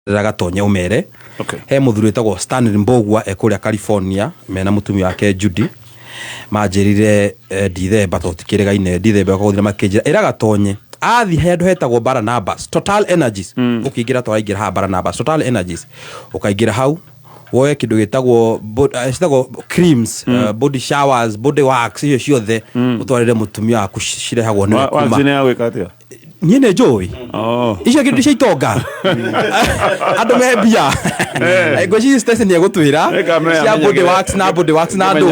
Ragatonya umere. Okay. He muthuri etagwo Stanley Mbogwa ekuria California mena mutumia wake Judy. Manjirire Dithemba totikirigaine Dithemba ko thina makinjira iragatonye athi hendu hetagwo Barnabas Total Energies ukiingira twaingira ha Barnabas Total Energies ukaingira hau woe kindu gitagwo creams body showers body wax iyo ciothe utwarire mutumia waku cirehagwo ni kuma wazine yawe katia niene joy icio kindu cia itonga andu mebia ego ci station ya gutwira cia body wax na ndo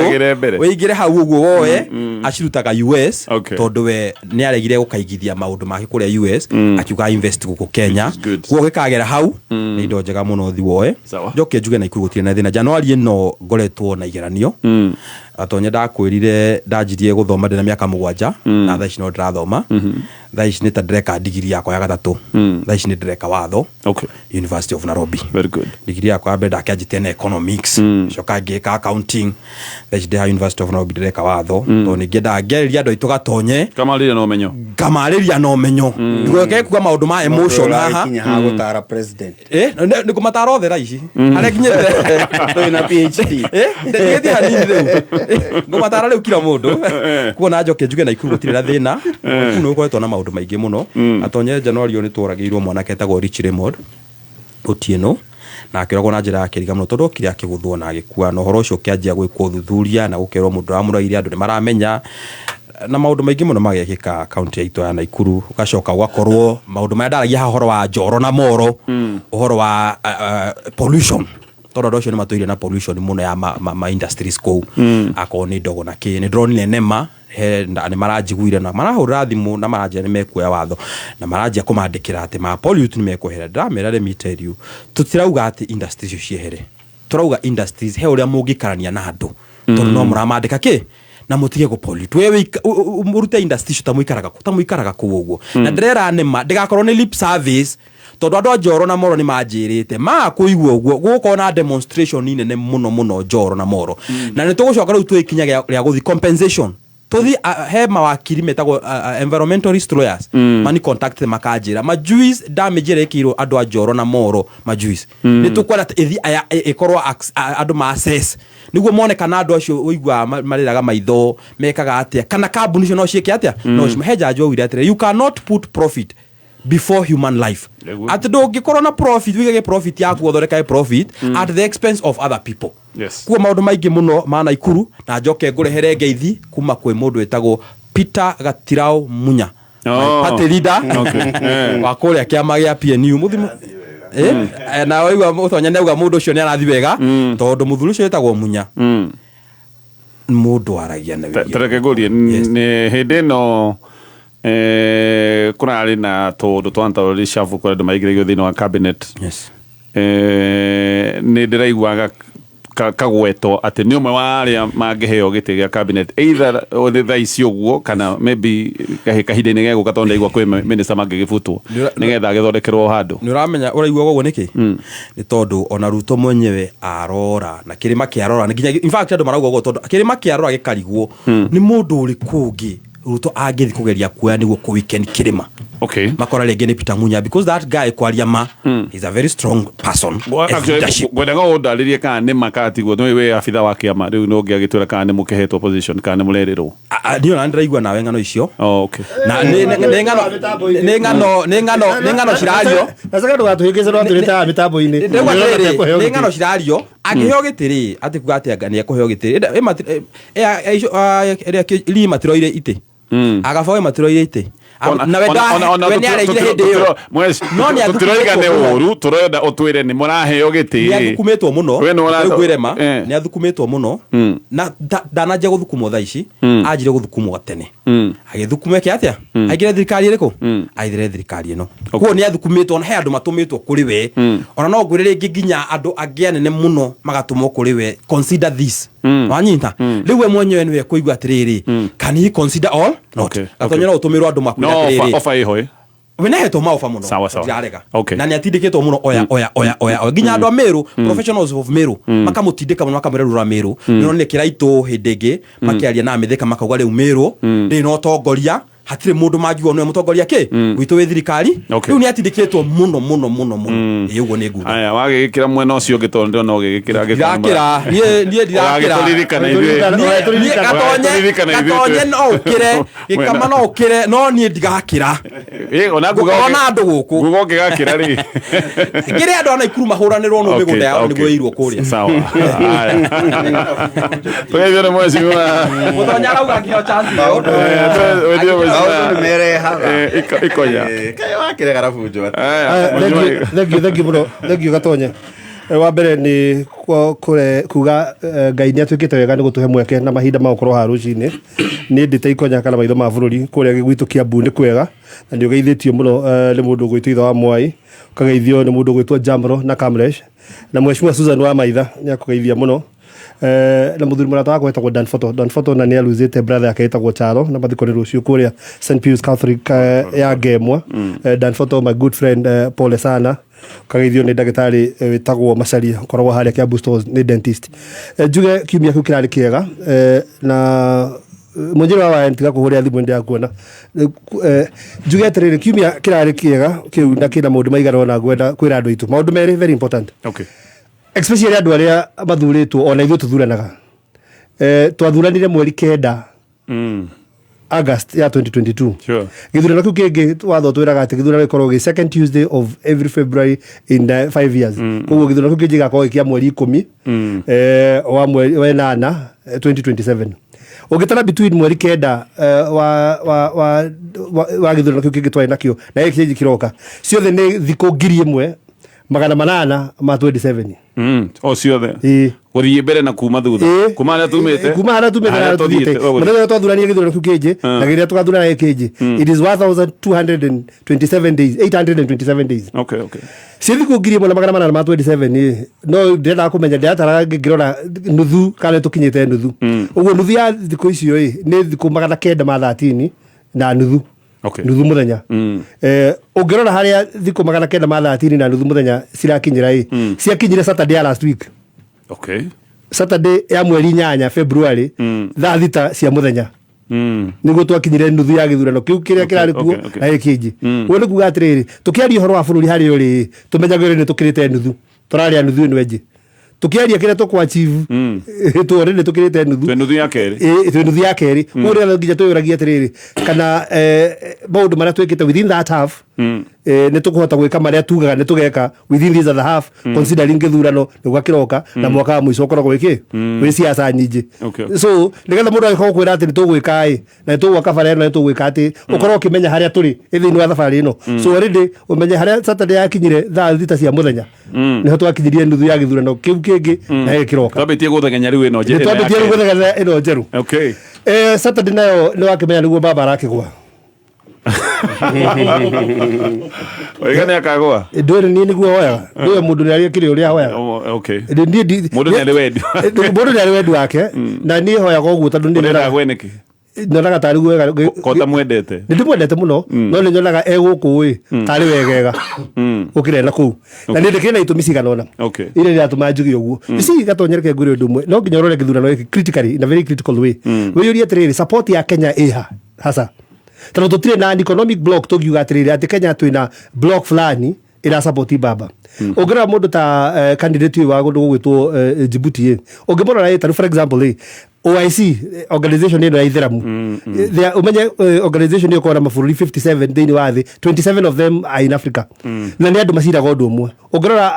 weigire hau uguo woe acirutaga US tondu we ni aregire gukaigithia maundu make kuria US akiuga invest guku Kenya guo gikagera hau ni ndo njega muno thi woe njoke njuge na ikuru gutire na thina January no ngoretwo na igeranio atonye ndakwirire ndajirie guthoma ndina miaka 7 na thaa ici no ndirathoma thaa ici ni ta ndreka degree yakwa ya gatatu thaa ici ni ndreka watho University of Nairobi. Very good. Degree yakwa mbere ndakianjite na economics coka ngika accounting thaa ici ndi ha University of Nairobi ndreka watho to ni ngenda ngereria andu aitu gatonye kamariria no menyo nduke kuga maundu ma emotion haha kinya gutara president ni kumatara othe raici are kinyete no ina PhD ndethi hanini reu ngumatara reu kila mundu kuona njoke njuge na ikuru gutire na thina kuno kwetwo na maundu maingi muno atonye January ni tworagiirwo mwana ketagwo Rich Raymond Otieno na akiragwo na njira yake riga muno tondu kire akiguthwo na agikua no horo ucio kianjia gwikwo thuthuria na gukerwo mundu amuraire andu ni maramenya na maundu maingi muno magekika county ya Ito ya Naikuru ugacoka ugakorwo maundu maya ndaragia horo wa njoro na moro uhoro wa pollution tondu ucio ni matuire na pollution muno ya ma industries ko akoni ndogo na ki ni drone nema he ni marajiguire na marahura thimu na marajia ni mekuya watho na marajia kumandikira ati ma pollute ni mekuhera ndamera let me tell you tutirauga ati industries ciehere turauga industries he uria mungikarania na andu tondu no muramandika ki na mutige go pollute wewe murute industry tamuikaraga ku uguo na ndirera nema ndigakorwo ni lip service tondu andu njoro na moro ni manjirite ma kuigua uguo guko na demonstration nene muno njoro na moro na ni tugucoka riu twikinya ria guthi compensation tothi he mawakiri metagwo environmentalist lawyers mani contact makajira majuice damage rekiro andu njoro na moro majuice ni tukwara ithi aya ikorwo andu ma access niguo mone kana andu acio uigua mariraga maitho mekaga atia kana kambuni cio no cieke atia no cimeheja njo wire atia you cannot put profit before human life at do gikorwo na profit wigege profit yaku othoreka profit at the expense of other people kuo maundu maingi muno ma Naikuru na njoke ngurehere ngeithi kuma kwi mundu etagwo Peter Gatirao Munya party leader wa kuria kiama gia PNU muthimu na waigua mutonya neuga mundu ucio ni arathi wega tondu muthuru ucio etagwo Munya mundu aragia na wega tareke gurie ni hindi no kuna ari na tondu twanta rishavu kwa andu maigire thini wa cabinet ni ndiraiguaga kagweto ati ni umwe wa aria mangeheo giti gia cabinet either thaa ici uguo kana maybe kahinde-ini gego gatonda igwa kwi minister mangigibutwo nigetha agithondekerwo handu ni uramenya uraigua gogo niki ni tondu ona Ruto mwenyewe arora na kirima kiarora ni in fact andu marauga gogo tondu kirima kiarora gikarigwo ni mundu uri kungi Ruto agithi kugeria kuya niguo ku weekend kirima makora rege ni Peter Munya because that guy kwaria ma is a very strong person gwenda ngo ndaririe kana ni makati go no we afitha wa kiama riu no ngiagitwira kana ni mukehetwo position kana ni murerirwo ndio na ndiraigua nawe ngano icio na ni ngano cirario nasaka ndugatuhingise no turita mitambo-ini ni ngano cirario agiheo gitiri ati kuga ati ngani ekuheo gitiri ri matiroire ite agafoe matiroire ite na wenda aregire hindi yo no ni aturoiga ne uru turoda otwire ni muraheo giti ni athukumetwo muno gwirema ni athukumetwo muno na ndanaje guthukumwo thaa ici ajire guthukumwo tene agithukume ki atia agire thirikari iriku aithire thirikari ino kuo ni athukumetwo na he andu matumetwo kuri we ona no ngwirire nginya andu agianene muno magatumwo kuri we consider this wanyita riwe mwenyewe niwe kuigua atiriri can he consider all not atonyera utumirwo andu makwira atiriri ofa iho wena heto maofa muno ndirarega na ni atindiketwo muno oya nginya andu ameru professionals of meru makamutindika muno makamurerura meru no ne kiraito hindege makiaria na amitheka makauga riu meru ndi no tongoria hatire mundu mangiuga no mutongoria ki witu wi thirikari riu ni atindikitwo muno uguo ni nguga aya wagikira mwena ucio ngitondo no gigikira ndirakira nie ndirakira gatonye no ukire gikama no ukire no nie ndigakira ona nguga ona andu guku nguga ngigakira ri ngire andu ana ikuru mahuranirwo no migunda yao niguo irwo kuria sawa aya twebere mwezi wa mutonya arauga ngio chance Auto nimerehaga ikoya kayo wakire garafunjo thank you Gatonye wa mbere ni kuga Ngai ni atwikite wega ni gutuhe mweke na mahinda ma gukorwo ha rucini ni ndite ikonya kana maitho ma bururi kuria gigwitu Kiambu ni kwega na ni ugeithitio muno ni mundu gwitwo itho wa Mwai ukageithio ni mundu gwitwo Jamro na Kamlesh na Mheshimiwa Susan wa Maitha ni akugeithia muno na muthuri murata wako etagwo Dan Photo na ni aluzite brother yake etagwo Charo na bathiko ni rucio kuria St Pius Catholic ya Gemwa Dan Photo my good friend pole sana kageithio ni ndagitari witagwo Macharia koragwo haria Kiambu Stores ni dentist njuge kiumia kiu kirari kiega na munjira wa ntiga kuhuria thimu ndi akuona njuge atiriri kiumia kirari kiega kiu na kina maundu maigana na gwenda kwira andu itu maundu meri very important okay especially andu aria mathuritwo ona ithu tuthuranaga twathuranire mweri 9 August ya 2022 sure githurano kiu kingi watho twiraga ati githurano gikorwo gi second Tuesday of every February in 5 years koguo githurano kiu kingi gakorwo kia mweri 10 wa mweri wa 8 2027 ugitara between mweri 9 wa githurano kiu kingi twai nakio na giki kiroka ciothe ni thiko 1000 magana manana ma 27 o ciothe guthii mbere na kuma thutha kuma na tumite na tuthite na twathurania githurano kiu kingi na giria tugathurana kingi it is 1227 days 827 days okay cithi ku ngiri mwana magana manana ma 27 no ndenda kumenya ndatara ngirora nuthu kana tukinyite nuthu uguo nuthu ya thiko icio ni thiko magana 9 ma 13 na nuthu okay nuthu muthenya ungirora haria thiko magana 9 ma 13 na nuthu muthenya cirakinyira ciakinyire Saturday last week okay Saturday ya mweri 8 February thaa thita cia muthenya niguo twakinyire nuthu ya githurano kiu kiria kirari kuo na gikiji we ni kuga atiriri tukiaria horo wa bururi hari uri tumenyagire ni tukirite nuthu turaria nuthu ni wenji tukiaria kire tukwa achieve twore ni tukirite nuthu ya keri nuthu ya keri uria nginya tuyuragia atiriri kana maundu maria twikite within that half ni tukuhota gwika maria tugaga ni tugeka within this other half considering githurano ni gwakiroka na mwaka wa mwisho ukoragwo wiki wi siasa nyingi so nigetha mundu agiko kwira ati ni tugwika na tugwaka bara ino ni tugwika ati ukorwo kimenya haria turi ithini wa thabari ino so already umenye haria Saturday yakinyire thaa thita cia muthenya ni ho twakinyirie nuthu ya githurano kiu kingi na gikiroka twabitie guthegenya riu ino njeru twabitie guthegenya ino njeru okay Saturday nayo ni wakimenya niguo baba arakigwa oigana akagwa ndwere ni niguo oya ndwe mundu ni aria kiri uria oya okay ndi mundu ni ari wendi wake na ni hoya goguo tondu ni ndira gweneki nyonaga tari wega kota mwendete ndimwendete muno no ni nyonaga eguku tari wegega ukirenda ku na ni ndikena itumi ciganona okay ile ni atuma njugi uguo isi gatonyereke nguri ndumwe no nginya urore githurano iki critically in a very critical way we yuri atiriri support ya Kenya iha hasa tano tutire na economic block tugiuga atiriri ati Kenya twina block fulani ira support baba ogira mundu ta candidate wa gundu gwitwo Djibouti ogimora ta for example OIC organization ino ya Itheramu umenye organization ino kwa mabũrũri 57 thĩinĩ wa thĩ 27 of them are in Africa na nĩ andũ maciraga ũndũ ũmwe ũngĩrora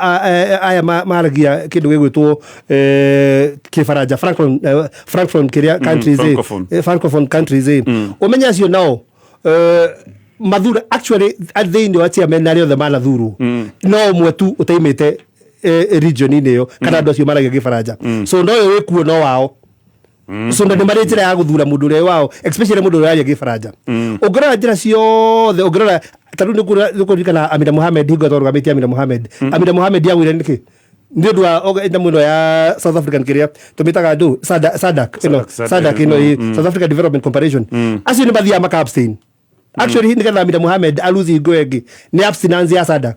aya maragia kĩndũ gĩgwĩtwo kĩbaranja francophone kĩrĩa countries francophone countries ũmenye acio nao mathura actually thĩinĩ wa chairman na arĩa othe manathurwo no ũmwe tu ũtaimĩte region-inĩ ĩyo kana andũ acio maragia kĩbaranja so no ũyũ wĩkuo no wao so ndo mari njira ya guthura mundu ure wao especially mundu ure ya gifaranja ungirora njira ciothe ungirora taru ni kurikana Amina Mohamed higo torugamitia Amina Mohamed ya wire niki ndio ndwa enda muno ya South African kiria tumitaga ndu SADC South African Development Corporation acio ni bathia maka abstain actually ni kana Amina Mohamed aluzi goegi ni abstinence ya SADC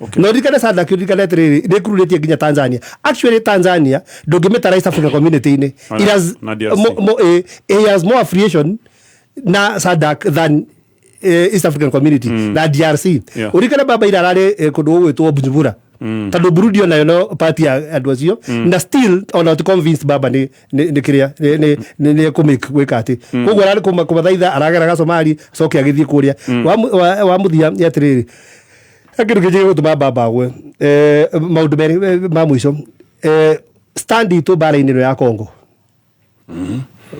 okay. No dikana SADC dikana tere recruited nginya Tanzania actually Tanzania ndungimeta East African Community ini it has more affiliation na SADC than East African Community na DRC. Urikana baba irarare kundu gwitwo Bujumbura. Tando Burundi nayo no party ya andu acio na still ona to convince baba ni kiria ni kumik gwikati koguo arari kumathaitha arageraga Somali coke agithie kuria wa muthia yatiriri akindu kingi gutuma baba gwe maundu meri ma mwisho stand itu bara-ini ya Congo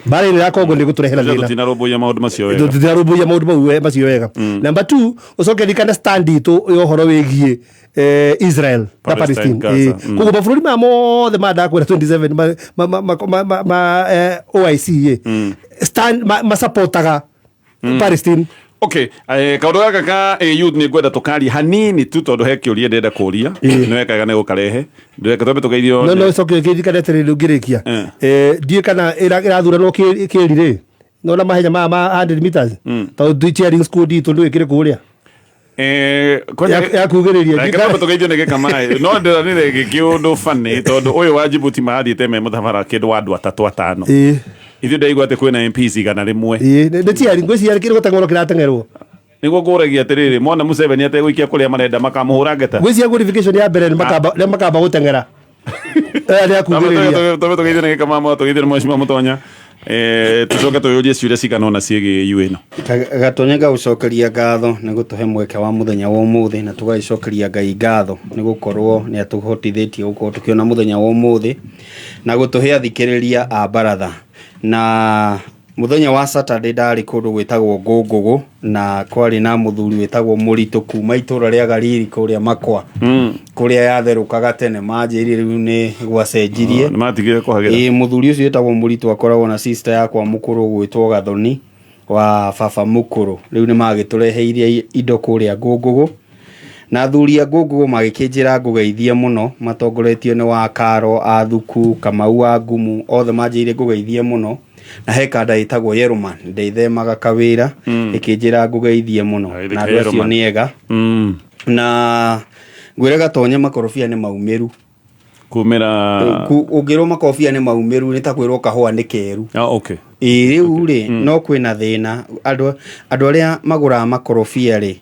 bara-ini ya Congo ni guturehera thina tutinarumbuia maundu macio wega tutinarumbuia maundu macio wega number 2 ucoke rikana stand itu yohoro wigie Israel na Palestine kuko mabũrũri ma mothe manda kwenda 27 OIC stand masupportaga Palestine. Okay, kaundu gaka ka youth ni ngwenda tukari hanini tu tondu he kiuria ndenda kuria ni wekaga ne gukarehe ndeka tobe tugeithio no coke kithikane tere ndungirikia ndie kana irathurano kirire no na mahenya ma 100 meters tondu cheering squad itu ndu ikire kuria ya kugiriria kama tugeithio ne kama no ndira ni gikiundu fani tondu uyu wa Djibouti mathite me muthamara kindu wa andu 3-5 ithu ndaigua ati kwina MPs igana rimwe ni tiari ngwiciari kiri guteng'oro kiratengerwo niguo nguragia atiriri mwana Museveni ategwikia kuria marenda makamuhura ngeta ngwiciria qualification ya mbere ni makamba guteng'era ya kugiriria tobe tugeithio ne kama mo tugeithio mheshimiwa Mutonya tucoke tuyurie ciuria ciganona ciĩgiĩ UN Gatonya gucokeria ngatho nĩ gũtũhe mweke wa mũthenya wa ũmũthĩ na tũgacokeria Ngai ngatho nĩ gũkorwo nĩ atũhotithĩtie gũkorwo tũkĩona mũthenya wa ũmũthĩ na gũtũhe athikĩrĩria a baratha na muthenya wa Saturday ndari kundu gwitagwo Ngũngũgũ na kwari na muthuri witagwo Mũritũ kuma itura ria Gariri kuria Makwa kuria yatherukaga tene manjiri riu ni gwacenjirie matigire kuhagira muthuri ucio witagwo Mũritũ akoragwo na sister yakwa mukuru gwitwo Gathoni wa baba mukuru riu ni magitureheire indo kuria Ngũngũgũ na thuri a Ngũngũgũ magikinjira ngugeithia muno matongoretio ni wa Karo Athuku Kamau wa Ngumu othe manjire ngugeithia muno na he kada itagwo Yeroman ndeithemaga kawira ikinjira ngugeithie muno na andu acio ni ega na ngwire Gatonya makorobia ni maumiru kumira ungiro makorobia ni maumiru ni takwirwo kahua ni keru okay riu ri no kwina thina andu aria magura makorobia ri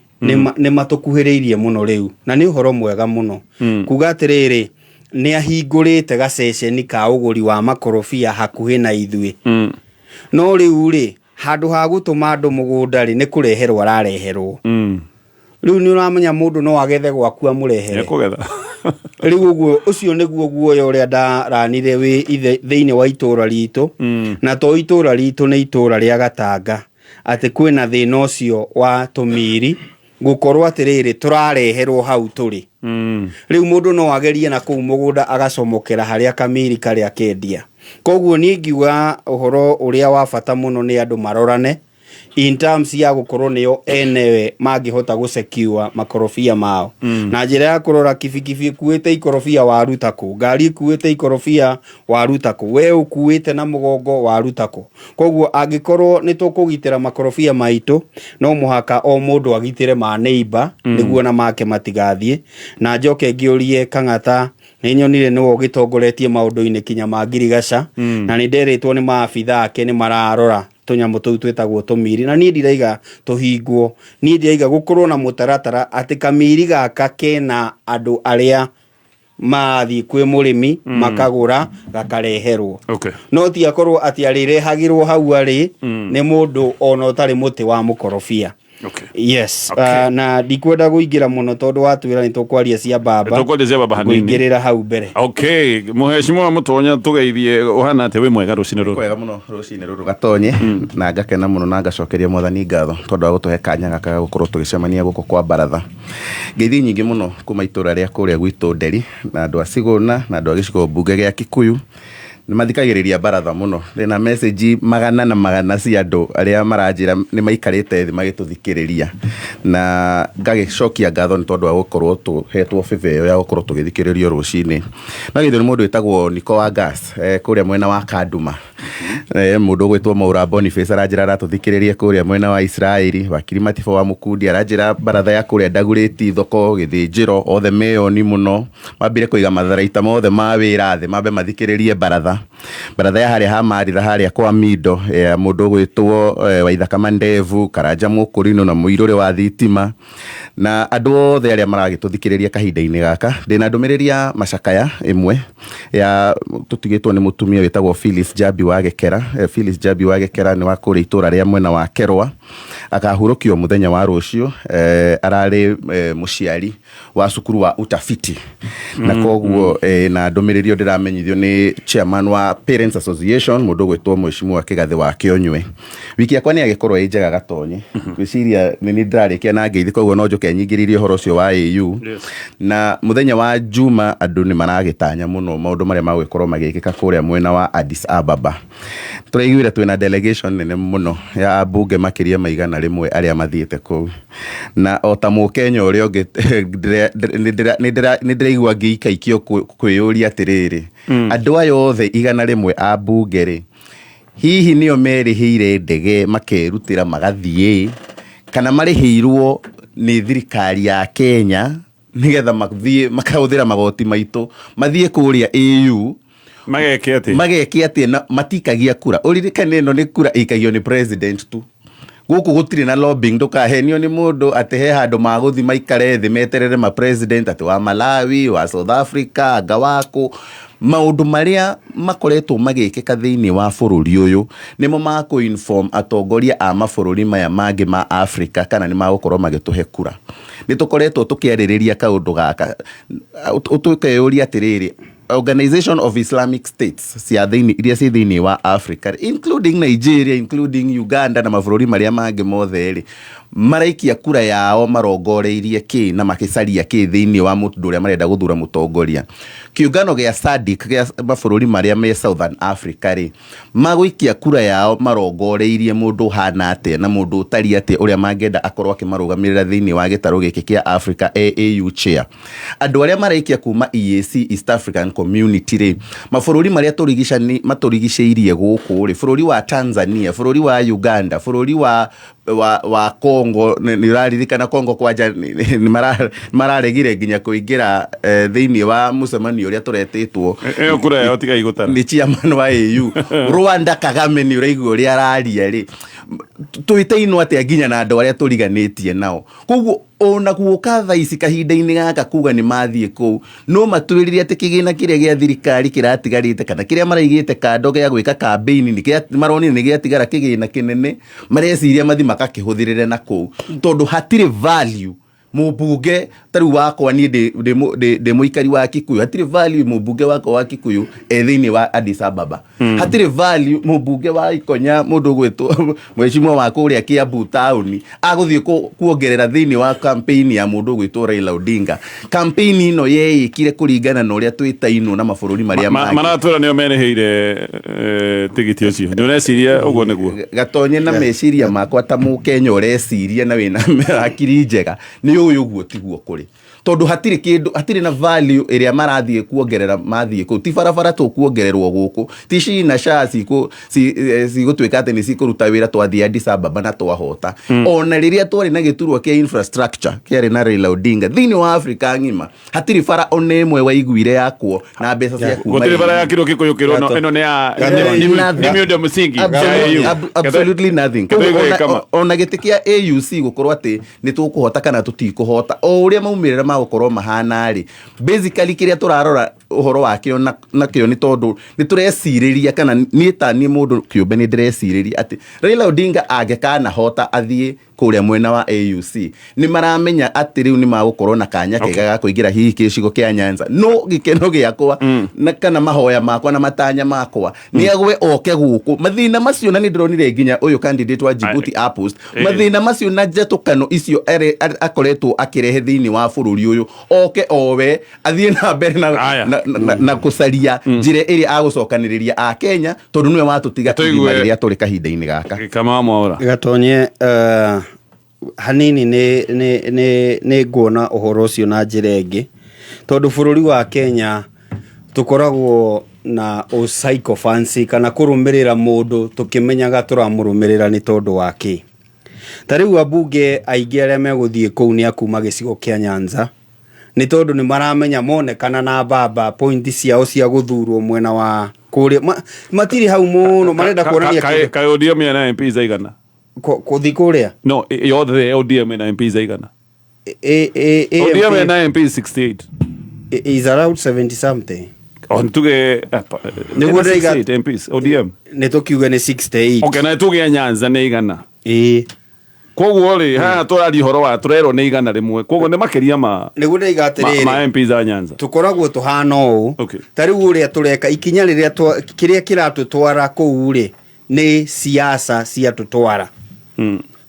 ni matukuhiriirie muno riu na ni uhoro mwega muno kuga atiriri ni ahingurite gaceceni ka uguri wa makorobia hakuhi na ithui no riu ri handu ha gutuma andu mugunda ri ni kureherwo arareherwo riu ni uramenya mundu no agethe gwaku amurehere kugetha riu uguo ucio niguo guoya uria ndaranire wi thiini wa itura ritu na to itura ritu ni itura ria Gatanga ati kwina thina ucio wa tumiri gukorwo atiriri turareherwo hau turi riu mundu no agerie na kuu mugunda agacomokera haria kamiri karia kendia koguo ni ngiuga uhoro uria wa bata muno ni andu marorane in terms ya gukorwo niyo enewe mangihota gusecure makorobia mao na njira ya kurora kibikibi kuite ikorobia waruta ku ngari kuite ikorobia waruta ku we ukuite na mugongo waruta ku koguo angikorwo ni tukugitira makorobia maitu no muhaka o mundu agitire ma neighbor niguo na make matigathie na njoke ngiurie Kang'ata ni nyonire no ugitongoretie maundu-ini kinya ma Ngirigaca na ni nderitwo ni maabitha ake ni mararora tunyamu tuu twetagwo tumiri na ni ndiraiga tuhingwo ni ndiraiga gukorwo na mutaratara ati kamiri gaka kena andu aria mathi kwi murimi makagura gakareherwo no ti akorwo ati arirehagirwo hau ari ni mundu ona utari muti wa mukorobia yes na ndikwenda guingira muno tondu watwira ni tukwaria cia baba hanini ngirira hau mbere Mheshimiwa Mutonya tugeithie uhana ate wi mwega rucine ruru kwega muno rucine ruru Gatonye na ngakena muno na ngacokeria Mwathani ngatho tondu wa gutuhe kanya gaka gukorwo tugicemania guko kwa baratha ngeithi nyingi muno kuma itura ria kuria gwitu Nderi na andu a Siguna na andu a gicigo mbunge gia Kikuyu ni mathikagiriria baratha muno rina message magana na magana cia andu aria maranjira ni maikarite thi magituthikiriria na ngagicokia ngatho ni tondu wa gukorwo tuhetwo fiveo ya gukorwo tugithikiririo rucini na githiro mundu etagwo Niko wa Gas kuria mwena wa Kanduma Mundu gwitwo Maura Boniface aranjira aratuthikireria kuria mwena wa Israeli. Wakiri Matifo wa Mukundi aranjira baratha ya kuria Ndaguriti thoko githinjiro othe meyoni muno mambire kuiga matharaita mothe ma wira thi mambe mathikiririe baratha ya haria hamaritha haria kwa Mido mundu gwitwo Waithaka Mandevu Karanja Mukurino na Muiruri wa thitima na andu othe aria maragituthikiriria kahinda-ini gaka. Ndina ndumiriria macakaya imwe ya tutigitwo ni mutumia witagwo Phyllis Jabi wa Gekera. Phyllis Jabi wa Gekera ni wa kuria itura ria mwena wa Kerwa, akahurukio muthenya wa rucio. Arari muciari wa cukuru wa utafiti na koguo na ndumiririo ndiramenyithio ni chairman wa Parents Association mundu gwitwo Mheshimiwa Kigathi wa Kionywe. Wiki yakwa ni agikorwo injega gatonye gwiciria ni ndirarikia na ngeithi koguo no njuke nyingiririe horo cio wa AU na muthenya wa Juma andu ni maragitanya muno maundu maria magwikorwo magikika kuria mwena wa Addis Ababa. Turaiguire twina delegation nene muno ya bunge makiria maigana rimwe aria mathiete kuu na ota Mukenya uria ungi nindiraigua ngiikaikio kwiyuria atiriri andu aya othe igana rimwe a bunge ri hihi nio merihire ndege makerutira magathie kana marihirwo ni thirikari ya Kenya nigetha mathie makahuthira magoti maitu mathie kuria AU mageke atia na matikagia kura uririkane no ni kura ikagio ni president tu guku gutiri na lobbying ndukahenio ni mundu ati he handu maguthi maikare thi meterere ma president ati wa Malawi wa South Africa Gawako. Maundu maria makoretwo magikika thiini wa bururi uyu nimo ma ku inform atongoria a mabururi maya mangi ma Africa kana ni magukorwo magituhe kura. Nitukoretwo tukiaririria kaundu gaka utukeyuria atiriri Organization of Islamic States cia thiini iria ci thiini wa Africa including Nigeria including Uganda na mabururi maria mangi mothe ri maraikia kura yao marongoreirie ki na makicaria ki thiini wa mundu uria marenda guthura mutongoria. Kiungano gia SADC gia mabururi maria me Southern Africa ri maguikia kura yao marongoreirie mundu hana ate na mundu utari ate uria mangenda akorwo akimarugamirira thiini wa gitaru giki kia Africa AU chair. Andu aria maraikia kuma EAC East African Community ri mabururi maria turigicani maturigiceirie guku ri bururi wa Tanzania, bururi wa Uganda, bururi wa Congo ni raririkana Congo kwanja ni mararegire nginya kuingira thiini wa mucemanio uria turetitwo kura yo tiga igutara ni chairman wa AU Rwanda Kagame ni uraigua uria araria ri tuiteino ati nginya na andu aria turiganitie nao koguo ona guoka thaici kahinda-ini gaka kuga ni mathie kuu no matwiririe ati kigina kiria gia thirikari kiratigarite kana kiria maraigite kando gia gwika campaign ni kia maroni ni gia tigara kigina kinene mareciria mathi makakihuthirire na kuu tondu hatire value mubunge taru wakwa ni de muikari wa Kikuyu hatire value mubunge wako wa Kikuyu thiini wa Addis Ababa hatire value mubunge wa Ikonya mundu gwetwo Mheshimiwa wa kuria Kiambu town aguthie kuongerera thiini wa campaign ya mundu gwetwo Raila Odinga. Campaign ino yeikire kuringana na uria twitaino na mabururi maria maratura nio mereheire tigiti ucio ndureciria uguo niguo gatonye na meciria makwa ta Mukenya ureciria na wina akiri njega ni uyu guo tiguo kuri tondu hatire kindu hatire na value iria marathie kuongerera mathie ku ti barabara tu kuongererwo guku ti cina shaci ku si gutwika ati ni cikuruta wira twathie Addis Ababa na twahota ona riria twari na giturwa kia infrastructure kiari na Raila Odinga thiini wa Africa ngima hatire bara one imwe wa iguire yakwo na mbeca cia kuma gutire bara ya kiro Kikuyu no eno ne ya ni miundo msingi absolutely nothing ona gitikia AUC gukorwo ati ni tukuhota kana tutikuhota o uria maumirira magukorwo mahana ri basically kiria turarora uhoro wakio na kio ni tondu ni tureciriria kana ni tani mundu kiumbe ni ndireciriria ati Raila Odinga angekana hota athie kuria mwena wa AUC ni maramenya ati riu ni magukorwo na kanya kega ga kuingira hihi kicigo kia Nyanza no gikeno giakwa na kana mahoya makwa na matanya makwa ni agwe oke guku mathina macio na ni ndronire nginya uyu candidate wa Djibouti Apost mathina macio na njetukano icio akoretwo akirehe thiini wa bururi uyu oke owe athie na mbere na kusaria njire iri agucokaniriria a Kenya tondu niwe watutiga riria turi kahinda-ini gaka kama Mwaura gatonye hanini ni nguona uhoro ucio na njira ingi tondu bururi wa Kenya tukoragwo na psychophancy kana kurumirira mundu tukimenyaga turamurumirira ni tondu wake. Tariu abunge aingi aria meguthie kou ni akuma gicigo kia Nyanza ni tondu ni maramenya monekana na baba pointi ciao cia guthurwo mwena wa kuria matiri hau muno marenda kuonania kai ODM na MP zaigana kuthi kuria no yothe ODM na MP zaigana ODM na MP 68 is around 70 something on tuge niguo ndaiga MPs ODM ni tukiuga ni 68 okay na tuge Nyanza ni igana koguo ri ha turari horo wa turero ni igana rimwe koguo ni makiria ma niguo ndaiga atiriri ma MP za Nyanza tukoragwo tuhana uu okay. Tariu uria tureka ikinya riria kiria kiratutwara kou ri ni siasa cia tutwara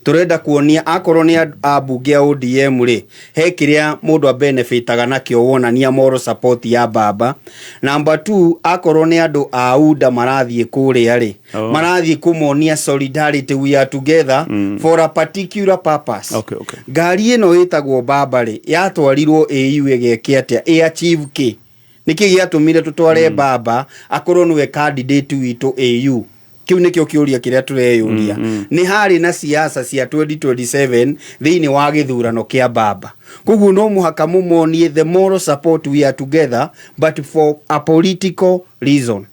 turenda kuonia akorwo ni abunge a ODM ri he kiria mundu a benefitaga nakio wonania moral support ya baba. Number 2 akorwo ni andu a UDA marathie kuria ri marathie kumonia solidarity, we are together for a particular purpose. Okay. Ngari ino itagwo baba ri yatwarirwo AU egeke atia achieve ki niki giatumire tutware baba akorwo niwe candidate witu AU. Kiu nikio kiuria kiria tureyuria ni hari na siasa cia 2027 thiini wa githurano kia baba. Koguo no muhaka mumonie the moral support, we are together but for a political reason.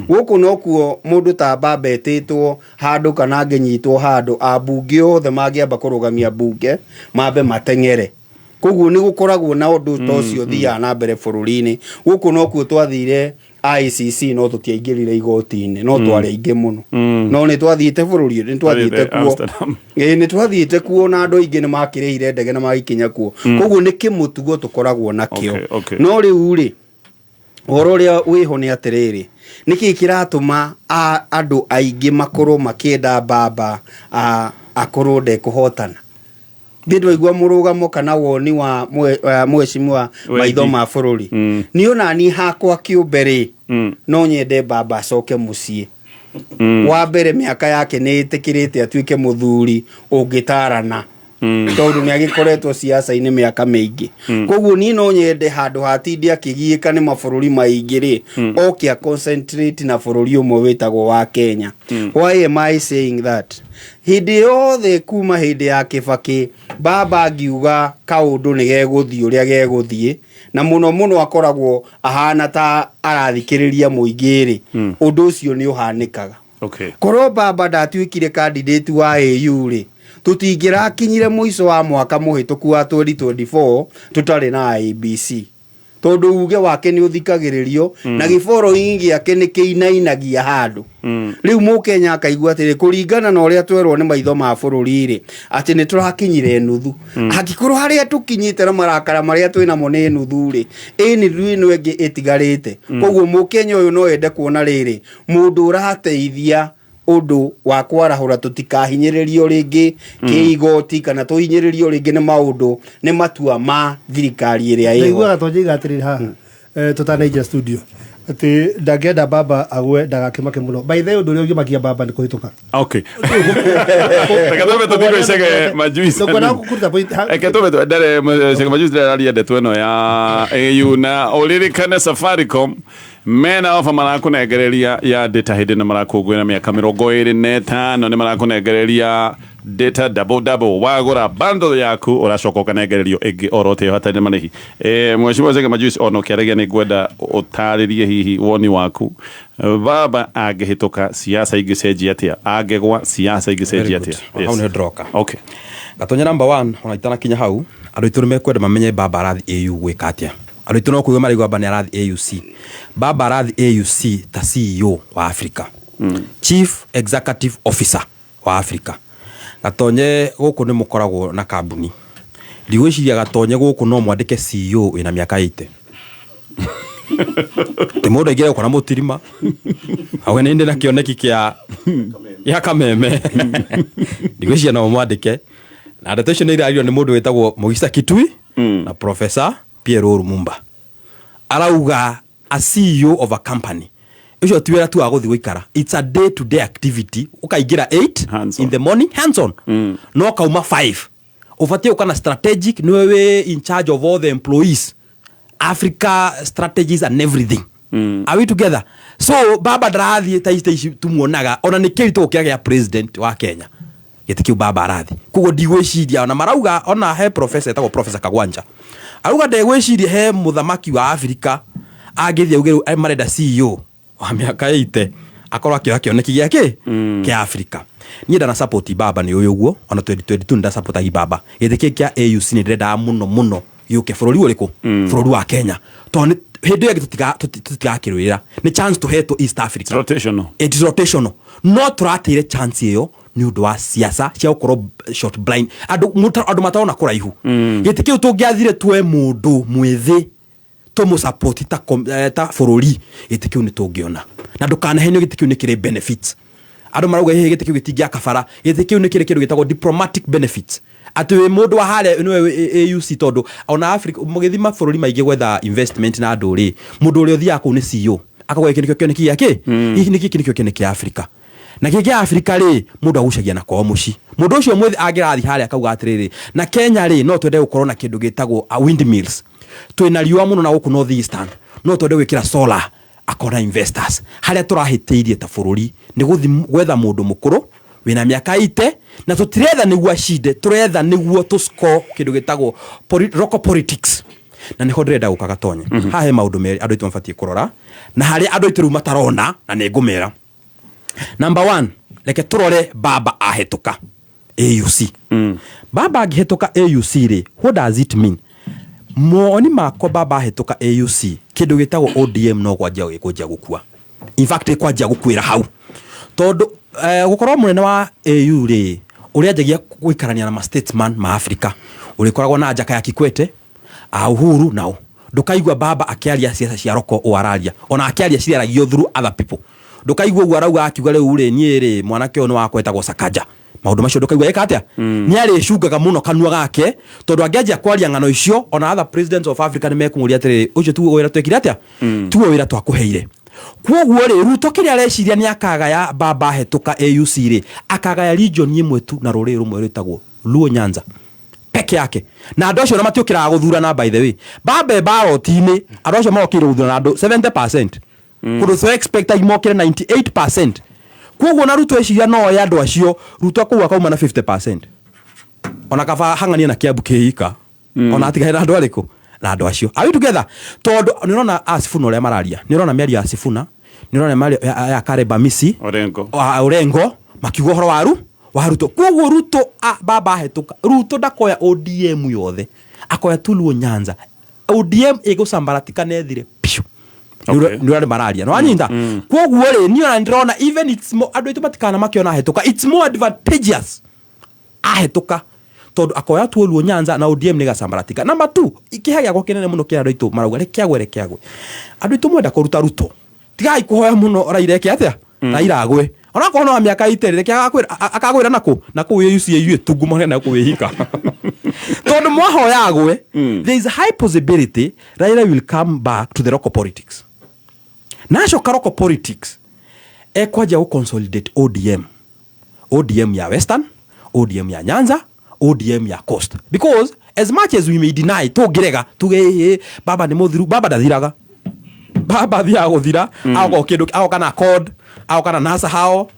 Guku no kuo mundu ta baba etitwo handu kana ngenyitwo handu abunge othe magiamba kurugamia bunge mabe matengere. Koguo ni gukoragwo na undu tocio thia na mbere bururi-ini. Guku no kuo twathire ICC no tutiaingirire igoti-ini no twari aingi muno no ni twathiite bururi ni twathiite kuo ni twathiite kuo na andu aingi ni makiriire ndege na magikinya kuo. Koguo ni kimutugo tukoragwo nakio no riu ri horo ria wiho ni atiriri niki kiratuma andu aingi makorwo makienda baba akorwo de kuhotana Bido igwa murugamo kana woni wa mweshimwa maitho ma bururi ni ona ni hakwa kiumbere no nyende baba acoke mucie wa mbere miaka yake ni itikirite atuike muthuri ungitarana tondu ni agikoretwo siasa-ini miaka mingi. Koguo ni no nyende handu hatindi akigiika ni mabururi maingi ri okia concentrate na bururi umwe witagwo wa Kenya. Why am I saying that? Hindi yothe kuma hindi ya Kibaki baba agiuga kaundu ni geguthii uria geguthii na muno akoragwo ahana ta arathikiriria muingiri undu ucio ni uhanikaga. Korwo baba ndatuikire candidate wa AU ri tutingira kinyire muico wa mwaka muhituku wa 2024 tutari na ABC tondu uge wake ni uthikagiririo na giboro ingi yake ni kiinainagia handu riu Mukenya akaigua atiri kuringana na uria twerwo ni maitho ma bururi ri ati ni turakinyire nuthu hakikorwo haria tukinyite na marakara maria twina mo ni nuthu ri ni ruino engi itigarite. Koguo Mukenya uyu no ende kuona riri mundu urateithia undu wa kwarahura tutikahinyiririo ringi kiigoti kana tuhinyiririo ringi ni maundu ni matua ma thirikari iria ego igwa tonje atiriri ha tutanaija studio ati ndagenda baba agwe ndagakimake muno by the way undu uri makia baba ni kuhituka okay rekatobe tutiko isege majuisi sokona kukuta point rekatobe ndare isege majuisi ndare ndetu eno ya AU na oliri kana Safaricom mena ofa marakunegereria ya data hide na marakugwira miaka 25 ni marakunegereria data double wagura bundle yaku urashoka kanegererio igi orote hatari manehi mweshimwa zege majuisi ono kiaragia ni gwenda utaririe hihi woni waku baba agehitoka siasa igiseji atia agegwa siasa igiseji atia hau ni droka okay gatonya number 1 ona itana kinya hau andu itu mekwenda mamenye baba arathi AU gwikatia andu itu no kuiga mari baba ni arathi AUC baba arathi AUC ta CEO wa Africa Chief Executive Officer wa Africa gatonye guku ni mukoragwo na kambuni ndigwiciria gatonye guku no mwandike CEO ina miaka 8 Timodo igire kwa mutirima hawe ninde na kioneki kia ya kameme ndigwiciria no mwandike na ndeto ni irario ni mundu wetagwo Mugisa Kitui na Professor Pierre Lumumba arauga a CEO of a company ucio tiwera tu aguthi guikara it's a day to day activity ukaigira 8 in the morning hands on no kauma 5 ufatie ukana strategic niwe in charge of all the employees Africa strategies and everything Are we together? So baba ndarathie taici tumuonaga ona nä kä ritå kä gä president wa Kenya gä tä kä u baba arathi koguo ndigwĩciria ona marauga ona he professor etagwo professor Kagwanja arauga ndegwĩciria he mũthamaki wa Afrika angĩthiĩ auge rĩu marenda CEO wa mĩaka 80 akorwo akĩoya kĩoneki gĩake kĩa Afrika. Niĩ ndana support baba nĩ ũyũ ũguo ona 2022 nda support baba gĩthĩ kĩu kĩa AUC nĩ ndĩrenda mũno yuke bũrũri ũrĩkũ bũrũri wa Kenya tondũ hĩndĩ ĩyo tũtigakĩrũĩra nĩ chance tũhetwo East Africa it's rotational no tũratĩire chance ĩyo nĩ ũndũ wa siasa cia gũkorwo short blind andũ matarona kũraihu gĩtĩ kĩu tũngĩathire tuoe mũndũ mwĩthĩ tũmũsupport ta bũrũri gĩtĩ kĩu nĩ tũngĩona na ndũkanahenio gĩtĩ kĩu nĩ kĩrĩ benefits andũ marauga gĩtĩ kĩu gĩtingĩakabara gĩtĩ kĩu nĩ kĩrĩ kĩndũ gĩtagwo diplomatic benefits atĩ wĩ mũndũ wa harĩa nĩwe AUC tondũ ona Africa mũgĩthima bũrũri maingĩ gwetha investment na andũ rĩ mũndũ ũrĩa ũthiaga kũu nĩ CEO akagwa gĩkĩ nĩkĩo kĩoneki gĩake hihi nĩkĩ nĩkĩo kĩoneki kĩa Africa na gĩkĩ Africa rĩ mũndũ agucagia na kwao mũci mũndũ ũcio mwĩthĩ angĩrathi harĩa akauga atĩrĩrĩ na Kenya rĩ no twende gũkorwo na kĩndũ gĩtagwo windmills twĩna riũa mũno na gũkũ North Eastern no twende gwĩkĩra solar akona investors harĩa tũrahĩtĩirie ta bũrũri nĩ gũthi gwetha mũndũ mũkũrũ wĩna mĩaka 80 na tũtiretha nĩguo acinde tũretha nĩguo tũscore kĩndũ gĩtagwo local politics na nĩho ndĩrenda gũka gatonye haha he maũndũ merĩ andũ aitũ mabatiĩ kũrora na harĩa andũ aitũ rĩu matarona na nĩ ngũmera. Number 1 reke tũrore baba ahĩtũka AUC baba angĩhĩtũka AUC rĩ what does it mean? Moni makwa baba ahĩtũka AUC kĩndũ gĩtagwo ODM no kwanjia gũkua in fact kwanjia gũkuĩra hau tondũ gũkorwo mũnene wa AU rĩ ũrĩa anjagia gũikarania na statesman ma Africa ũrĩkoragwo na Jakaya Kikwete Uhuru nao ndũkaigua baba akĩaria siasa cia roko ũararia ona akĩaria ciaragio through other people ndũkaigua ũguo arauga akiuga rĩu rĩ niĩ rĩ mwanake ũyũ nĩ wakwa etagwo Sakaja maũndũ macio ndũkaigua eka atĩa nĩ arĩcungaga mũno kanua gake tondũ angĩanjia kwaria ng'ano icio ona other presidents of Africa nĩ mekũmũria atĩrĩ ũcio tuo wĩra twekire atĩa tuo wĩra twakũheire kwoguo rĩ Ruto kĩrĩa areciria nĩ akagaya baba ahĩtũka AUC rĩ akagaya region ĩmwe tu na rũrĩrĩ rũmwe rwĩtagwo Luo Nyanza peke yake na andũ acio na matiũkĩraga gũthurana by the way baba baroti-inĩ andũ acio mokĩire gũthurana andũ 70% kũndũ tũ expect mokĩre 98%. Kwoguo na Ruto eciria no ya andũ acio Ruto kũu akauma na 50% ona kaba hang'ania na Kiambu kĩika ona atigaire andũ arĩkũ na andũ acio are we together tondũ nĩũrona Asifuna ũrĩa mararia nĩũrona mĩario ya Asifuna nĩũrona mĩario ya Kareba Misi Orengo makiuga ũhoro wa Ruto kwoguo Ruto baba ahĩtũka Ruto ndakoya ODM yothe akoya Luo Nyanza ODM ĩgũcambaratika nethire piu nĩũrĩa mararia no anyinda kwoguo rĩ niĩ ndĩrona even it's more andũ aitũ matikana makiona ahĩtũka it's more advantageous ahĩtũka tondũ akoya Luo Nyanza na ODM nĩ gacambaratika. Number 2 ikiha gĩakwa kĩnene mũno kĩa andũ aitũ marauga rekeagwe andũ aitũ mwenda kũruta Ruto tigai kũhoya mũno Raila eke atĩa Raila agwe ona korwo no mĩaka 80 reke akagwĩra na kũ UCAU tungumane na kũwĩhika tondũ mwahoya agwe there is a high possibility Raila will come back to the local politics national local politics ekwanjia consolidate ODM ya Western ODM ya Nyanza ODM ya Coast because as much as we may deny tũngĩrega tuge baba nĩ mũthiru baba ndathiraga baba thia gũthira ago kĩndũ ago kana code ago kana nasa hao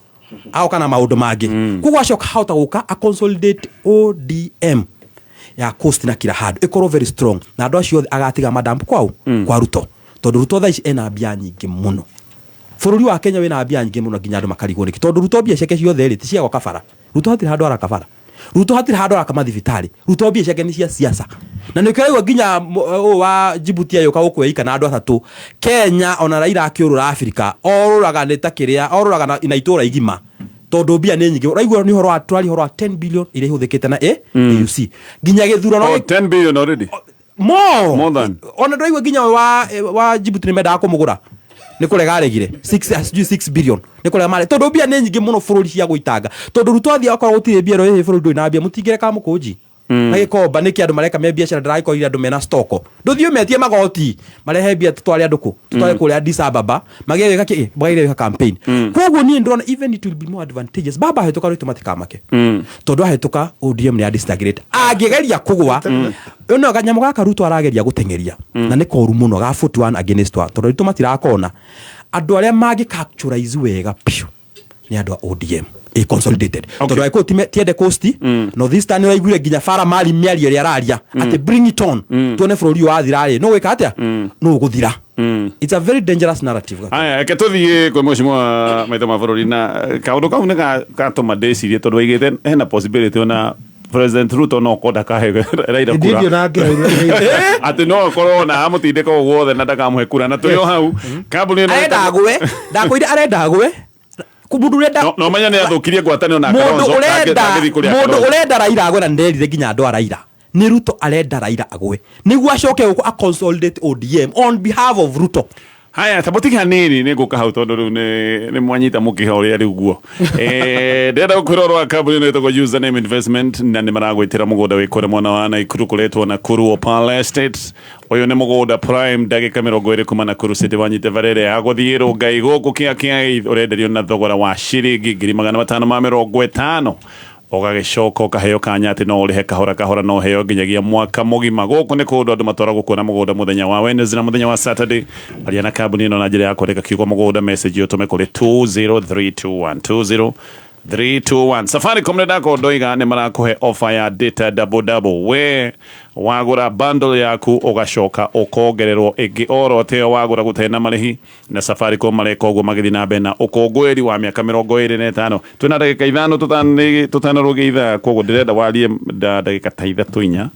ago kana maũndũ mangĩ kwoguo acoka hota gũka a consolidate ODM ya Coast na kila handũ ĩkorwo very strong na andũ acio agatiga madam kwao kwa Ruto tondũ Ruto thaici ena mbia nyingĩ mũno bũrũri wa Kenya wĩna mbia nyingĩ mũno nginya andũ makarigwo nĩkĩ tondũ Ruto mbia ciake ciothe rĩ ti cia gũkabara Ruto hatirĩ handũ arakabara Ruto hatirĩ handũ arakama thibitarĩ Ruto mbia ciake nĩ cia siasa na nĩ kĩraigua nginya wa Djibouti ayoka gũkwĩika na andũ atatũ Kenya ona Raila akĩũrũra Africa orũraga nĩ ta kĩrĩa orũraga na itũũra igima tondũ mbia nĩ nyingĩ ũraigua nĩ horo wa 10 billion iria ihũthĩkĩte na AUC nginya gĩthurano 10 billion already more than ona ndĩraigua nginya wa Djibouti nĩ mendaga kũmũgũra nĩ kũrega aregire 6 billion nĩ kũrega mare tondũ mbia nĩ nyingĩ mũno bũrũri cia gũitanga tondũ Ruto athia akorwo gũtirĩ mbia rĩo bũrũri ndũrĩ na mbia mũtingĩreka mũkũnji magikomba niki andu mareka me biacara ndaraikoira andu mena stoko nduthio metie magoti marehe bia tutware anduku tutware kule Addis Ababa mageweka ki bagire campaign koguo ni ndrona even it will be more advantageous baba hetuka rito matikamake tondu hetuka ODM ni disintegrate agigeria kugwa no kanyamu gaka Ruto arageria gutengeria na ni koru muno ga 41 against wa tondu rito matirakona andu aria magi capturize wega piu ni andu ODM consolidated tondu aiko tiende coast northeastern waiguire nginya fara mali miario ria raria ati bring it on tuone bururi wa thirari no wika atia no guthira it's a very dangerous narrative aya ketuthie kwa mheshimiwa maitho mabũrũri na kaundu kau nĩ gatũma ndĩcirie tondu waigĩte hena possibility ona President Ruto no koda kahe Raila kura ati no korwo na amutindĩka guothe na ndakamuhe kura na tuyo hau kambuni no arendagwe ndakwire arendagwe kubudurenda no manya nĩ athukirie ngwatanĩro na Kalonzo mundu urenda Raila agwe na nderire nginya andu a Raila ni Ruto arenda Raila agwe niguo acoke guko a consolidate ODM on behalf of Ruto. Haya tabotiki hanini nĩ ngũka hau tondu rĩu nĩ mwanyita mũkiha ũrĩa rĩu guo ndĩrenda gũkwĩrorwa kambuni ĩno ĩtagwo Username Investment na nĩ maragwĩtĩra mũgũnda wĩ kũrĩa mwena wa Naikuru kũretwo Nakuru Opal Estates ũyũ nĩ mũgũnda prime ndagĩka 20 kuma Nakuru City wanyite barere ya gũthiĩ Rongai gũkũ kĩa ũrenderio na thogora wa ciringi 550 ũgagĩcoka ũkaheo kanya atĩ no ũrĩhe kahora no heo nginyagia mwaka mũgima gũkũ nĩ kũndũ andũ matwaragwo kuona mũgũnda mũthenya wa Wednesday na mũthenya wa Saturday aria na kambuni ĩno na njĩra ya kwandĩka kiugo mũgũnda message ũtũme kũrĩ 20321 20321 Safaricom nĩ ndakondoiga nĩ marakũhe offer ya data double we wagũra bundle yaku ũgacoka ũkongererwo ĩngĩ orote wagũra gũtarĩ na marĩhi na Safaricom mareka ũguo magĩthiĩ na mbere na ũkũngũĩri wa mĩaka 25 twĩna ndagĩka 5 tũtanarũgia ithaa koguo ndĩrenda warie ndagĩka ta 3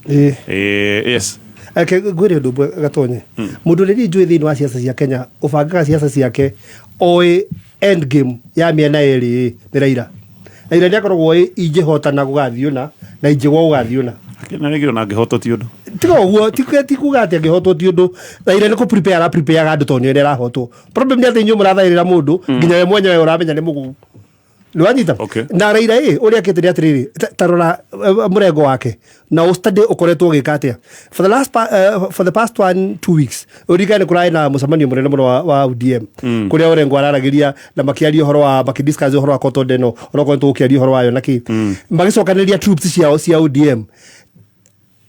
yes ngwĩre ũndũ ũmwe gatonye mũndũ rĩrĩa njũĩ thĩinĩ wa siasa cia Kenya ũbangaga siasa ciake oĩ end game ya mĩena ĩrĩ nĩ Raila nĩ akoragwo ingĩhotana gũgathiĩ na ingĩgwa gũgathiĩ na nĩ na ngĩhotwo ti ũndũ tiga ũguo ti kuga atĩ angĩhotwo ti ũndũ Raila nĩ prepare andũ tonyo nĩ arahotwo problem nĩ atĩ inyuĩ mũrathaĩrĩra mũndũ nginya we mwenyewe ũramenya nĩ mũgumu Niwanyita na Raila uria akite atiriri tarora murengo wake na ustadi ukoretwo gikatia for the past 2 weeks urigane kurai na musamanio munene muno wa ODM kuria urengo araragiria na makiaria horo wa bakidiscuss horo wa Kotondeno uroko ntukiaria horo wayo naki magicokanĩrĩria troops ciao cia ODM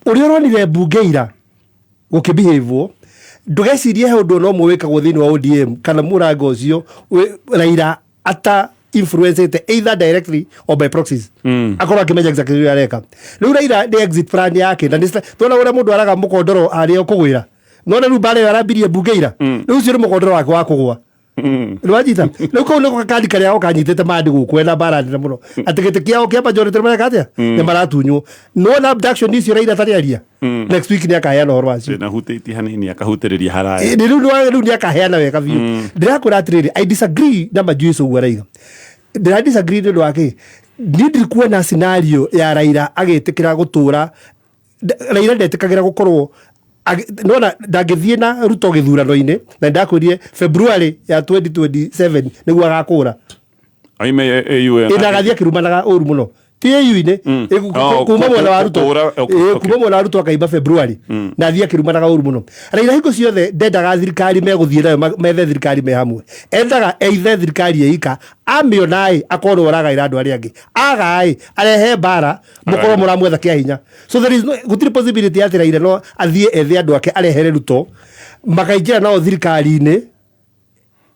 uria uronire bungeira gukibehave ndugecirie he undu no mwikagwo thini wa ODM kana murango ucio Raila ata influence either directly or by proxies akora kimenya exactly ria reka riu Raila the exit plan yake na tona ura mundu araga mukondoro ari okugwira nona riu bale arabirie bungeira riu cio mukondoro wake wa kugwa Rwajita riu ko niko kandi kare yao kanyitete mandi gukwenda barani muno atigete kiao kia majority mara katia ne maratunywo no na abduction icio Raila tariaria next week ni akaheana horo acio na hutiti hanini akahutiriria haraya riu ni akaheana wega biu ndirakura atiriri I disagree na majuiso Raila I disagree ndio wake ndikuwa na scenario ya Raila agetikira gutura Raila ndetikagira gukorwo nona ndagithie na Ruto githurano-ini na ndakwirie February ya 2027 niguo agakura aime AU ndagathie kirumanaga uru muno ti AU-ini kuma mwena wa Ruto kuma mwena wa Ruto akaimba February na thia kirumanaga uru muno Raila hiko ciothe ndendaga thirikari meguthie nayo methe thirikari me hamwe endaga eithe thirikari eika amionai akorwo ragaira andu aria angi agai arehe bara mukorwo muramwetha kia hinya so there is no gutiri possibility ati Raila no athie ethe andu ake arehere Ruto makaingira nao thirikari-ini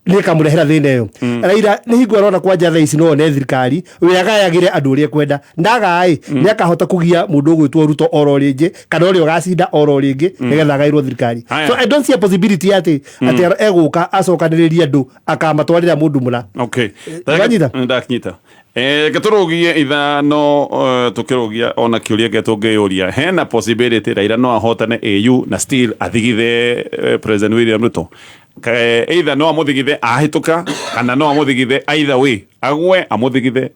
nika murehera thina yo Raila ni hingo arona kwanja thaa ici no ne thirikari we agayagire andu uria kwenda ndagai ni akahota kugia mundu gwitwo Ruto oro ringi kana uri ugacinda oro ringi nigetha agairwo thirikari so I don't see a possibility ati eguka acokaniriria andu akamatwarira mundu muna ndakinyita gaturugie ithano tukirugia ona kiuria getungiyuria hena possibility Raila no ahotane AU na still athigithe President William Ruto either no amuthigithe ahituka kana no amuthigithe either way agwe amuthigithe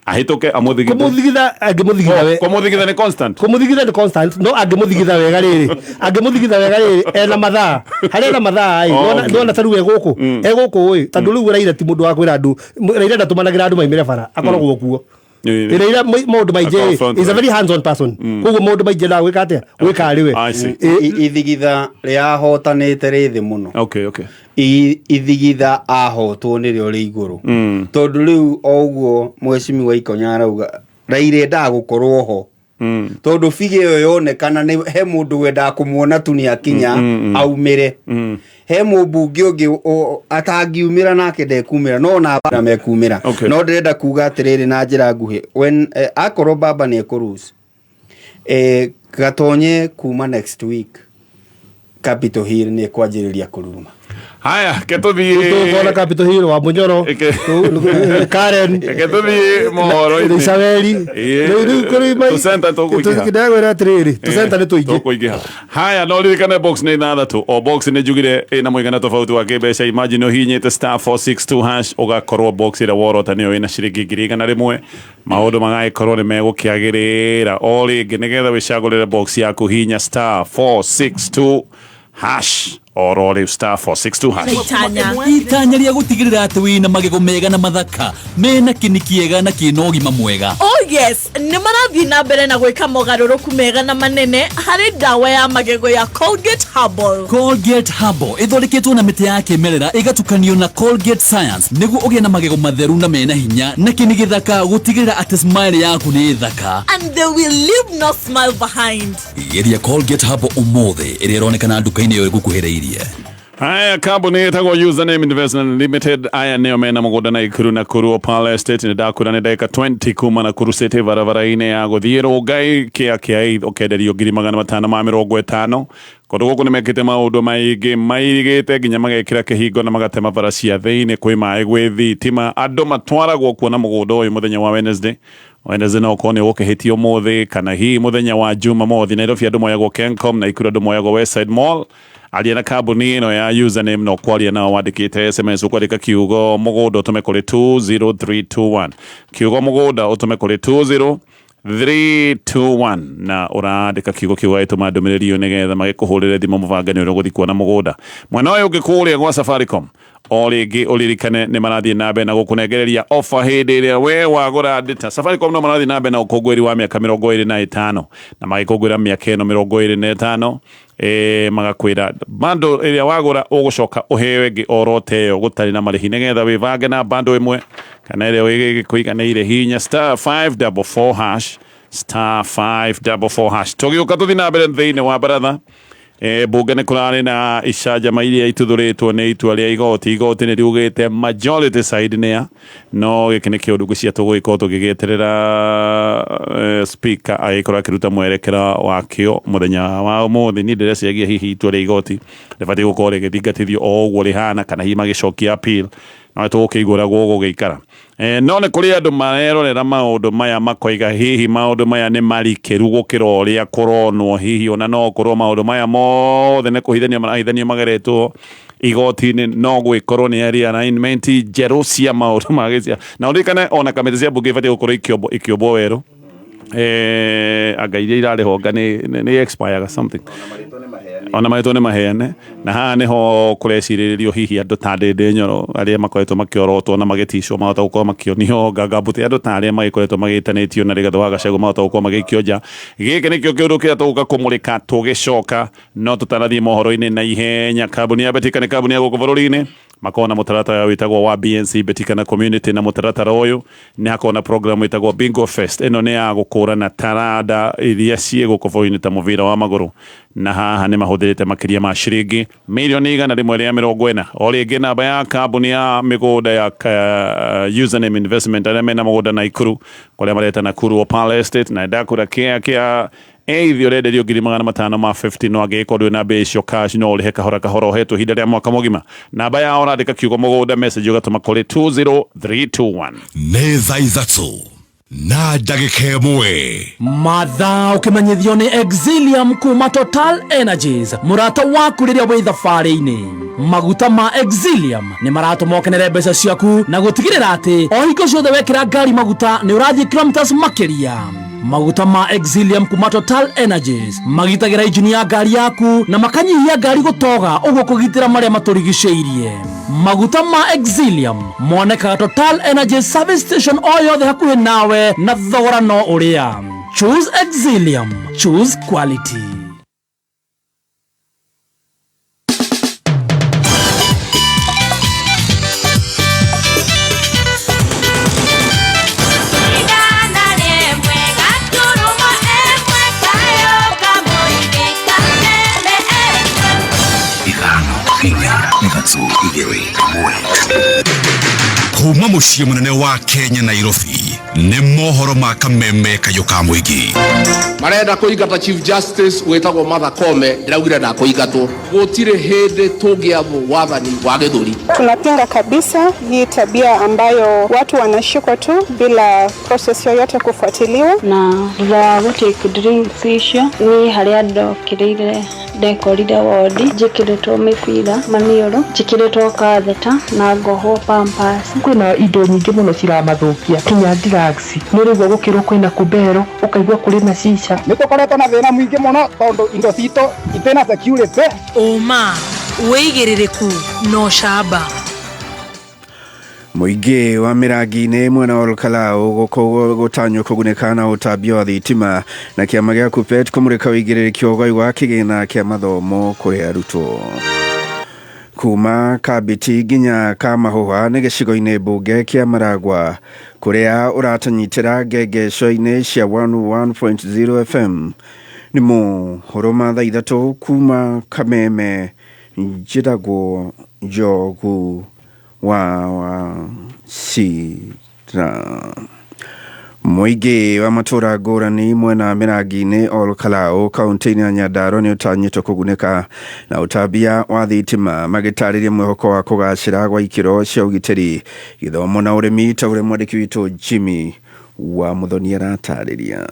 ahituke amuthigithe kumuthigitha angimuthigitha we kumuthigitha ni constant no angimuthigitha wega riri ena mathaa hari na mathaa nona taru eguku ui tandu riu Raila ti mundu wa kwira andu Raila ndatumanagira andu maimire bara akoragwo kuo ira mundu maije is a very hands on person koguo mundu maije na gwika atia gwika riwe ithigitha ria hotanite rithi muno okay ithigitha ahotwo ni rio ri iguru tondu riu oguo mweshimiwa Ikonya arauga Raila ndagukorwo ho tondu fige yo yonekana ni he mundu wenda kumuona tu ni akinya aumire he mubunge ungi atangiumira nake ndekumira no na mekumira no ndirenda kuga atiriri na njira nguhi when akorwo baba ni ekurus gatonye kuma next week Capitol Hill ni kwanjiriria kuruma haya ketuthie tuona Capitol Hill wa Munyoro Karen ketuthie mohoro ini Isabeli riu kuri mai tusenta tukuikiha kidagwira atiriri tusenta ni tukuikiha haya no ririkane box ni nathatu o box ni jugire ina muigana tofauti wa kibesha imagine hinyite *462# ugakorwo box ira worota niyo ina ciringi 100 maundu magaikorwo ni megukiagirira o ringi nigetha wicagurire box yaku hinya *462# oro riu *462# itanya ria gutigirira ati wina magego mega na mathaka mena kinikiega na kino gima mwega. Oh yes, ni marathi na mbere na gwika mogaruruku mega na manene hari dawa ya magego ya Colgate Herbal. Colgate Herbal ithondeketwo na miti ya kimerera igatukanio na Colgate Science niguo ugie na magego matheru na mena hinya na kini githaka gutigirira ati smile yaku ni thaka and they will leave no smile behind. Geria Colgate Herbal umuthi iria ironekana nduka-ini yo gukuhiriirie. Haya kambuni etagwo Username Investment Limited aya neo mena mugunda na Ikuru na Kuru Opala Estate ni ndakura ni ndeka 20 kuma na Kuru City barabara-ini ya guthie Rongai kia ukenderio 550 kondu guku ni mekite maundu maingi mairigite nginya magekira kihingo na magatema bara cia thiini kwi mai gwi thitima andu matwaragwo kuona mugunda uyu muthenya wa Wednesday no kone ukihitio muthi kana hi muthenya wa Juma mothi Nairobi andu moyagwo Kencom na Ikuru andu moyagwo Westside Mall alia na kambuni ino ya Username no kwaria nao wandikite SMS ukwandika kiugo mugunda utume kuri 20321 kiugo mugunda utume kuri 20321 na urandika kiugo kiugo ituma ndumiriri yo nigetha magikuhurire thimo muvangani uri guthi kuona mugunda mwena uyu ngikuria gwa Safaricom o ringi uririkane ni marathie nambe na gukunengereria offer hindi iria we wagura data. Safaricom no marathie nambe na ukungwiri wa miaka 25 na magikungwira miaka ino 25 magakwira bando iria wagura ugucoka uhewe ngi orote yo gutari na marihi nigetha wivange na bando imwe kana iria wigikuiganire hinya *544# *544# tugiuka tuthi na mbere thiini wa baratha bunge ni kurari na icanjama iria ituthuritwo ni itua ria igoti ni riugite majority side ni ya no giki ni kiundu cia tugwika tugigeterera speaker agikora kiruta mwerekera wakio muthenya wa umuthi ni ndireciagia hihi itua ria igoti ribati gukorwo rigithingatithio o uguo rihana kana hi magicokia appeal no tukigura gugu giikara no ni kuri andu marerorera maundu maya makoiga hihi maundu maya ni marikiru gukira uria kuronwo hihi ona no korwo maundu maya mothe ni kuhithanio marahithanio mageretwo igoti-ini no gwikorwo ni alignment njeru cia maundu magisia na urikane ona kamiti cia bunge ibati gukorwo ikiombwo weru anga iria irariho nga ni expire something ona marito ni maheane na haha niho kureciririo hihi andu ta Ndindi Nyoro aria makoretwo makiorotwo na mageticwo mahota gukorwo makionio ngangambute andu ta aria magikoretwo magitanitio na Rigathĩ wa Gachagua mahota gukorwo magikio nja giki nikio kiundu kiria tuguka kumurika tugicoka no tutarathie mohoro-ini na ihenya kambuni ya Betika ni kambuni ya guku bururi-ini makona mutaratara witagwo wa BNC Betika community na mutaratara uyu ni hakona program witagwo Bingo Fest ino ni ya gukurana tarada iria cie gukovo-ini ta muvira wa maguru na haha ni mahuthirite makiria ma ciringi milioni 140 o ringi namba ya kambuni ya migunda ya Username Investment aria mena mugunda na Ikuru kuria mareta na Kuru Opala Estate na ndakura kia ithio renderio 550 no agikorwo na mbeca icio cash no urihe kahora hetwo ihinda ria mwaka mugima namba ya urandika kiugo mugunda message ugatuma kuri 20321 nĩ thaa ithatũ na ndagĩka ĩmwe mathaa ũkĩmenyithio nĩ Exilium kuma Total Energies mũrata waku rĩrĩa wĩ thabarĩ-inĩ maguta ma Exilium nĩ maratũma ũkenere mbeca ciaku na gũtigĩrĩra atĩ o hingo ciothe wekĩra ngari maguta nĩ ũrathiĩ kilometers makĩria Maguta ma Exilium kuma Total Energies magitagira injini ya ngari yaku na makanyihia ngari gutoga uguo kugitira maria maturigiceirie. Maguta ma Exilium monekaga Total Energies service station o yothe hakuhi nawe na thogora no uria. Choose Exilium, choose quality. Kuma muciĩ munene wa Kenya Nairobi nĩ mohoro ma kameme kayo ka mũingĩ. Marenda kũingata Chief Justice wetagwo Martha Koome, ndĩraugire ndakũingatwo. Gũtirĩ hĩndĩ tũngĩathwo wathani wa gĩthũri. Tunapinga kabisa hii tabia ambayo watu wanashikwa tu bila process yoyote kufuatiliwa, na thutha gũtake drinks icio ni harĩa ndokĩrĩire ndekorire wodi njĩkĩrĩtwo mĩbira maniũrũ njĩkĩrĩtwo katheta na ngohwo pampers. Kwĩna indo nyingĩ mũno ciramathũkia kinya drugs nĩ rĩu gũkĩrwo kwĩna kubero ũkaigua kũrĩ na cica. Nĩ tũkoretwo na thĩna mũingĩ mũno tondũ indo citũ itena security. Oma wĩigĩrĩrĩku no camba. Muingi wa Mirangi-inĩ mwena wa Olkalau gũtanywo kũgunĩka na ũtambia wa thitima na kĩama gĩa KUPPET kũmũrĩka wĩigĩrĩrĩki wa ũgai wa kĩgĩna kĩa mathomo kũrĩ arutwo. Kuma Kabiti nginya Kamahũa nĩ gĩcigo-inĩ mbunge kĩa Maragwa kũrĩa ũratanyitĩra ngengeco-inĩ cia 101.0 FM nĩ mohoro ma thaa ithatũ kuma Kameme. Njĩragwo Njogu wa Sira. Mũingĩ wa matũra ngũrani mwena Mirangi-inĩ Olkalau kaunti-inĩ ya Nyandarua nĩ ũtanyĩtwo kũgunĩka na ũtambia wa thitima magĩtarĩria mwĩhoko wa kũgacĩra gwa ikĩro cia ũgitĩri gĩthomo na ũrĩmi ta ũrĩa mwandĩki witũ Jimmy wa Muthoni aratarĩria.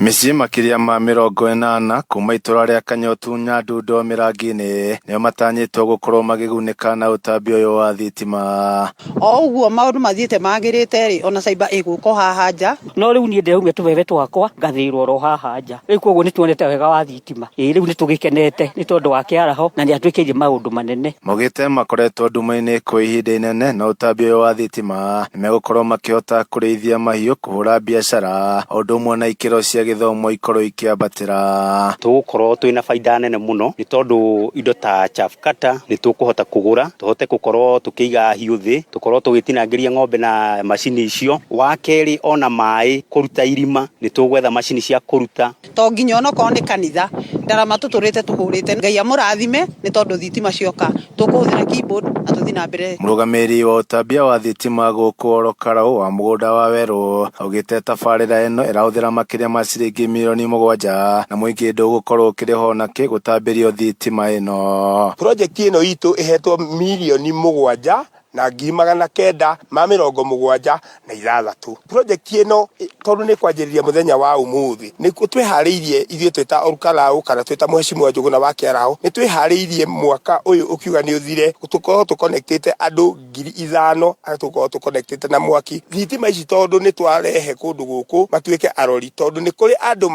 Mĩciĩ makĩria ma 80 kuma itũra rĩa Kanyotu Nyandundo Mirangi-inĩ nĩo matanyĩtwo gũkorwo magĩgunĩka na ũtambia ũyũ wa thitima. O ũguo maũndũ mathiĩte magĩrĩte rĩ ona cyber ĩgũko haha nja. No rĩu niĩ ndĩraumia tũbebe twakwa ngathĩrwo ro haha nja. Rĩu koguo nĩ tuonete wega wa thitima. Rĩu nĩ tũgĩkenete nĩ tondũ wa kĩaraho na nĩ atwĩkĩire maũndũ manene. Mogĩte makoretwo nduma-inĩ kwa ihinda inene na ũtambia ũyũ wa thitima nĩmegũkorwo makĩhota kũrĩithia mahiũ, kũhũra biacara ũndũ ũmwe na ikĩro cia gĩthomo ikorwo ikiambatĩra. Tũgũkorwo twĩna faida nene mũno nĩ tondũ indo ta chaff cutter nĩ tũkũhota kũgũra, tũhote gũkorwo tũkĩiga hiũ thĩ, tũkorwo tũgĩtinangĩria ng'ombe na macini icio. Wa kerĩ ona maĩ kũruta irima nĩ tũgwetha macini cia kũruta. To nginya ona korwo nĩ kanitha ndarama tũtũrĩte tũhũrĩte. Ngai amũrathime nĩ tondũ thitima cioka tũkũhũthĩra keyboard na tũthiĩ na mbere. Mũrũgamĩrĩri wa ũtambia wa thitima gũkũ Olkalau wa mũgũnda wa Werũ augĩte tabarĩra ĩno ĩrahũthĩra makĩria ma ciringi milioni 7 na mũingĩ ndũgũkorwo ũkĩrĩho nakĩ gũtambĩrio thitima ĩno. Project ĩno itũ ĩhetwo milioni 7 na 976. Project ĩno tondũ nĩ kwanjĩrĩria mũthenya wa ũmũthĩ nĩ twĩharĩirie ithuĩ twĩta Olkalau kana twĩta Mheshimiwa Njũgũna wa Kĩaraho nĩ twĩharĩirie mwaka ũyũ ũkiuga nĩ ũthire tũkorwo tũconnectĩte andũ 5,000 arĩa tũkorwo tũconnectĩte na mwaki. Thitima ici tondũ nĩ twarehe kũndũ gũkũ matuĩke arori tondũ nĩ kũrĩ andũ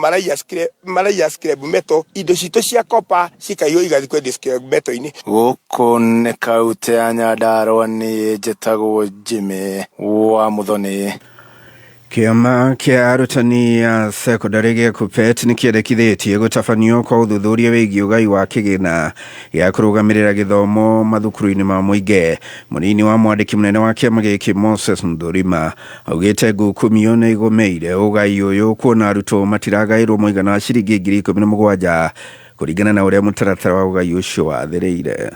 maraiya scrap metal indo citũ cia copper cikaiywo igathiĩ kwendio scrap metal-inĩ. Gũkũ nĩ kaunti ya Nyandarua nĩ njĩtagwo Jimmy wa Muthoni. Kĩama kĩa arutani ya secondary gĩa KUPPET nĩ kĩendekithĩtie gũtabanio kwa ũthuthuria wĩgiĩ ũgai wa kĩgĩna gĩa kũrũgamĩrĩra gĩthomo mathukuru-inĩ ma mũingĩ. Mũnini wa mwandĩki mũnene wa kĩama gĩkĩ Moses Ndurima augĩte ngukumio nĩ igũmĩire ũgai ũyũ kuona arutwo matiragaĩrwo mũigana wa ciringi 17,000 kũringana na ũrĩa mũtaratara wa ũgai ũcio wathĩrĩire.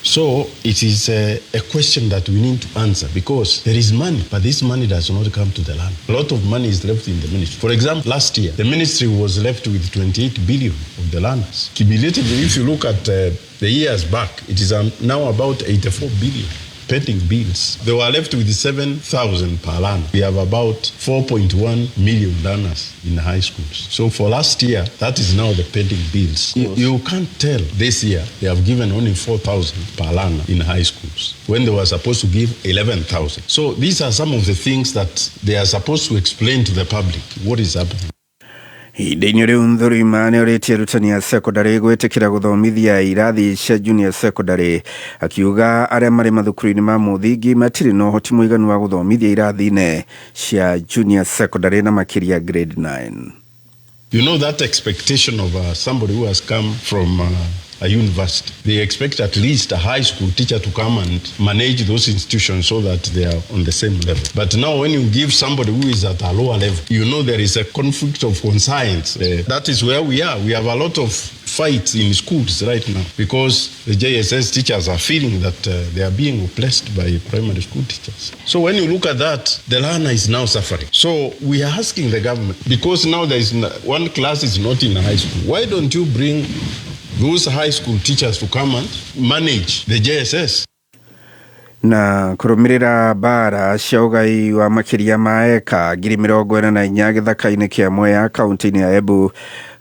So it is a question that we need to answer because there is money, but this money does not come to the land. A lot of money is left in the ministry. For example, last year, the ministry was left with 28 billion of the learners. Cumulatively, if you look at the years back, it is now about 84 billion. pending bills. They were left with 7,000 per annum. We have about 4.1 million learners in high schools. So for last year, that is now the pending bills. You can't tell this year they have given only 4,000 per annum in high schools when they were supposed to give 11,000. So these are some of the things that they are supposed to explain to the public what is happening. Ihinda-inĩ rĩu Nthũrima nĩorĩtie arutani a secondary gwĩtĩkĩra gũthomithia irathi cia junior secondary, akiuga arĩa marĩ mathukuru-inĩ ma mũthingi matirĩ na ũhoti mũiganu wa gũthomithia irathi-inĩ cia junior secondary na makĩria grade 9. You know that expectation of somebody who has come from a university. They expect at least a high school teacher to come and manage those institutions so that they are on the same level. But now when you give somebody who is at a lower level, you know there is a conflict of conscience. That is where we are. We have a lot of fights in schools right now because the JSS teachers are feeling that they are being oppressed by primary school teachers. So when you look at that, the learner is now suffering. So we are asking the government, because now there is one class is not in high school, why don't you bring those high school teachers to come and manage the JSS? Na kũrũmĩrĩra mbara cia ũgai wa makĩria ma eka 44,000 gĩthaka-inĩ kĩa Mwea kaunti-inĩ ya Embu,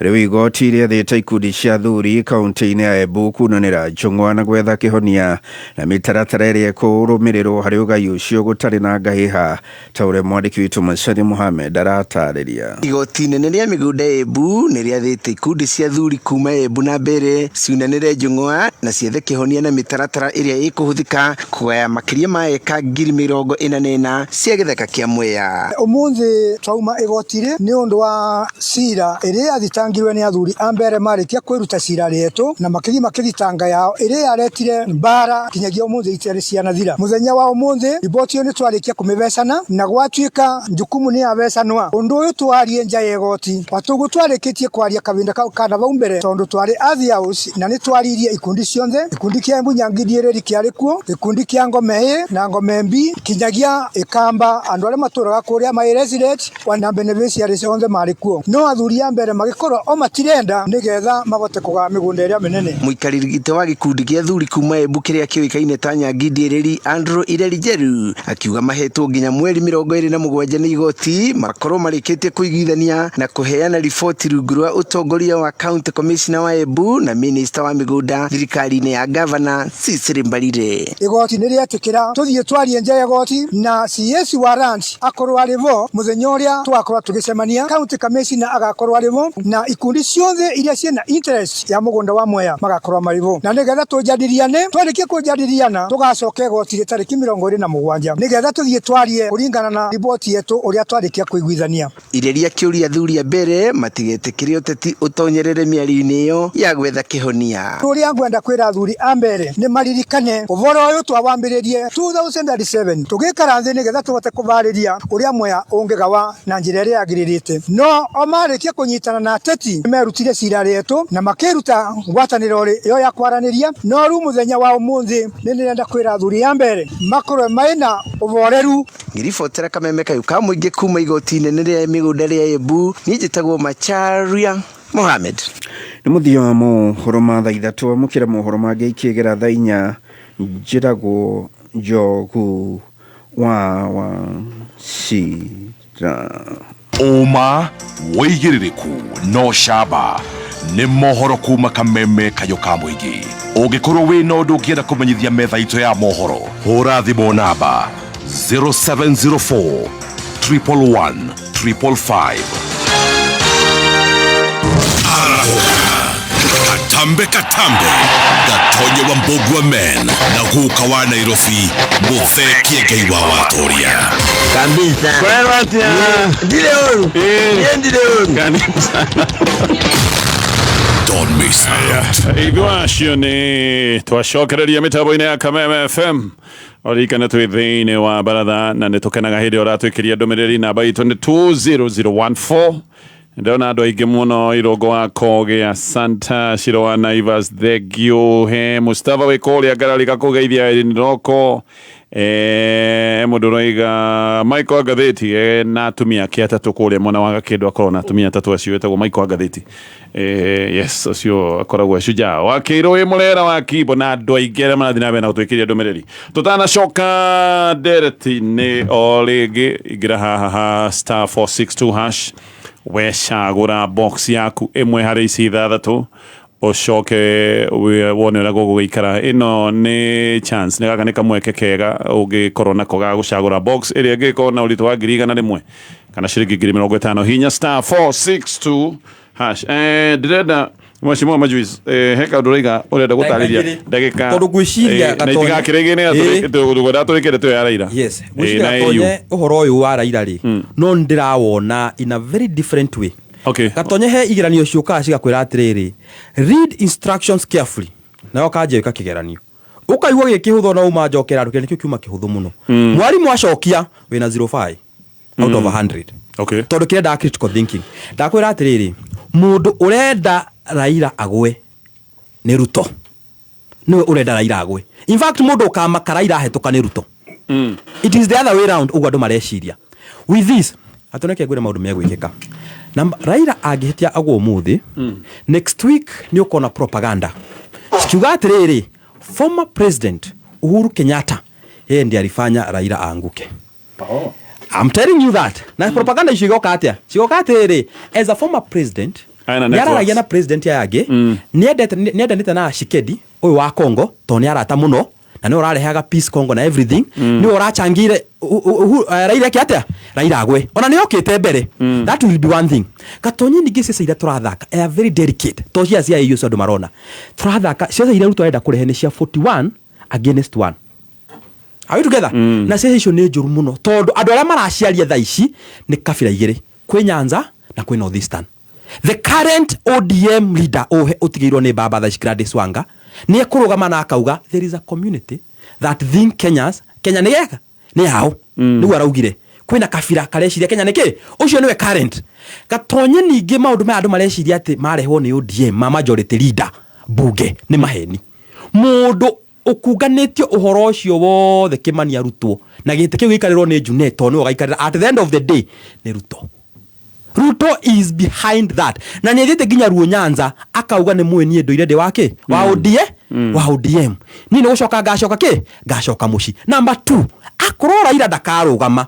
rĩu igoti rĩathĩte ikundi cia athuri kaunti-inĩ ya Embu kunanĩra njũng'wa na gwetha kĩhonia na mĩtaratara ĩrĩa kũrũmĩrĩrwo harĩ ũgai ũcio gũtarĩ na ngahĩha, ta ũrĩa mwandĩki witũ Macari Mohamed aratarĩria. Igoti inene rĩa mĩgũnda Embu nĩrĩathĩte ikundi cia athuri kuma Embu na mbere ciunanĩre njũng'wa na ciethe kĩhonia na mĩtaratara ĩrĩa ĩkũhũthĩka kũgaya makĩria ma eka 44,000 cia gĩthaka kĩa Mwea. Ũmũthĩ twauma igoti-rĩ nĩ ũndũ wa cira ĩrĩa yathitangirwe nĩ athuri a mbere marĩkia kwĩruta cira rĩetũ na makĩthitanga yao ĩrĩa yaretire mbara kinyagia ũmũthĩ itarĩ cianathira. Mũthenya wa ũmũthĩ riboti ĩyo nĩtwarĩkia kũmĩvecana na gwatuĩka njukumu nĩ yavecanwa. Ũndũ ũyũ twarie nja ya igoti watũguo twarĩkĩtie kwaria kavinda kana vau mbere tondũ twarĩ athi house na nĩtwaririe ikundi cionthe, ikundi kĩa Embu Nyangĩthiereri kĩarĩ kuo, ikundi kĩa Ngome na Ngome mbi kinyagia ikamba andu arĩa matũraga kũrĩa my resident wana beneficiaries onthe marĩ kuo. No athuri a mbere magĩkorwo o matirenda nĩgetha mabote kũgaya mĩgũnda ĩrĩa mĩnene. Mũikarĩri gĩtĩ wa gĩkundi kĩa athuri kuma Embu kĩrĩa kĩoĩkaine ta Nyangĩthiereri Andrew Ireri Njeru akiuga mahetwo nginya mweri 27 nĩ igoti makorwo marĩkĩtie kũiguithania na kũheana riboti rungu rwa ũtongoria wa county commissioner wa Embu na minister wa mĩgũnda thirikari-inĩ ya governor Cecily Mbarire. Igoti nĩrĩetĩkĩra tũthiĩ twarie nja ya igoti na CS wa ranch akorwo arĩvo mũthenya ũrĩa twakorwo tũgĩcemania, county commissioner agakorwo arĩvo na ikundi ciothe iria ciena interest ya mũgũnda wa Mwea magakorwo marĩvo, na nĩgetha tũjadiliane. Twarĩkia kũjadiliana tũgacoka igoti tarĩki 27 nĩgetha tũthiĩ twarie kũringana na riboti yetu ũrĩa twarĩkia kũiguithania. Ireria kĩũria athuri a mbere matigetĩkĩre ũteti ũtonyerere mĩario-inĩ ĩyo ya gwetha kĩhonia. Ũrĩa ngwenda kwĩra athuri a mbere nĩ maririkane ũhoro ũyũ twawambĩrĩrie 2007 tũgĩkara thĩ nĩgetha tũhote kũvarĩria ũrĩa Mwea ũngĩgawa na njĩra ĩrĩa yagĩrĩrĩte. No o marĩkia kũnyitana na ateti merutire cira rĩetũ na makĩruta ngwatanĩro ĩyo ya kwaranĩria. No rĩu mũthenya wa ũmũthĩ nĩndĩrenda kwĩra athuri a mbere makorwo mena ũvoreru. Ngiribotera Kameme Kayũ ka mũingĩ kuma igoti inene rĩa mĩgũnda rĩa Embu, niĩ njĩtagwo Macharia Mohamed. Nĩ mũthia wa mohoro ma thaa 3 mũkĩra mohoro mangĩ ikĩgera thaa 4 njĩtagwo Njogu wa Cira. Ũma wĩigĩrĩrĩku no camba nĩ mohoro kuma Kameme Kayũ ka mũingĩ. Ũngĩkorwo wĩna ũndũ ũngĩenda kũmenyithia metha itũ ya mohoro, hũra thimũ namba 0704 111 555. Katambe Gatonye wa Mbogwa men na guka wa Nairobi muthekie Ngai wa watoria kabisa. Ndile oru kabisa. Don't miss out. Igwacio nĩ twacokereria mĩtambo-inĩ ya Kameme FM orikana twĩ thĩinĩ wa baratha na nĩtũkenaga hĩndĩ ũratwĩkĩria ndũmĩrĩri namba itũ nĩ 20014. Ndona andũ aingĩ mũno Irongo wa Koge, Asanta Shiro wa Naivas, Thegio he Mustafa wĩ kũrĩa Ngarari gakũgeithia Niroko, Mundu roiga Michael Agatheti na atumia ake atatu kuria mwana wa Gakindu akorwo na atumia atatu acio etagwo Michael Agatheti. Yes, acio akoragwo shujaa Wakiru wi murera wa Kibo na andu aingi aria marathi na mbere na gutwikiria ndumiriri. Tutanacoka ndereti-ini o ringi ingira haha *462# wecagura box yaku imwe hari ici ithathatu ucoke wone uria guguikara. Ino ni chance, ni gaka ni kamweke kega ungikorwo nako ga gucagura box iria ngiko na uritu wa 1,100 kana ciringi 50 hinya *462#. Ndirenda Mheshimiwa Majuice heka nduriga urenda gutariria ndagika tondu gwiciria gatonye na itigakirigine atuguda turikire tu ya Raila. Yes, gwiciria gatonye uhoro uyu wa Raila ri no ndirawona in a very different way. Okay, gatonye he igeranio ciuka cigakwira atiriri, read instructions carefully nayo kanje wika kigeranio ukaigwa gikihutho na uma njokera nduke nikio kiuma kihutho muno. Mwalimu acokia wina 05 out of 100. Okay, tondu kirenda critical thinking ndakwira atiriri, mundu urenda Raila agwe ni Ruto, niwe urenda Raila agwe. In fact mundu ukamaka Raila ahetuka ni Ruto. It is the other way around. Ugwa ndo mareciria with this atoneke gwira maundu megwikika na Raila agihitia agwo muthi next week ni ukona propaganda ciuga atiriri former president Uhuru Kenyatta yeye ndiye alifanya Raila aanguke. I'm telling you that. Na propaganda ishigoka atia ciuga atiriri as a former president yararagia na president yage niendete na Shikedi uyu wa Congo to ni arata muno na ni urarehaga peace Congo na everything ni urachangire Raila kiatia Raila agwe ona ni okite mbere. That will be one thing. Gatonye ningi ciaca ira turathaka are very delicate to cia cia iyo ciondo marona turathaka ciaca ira Ruto enda kurehe ni cia 41 against 1. Are we together? Na ciaca icio ni njuru muno tondu andu aria maraciaria tha ici ni kabira igiri kwi Nyanza na kwi Northeastern. The current ODM leader utigirwo ni Baba Gladys Wanga ni ekurugama na akauga there is a community that think Kenya ni yega ni hao ni araugire kwina kabira kareciria Kenya niki ucio niwe current. Gatonye ningi maundu ma andu mareciria ati marehwo ni ODM ma majority leader bunge ni maheni. Mundu ukuganitio uhoro ucio wothe Kimani arutwo na gite kiu gikarirwo ni Juneto ni ugaikarira at the end of the day ni Ruto. Ruto is behind that. Na niethite ginya Ruo Nyanza akauga ni mweni ndo irede wake wa ODM wa ODM nini gucoka gacoka ki gacoka muci. Number 2 akoro Raila ndakarugama.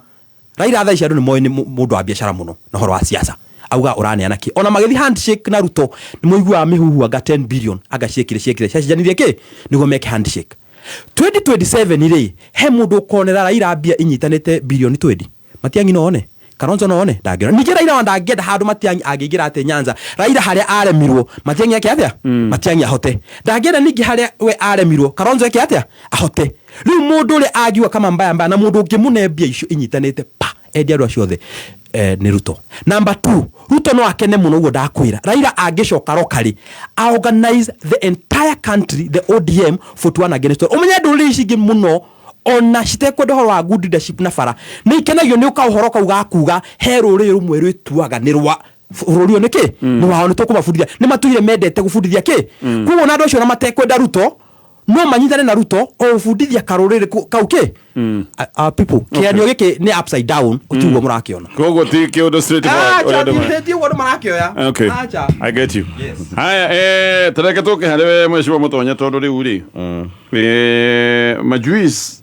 Raila tha iciado ni moyo ni mundu wa biashara muno na horo wa siasa auga uraneana ki ona magithi handshake na Ruto ni muigua mihuhu aga 10 billion agacekire ciacijanirie ki nigo make handshake 2027 iri he mundu konera Raila bia inyitanite billion 20 Matiangi noone Kalonzo noone ndagira nige Raila wandagenda handu Matiangi agigira ate Nyanza Raila haria aremirwo Matiangi yake atia Matiangi ahote ndagira nige haria we aremirwo Kalonzo yake atia ahote riu mundu ri agiwa kama mbaya na mundu ngimune bia icio inyitanite pa endia ndo ciothe ni Ruto. Number 2 Ruto no akene muno ugo ndakwira Raila agicoka rokari organize the entire country the ODM for one against all umenye nduri ici muno ona citekwenda horo wa good leadership na bara ni ikenagio ni ukahoro kauga kuga he ruri rumwe rwituaga ni rwa ruri oneke ni wao ni tukubafundithia ni matuire mendete gufundithia ki kuo na ndocio na matekwenda Ruto no manyitane na Ruto o fundithia karurire kauke people kianio giki ni upside down utugo murakiona kogo ti kiodo straight forward ti wodo marakioya. Okay, I get you. Haya tareke toke halewe Mheshimiwa Mutonya tondu riu ri Majuice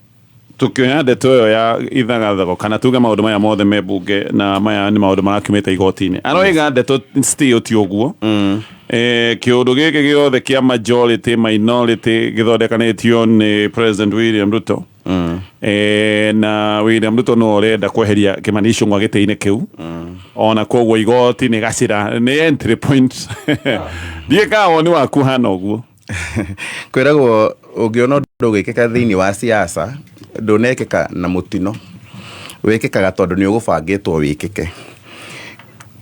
tukioya ndeto ya ithagathago kana tuga maundu maya mothe mebunge na maya ni maundu marakiumite igoti-ini aroiga ndeto still ti uguo kiundu giki giothe kia majority minority githondekanitio ni President William Ruto na William Ruto no urenda kweheria Kimani Ichung'wa giti-ini kiu ona koguo igoti ni gacira ni entry point ndiekawo ni waku hana uguo kwiragwo ungiona ndu gikika thiini wa siasa ndunekeka na mutino wikikaga tondu ni ugubangitwo wikike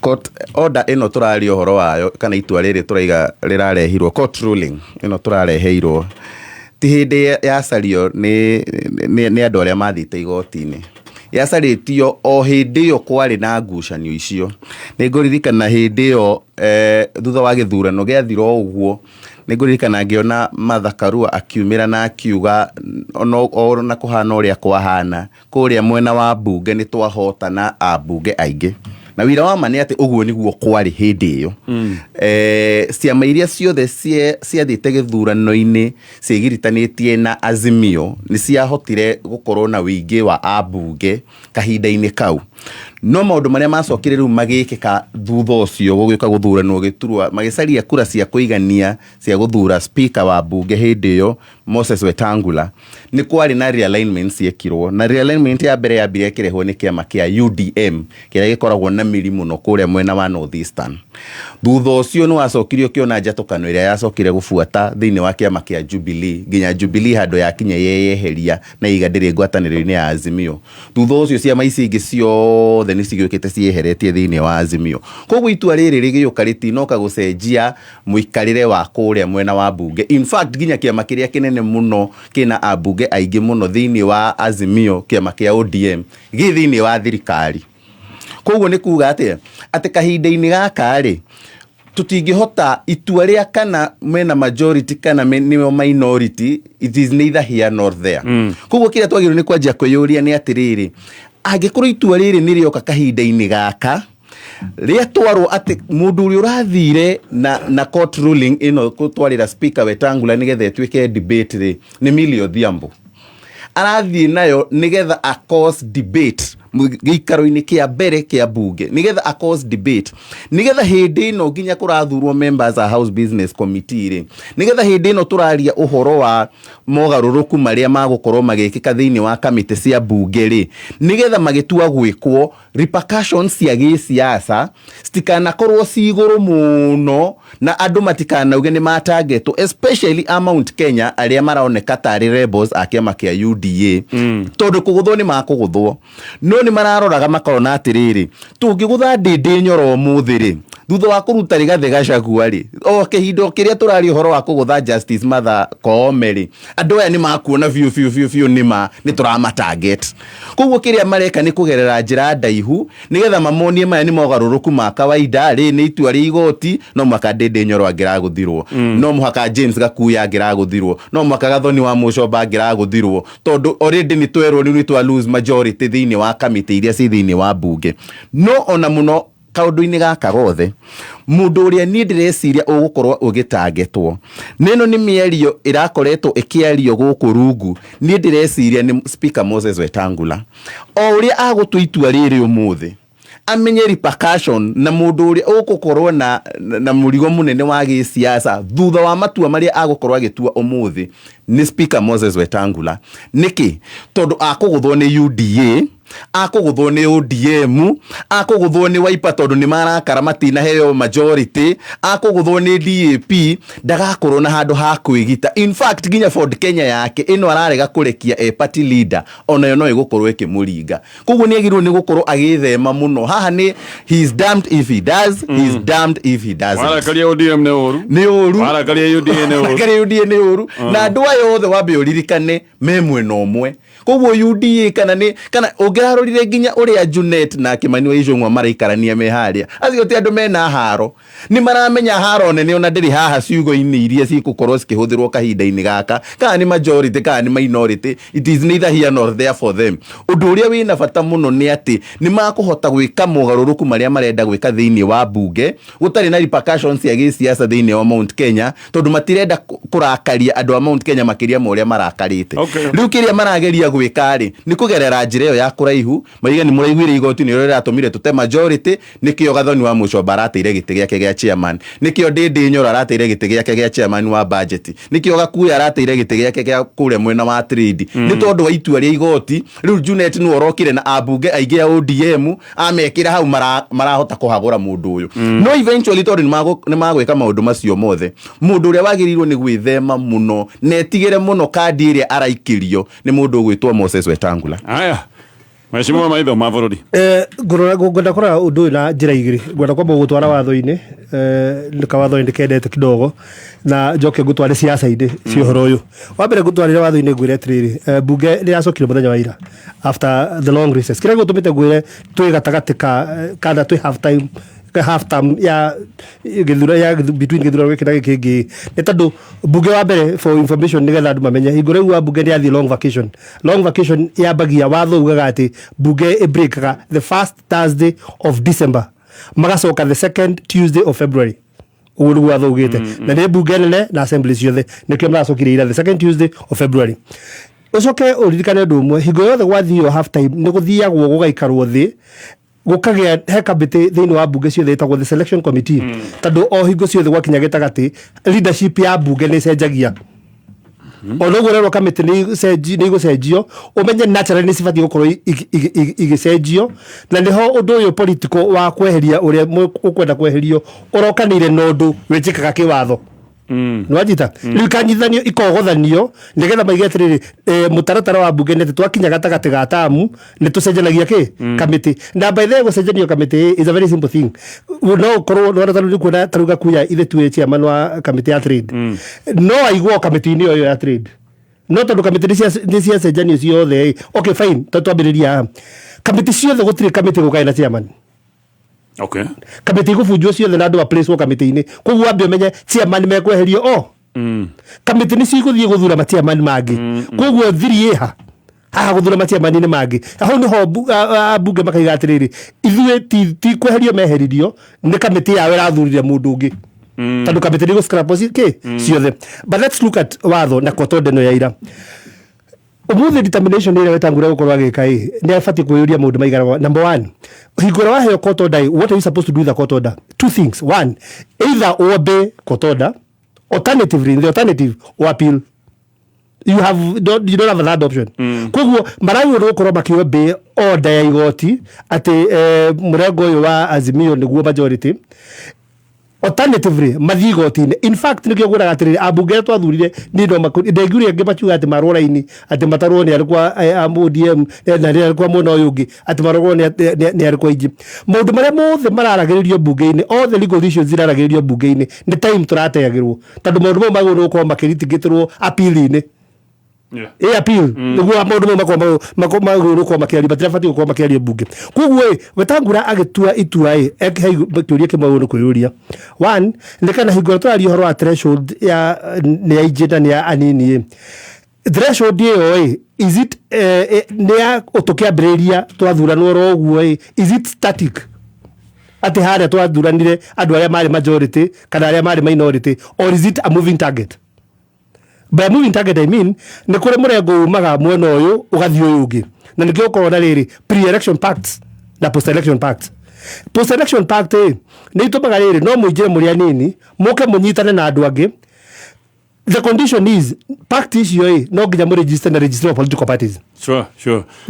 court order ino turari uhoro wayo kana itua riri turaiga rirarehirwo court ruling ino turareheirwo ti hindi yacario ni andu aria mathite igoti-ini yacaritio o hindi yo kwari na ngucanio icio ni nguririkana hindi yo thutha wa githurano giathiro uguo nĩngũririkana ngĩona Martha Karua akiumĩra na akiuga ona kũhana ũrĩa kwahana kũrĩa mwena wa mbunge nĩ twahotana ambunge aingĩ na wira wa ma nĩ atĩ ũguo nĩguo kwarĩ hĩndĩ ĩyo ciama iria ciothe ciathĩte gĩthurano-inĩ ciĩgiritanĩtie na Azimio nĩ ciahotire gũkorwo na wĩingĩ wa ambunge kahinda-inĩ kau no maũndũ marĩa macokire rĩu magĩkĩka thutha ũcio gũgĩũka gũthuranwo gĩturwa magĩcaria kura cia kũigania cia gũthura speaker wa mbunge hĩndĩ ĩyo Moses Wetangula nĩ kwarĩ na realignment ciekirwo na realignment ya mbere yambire ĩkĩrehwo nĩ kĩama kĩa UDM kĩrĩa gĩkoragwo na mĩri mũno kũrĩa mwena wa North Eastern thutha ũcio nĩ wacokirio kĩona njatũkano ĩrĩa yacokire gũbuata thĩinĩ wa kĩama kĩa Jubilee nginya Jubilee handũ yakinya yeyeheria na iga ndĩrĩ ngwatanĩro-inĩ ya Azimio thutha ũcio ciama ici ingĩ ciothe nĩ cigĩũkĩte cieheretie thĩinĩ wa Azimio koguo itua rĩrĩ rĩgĩũka rĩtinoka gũcenjia mũikarĩre wa kũrĩa mwena wa mbunge in fact nginya kĩama kĩrĩa kĩnene mũno kĩna ambunge aingĩ mũno thĩinĩ wa Azimio kĩama kĩa ODM gĩ thĩinĩ wa thirikari koguo nĩ kuuga atĩ kahinda-inĩ gaka rĩ tutingĩhota itua rĩa kana mena majority kana nĩo minority it is neither here nor there koguo kĩrĩa twagĩrĩirwo nĩ kwanjia kwĩyũria nĩ atĩrĩrĩ angĩkorwo itua rĩrĩ nĩ rĩoka kahinda-inĩ gaka rĩatwarwo atĩ mũndũ ũrĩa ũrathire na court ruling ĩno gũtwarĩra speaker Wetangula nĩgetha ĩtuĩke debate rĩ nĩ Millie Odhiambo arathiĩ nayo nĩgetha a cause debate gĩikaro-inĩ kĩa mbere kĩa bunge nĩgetha a cause debate nĩgetha hĩndĩ ĩno nginya kũrathurwo members a House Business Committee rĩ nĩgetha hĩndĩ ĩno tũraria ũhoro wa mogarũrũku marĩa magũkorwo magĩkĩka thĩinĩ wa kamĩtĩ cia bunge rĩ nĩgetha magĩtua gwĩkwo repercussions cia gĩsiasa citikanakorwo ci igũrũ mũno na andũ matikanauge nĩ matargetwo especially a Mount Kenya arĩa maroneka tarĩ rebels a kĩama kĩa UDA tondũ kũgũthwo nĩ makũgũthwo no nĩ mararoraga makorona atĩrĩrĩ tũngĩgũtha ndĩndĩ nyoro mũthĩ rĩ thutha wa kũruta Rigathĩ Gachagua rĩ o kĩhindo kĩrĩa tũrari ũhoro wa kũgũtha Justice Martha Koome rĩ andũ aya nĩ makuona biũ nĩ tũramatarget koguo kĩrĩa mareka nĩ kũgerera njĩra ndaihu nĩgetha mamonie maya nĩ mogarũrũku ma kawaida rĩ nĩ itua rĩa igoti no mũhaka ndĩndĩ nyoro angĩragũthirwo no mũhaka James Gakuya angĩragũthirwo no mũhaka Gathoni wa Mũcomba angĩragũthirwo tondũ already nĩ twerwo nĩ twa lose majority thĩinĩ wa kamĩtĩ iria ci thĩinĩ wa bunge no ona mũno kaũndũ-inĩ gaka gothe mũndũ ũrĩa niĩ ndĩreciria ũgũkorwo ũgĩtargetwo nĩno nĩ mĩario ĩrakoretwo ĩkĩario gũkũ rungu niĩ ndĩreciria nĩ speaker Moses Wetangula o ũrĩa agũtua itua rĩrĩ ũmũthĩ amenye repercussion na mũndũ ũrĩa ũgũkorwo na mũrigo mũnene wa gĩsiasa thutha wa matua marĩa agũkorwo agĩtua ũmũthĩ nĩ speaker Moses Wetangula nĩkĩ tondũ akũgũthwo nĩ UDA akũgũthwo nĩ ODM akũgũthwo nĩ Wiper tondũ nĩ marakara matinaheo majority akũgũthwo nĩ DAP ndagakorwo na handũ ha kwĩgita in fact nginya Ford Kenya yake ĩno ararega kũrekia party leader onayo no ĩgũkorwo ĩkĩmũringa koguo nĩ agĩrĩirwo nĩ gũkorwo agĩthema mũno haha nĩ he is damned if he does he is damned if he doesn't warakaria ODM nĩ ũru warakaria UDA nĩ ũru na andũ aya othe wambe ũririkane me mwena ũmwe koguo UDA kana ũngĩrarorire nginya ũrĩa Junet na Kimani wa Icũng'wa maraikarania me harĩa acio ti andũ mena haro nĩ maramenya haro nene ona ndĩrĩ haha ciugo-inĩ iria cigũkorwo cikĩhũthĩrwo kahinda-inĩ gaka kana nĩ majority kana nĩ minority it is neither here nor there for them ũndũ ũrĩa wĩna bata mũno nĩ atĩ nĩ makũhota gwĩka mogarũrũku marĩa marenda gwĩka thĩinĩ wa bunge gũtarĩ na repercussions cia gĩsiasa thĩinĩ wa Mount Kenya tondũ matirenda kũrakaria andũ a Mount Kenya makĩria ma ũrĩa marakarĩte rĩu kĩrĩa marageria gwĩka rĩ nĩ kũgerera njĩra ĩyo ya kũraihu maiga nĩ mũraiguire igoti nĩ rĩrĩa ratũmire tũte majority nĩkĩo Gathoni wa Mũcomba arateire gĩtĩ gĩake gĩa chairman nĩkĩo Ndĩndĩ Nyoro arateire gĩtĩ gĩake gĩa chairman wa budget nĩkĩo Gakuya arateire gĩtĩ gĩake gĩa kũrĩa mwena wa trade nĩ tondũ wa itua rĩa igoti rĩu Junet nĩ orokire na ambunge aingĩ a ODM amekĩra hau marahota kũhagũra mũndũ ũyũ no eventually tondũ nĩ magwĩka maũndũ macio mothe mũndũ ũrĩa wagĩrĩirwo nĩ gwĩthema mũno na etigĩre mũno kandi ĩrĩa araikĩrio nĩ mũndũ ũgwĩtwo Moses Wetangula aya Mheshimiwa Maitho ma bũrũri ngwenda kũrora ũndũ ũyũ na njĩra igĩrĩ ngwenda kwamba gũtwara watho-inĩ watho-inĩ ndĩkendete kidogo na njoke ngũtware siasa-inĩ cia ũhoro ũyũ wa mbere ngũtwarĩre watho-inĩ ngwĩre atĩrĩrĩ mbunge nĩ yacokire mũthenya wa ira after the long recess kĩrĩa gĩtũmĩte ngwĩre twĩ gatagatĩ kana twĩ half time half term ya githura ya between githura wiki na giki ni tondu bunge wa mbere for information ni getha andu mamenye igure wa bunge ni athi long vacation ya bagia watho ugaga ati bunge e breakaga the first Thursday of December magacoka the second Tuesday of February ugu watho ugite na ni bunge nene na assembly ciothe nikio maracokire ira the second Tuesday of February ucoke uririkane ndu mwe hingo yothe gwathio half time ni guthiagwo gugaikarwo thi gukagea he kamiti thiini wa bunge ciothe etagwo the selection committee tondu o hingo ciothe gwakinya gitagati leadership ya bunge ni cenjagia onogo rero kamiti ni gucenjio umenye naturally ni sifati gukorwo igicenjio na niho undu uyu political wa kweheria uria ukwenda kweherio urokanire na undu wikikaga kiwatho nwajita likanyithanio ikogothanio nigetha maigetiriri mutaratara wa bunge nete twakinya gatagati ga tamu ni tucenjanagia kamiti na by the way gucenjanio kamiti is a very simple thing no korwo no rataru kuona taruga kuya ithe tuwe chairman wa kamiti ya trade no aigwo kamiti ni yo ya trade no tondu kamiti ni cia cenjanio ciothe okay fine twambiriria kamiti ciothe gutire kamiti gukaina chairman. Okay. Kamiti gubunjwo ciothe na andu a place wo kamiti-ini koguo ambe menye chairman mekweherio kamiti ni ciguthie guthura ma chairman mangi koguo thiri iha haha guthura ma chairman ni mangi aho ni ho bunge makaiga atiriri ithue ti kweherio meheririo ni kamiti yawe rathurire mundu ungi tondu kamiti ni guscrap ciothe but let's look at watho na kotondeno ya ira umuthi determination ile wetangura gukorwa agika ni afati kuyuria mundu maigara. Number 1, higura wa heyo court order, what are you supposed to do with the court order? Two things. One, either obey court order, alternatively the alternative or appeal. You don't have that option. Koguo marawi gukorwa makiobey order ya igoti ati murengo uyu wa Azimio niguo majority. Alternatively mathi igoti-ini. In fact nikio guraga atiriri abunge twathurire ni ndo ndeguri angi machuga ati marora ini ati matarwo ni alikuwa ODM na ni alikuwa mona uyu ungi ati marorwo ni alikuwa ingi maundu maria mothe mararagiririo bunge-ini all the legal issues ziraragiririo bunge-ini ni time turateagirwo tondu maundu mau maguru gukorwo makiritingitirwo appeal-ini appeal niguo maundu mau maguru gukorwo makiaria batirabati gukorwo makiaria bunge. Koguo Wetangula agitua itua kiuria kimwe kwiyuria. One, ni kana hingo twaria horo wa threshold ya ni ya ijenda ni ya anini threshold iyo is it ni ya utukiambiriria twathuranwo ro guo is it static ati haria twathuranire andu aria mari majority kana aria mari minority or is it a moving target? By moving target I mean ni kure murengo umaga mwena uyu ugathii uyu ungi na nikio ukorona riri pre-election pacts na post-election pacts. Post-election pact ni itumaga riri no muinjire muri anini muke munyitane na andu angi. The condition is pact icio no nginya mu register na register of political parties. Sure.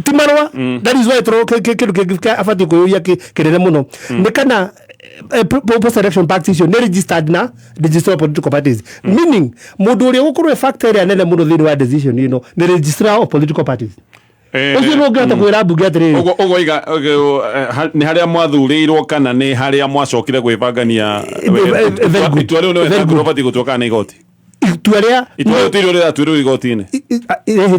Timarwa that is why tro kindu afati kuyuria kinene muno ni kana post-election pact icio ni registered na register of political parties, meaning mundu uria gukorwo factor ya nene muno thini wa decision ni register of political parties. Ucio no ngata kwira bunge atiriri ugo iga ni haria mwathurirwo kana ni haria mwacokire gwibangania itua riu ni Wetangula bati gutuka na igoti itua ria atuirwo igoti-ini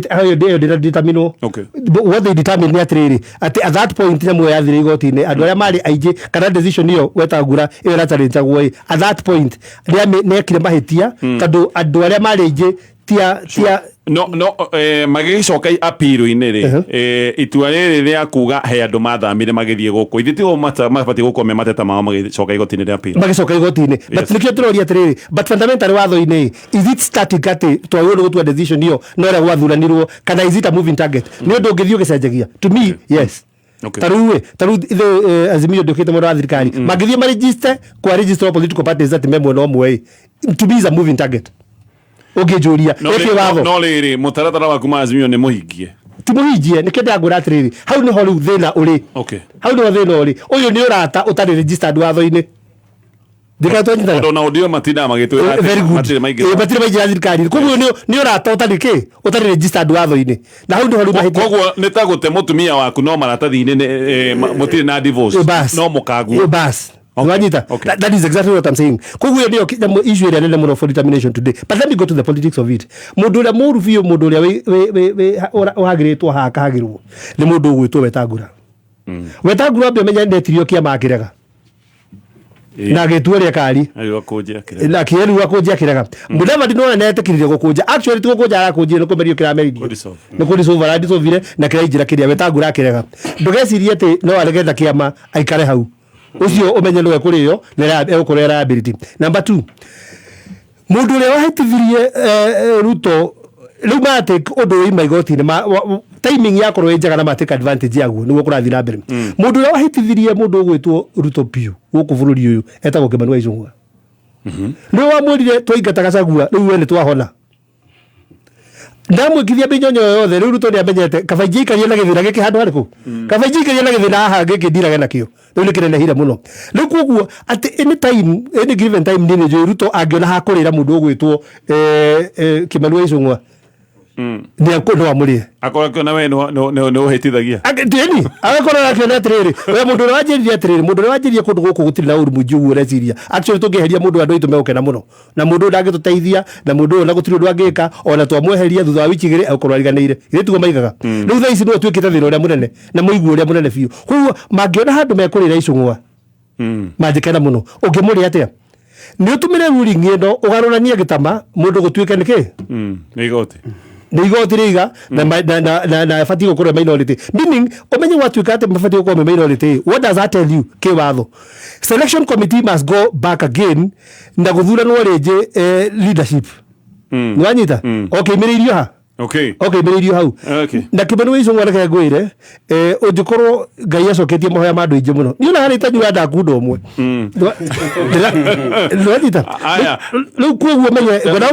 ayo ndio determine. Okay. What they determine ni atiriri ati at that point ni mwe yathire igoti-ini andu aria mari aije kana decision iyo Wetangula iyo ratarintagwo at that point ni ekire mahitia tondu andu aria mari aije tia magicoka appeal-ini ri itua riri ria kuga he andu mathamire magithie guku ithitio mabati gukome mateta mao magicoka igoti-ini ria appeal magicoka igoti-ini but nikio turoria atiriri but fundamentally watho-ini is it static ati twagirwo gutua decision iyo no ria gwathuranirwo kana is it a moving target ni undu ngithio gicenjagia to me yes. Okay. Taru Azimio ndukite mwana wa thirikari magithie ma register kwa register of political parties ati memwe no mwe to me is a moving target. Ugijuria no riri mutaratara waku ma Azimio ni muhingie ti muhingie ni kenda ngura atiriri hau ni ho riu thina uri hau ni ho thina uri uyu ni urata utari registered watho-ini ndikatwa nyita ndo na audio matina magitwira matire maingi thirikari koguo ni urata utari registered watho-ini na hau ni ho riu mahitia koguo ni ta gute mutumia waku no maratathi-ini mutire na divorce no mukagu bas. Wanyita. That is exactly what I'm saying. Koguo ndio issue ile nene muno for determination today. But let me go to the politics of it. Mundu uria muruvio mundu uria we uhagiritwo hakagirwo ni mundu ugwitwo Wetangula. Wetangula be menya ndetirio kia makirega. na gĩtuĩria kari na kĩeru akũnjia kĩrega Mudavadi no netekirire gũkũnja actually tu gũkũnja arakũnjia no kũmerio kĩrameririe nĩ kũrisolve arandisovire na kĩrainjira kĩria wetangura kĩrega ndũgecirie atĩ no aregetha kĩama aikare hau ucio umenye nĩwe kũrĩo na egũkorwo liability. Number 2, mũndũ ũrĩa wahĩtithirie Ruto rĩu matake ũndũ wĩ igoti-inĩ timing yakorwo njega na matake advantage yaguo nĩguo kũrathiĩ na mbere. Mũndũ ũrĩa wahĩtithirie mũndũ ũgwĩtwo Ruto Piu gũkũ bũrũri ũyũ etagwo Kimani wa Icũng'wa nĩwe wamwĩrire twaingata Gachagua rĩu we nĩ twahona ndamwĩkithia mĩnyonyo yothe rĩu Ruto nĩamenyete kaba njikarie na gĩthĩna gĩkĩ handũ harĩkũ kaba njikarie na gĩthĩna haha gĩkĩ ndirage nakĩo rĩu nĩ kĩnenehire mũno rĩu koguo atĩ any given time nĩ njũĩ Ruto angĩona ha kũrĩra mũndũ ũgwĩtwo Kimani wa Icũng'wa nĩ akũndũ amũrĩe akorwo na we no hetithagia agĩtĩni agakorwo akiona atĩrĩrĩ we mũndũ ũrĩa wanjĩrire atĩrĩrĩ mũndũ ũrĩa wanjĩrire kũndũ gũkũ gũtirĩ na ũru mũingĩ ũguo ũreciria actually tũngĩeheria mũndũ andũ aitũ megũkena mũno na mũndũ ũyũ ndangĩtũteithia na mũndũ ũyũ na gũtirĩ ũndũ angĩka ona twamweheria thutha wa wiki igĩrĩ agũkorwo ariganĩire irĩ tugo maigaga rĩu thaa ici nĩwe tuĩkĩte thĩna ũrĩa mũnene na mũigua ũrĩa mũnene biũ koguo mangĩona handũ mekũrĩra Icũng'wa manjĩkena mũno ũngĩmũrĩa atĩa nĩ ũtũmĩre ruling ĩno ũgarũranie gĩtama mũndũ gũtuĩke nĩkĩ nĩ igoti nĩ igoti rĩiga na batiĩ gũkorwo minority meaning ũmenye watuĩka atĩ mabatiĩ gũkorwo minority. What does that tell you kĩwatho? Selection committee must go back again na gũthuranwo rĩngĩ leadership nĩwanyita okĩmĩrĩirio ha okĩmĩrĩirio hau na Kimani wa Icũng'wa reke ngwĩre ũngĩkorwo Ngai acoketie mahoya ma andũ aingĩ mũno nĩ ona harĩ itanyua ndakunda ũmwe nĩwanyita rĩu koguo menye ngona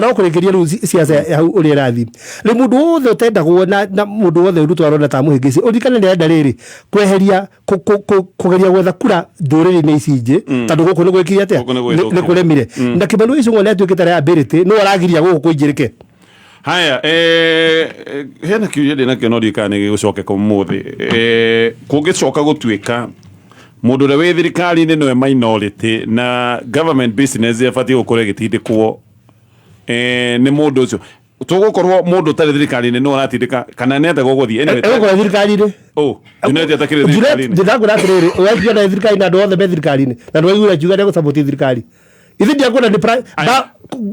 gũkũrĩkĩria rĩu siasa hau ũrĩa ĩrathiĩ rĩu mũndũ wothe ũtendagwo na mũndũ wothe Ruto arona ta mũhĩngĩci ũririkane nĩ enda rĩrĩ kweheria kũgeria gwetha kura ndũrĩrĩ-inĩ ici ingĩ tondũ gũkũ nĩ gwĩkire atĩa nĩ kũremire na Kimani wa Icũng'wa nĩ atuĩkĩte liability no aragiria gũkũ kũingĩrĩke. Haya hena kiuria ndĩ nakĩo no ndirikane gĩgũcokeka ũmũthĩ kũngĩcoka gũtuĩka mũndũ ũrĩa wĩ thirikari-inĩ nĩwe minority na government business ĩbatiĩ gũkorwo ĩgĩtindĩkwo nĩ mũndũ ũcio tũgũkorwo mũndũ ũtarĩ thirikari-inĩ nĩwe aratindĩka kana nĩendagwo gũthiĩ egũkorwo thirikari-inĩ United atakĩrĩ thirikari-inĩ ndĩrakũra atĩrĩrĩ ũraigua na thirikari na andũ othe me thirikari-inĩ na nĩwaigua akiuga nĩ gũsapoti thirikari ithe ndiakwenda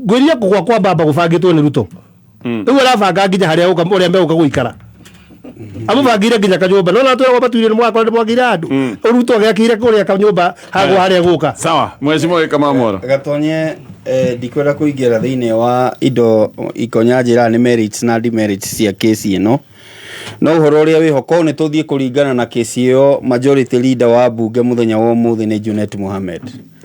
ngwĩria kũgwa kwa mbamba gũbangĩtwo nĩ Ruto rĩu arabanga nginya harĩa ũrĩa megũka gũikara amũbangĩire nginya kanyũmba no natwĩragwo matuire nĩ mũgakorwo nĩ mwagĩire andũ Ruto agĩakĩire kũrĩa kanyũmba hagwo harĩa gũka sawa Mheshimiwa Gĩkamamũra gatonye ndikwenda kũingĩra thĩinĩ wa indo ikonya njĩra nĩ merits na demerits cia kesi ĩno no ũhoro ũrĩa wĩho korwo nĩ tũthiĩ kũringana na kesi ĩyo majority leader wa mbunge mũthenya wa ũmũthĩ nĩ Junet Mohamed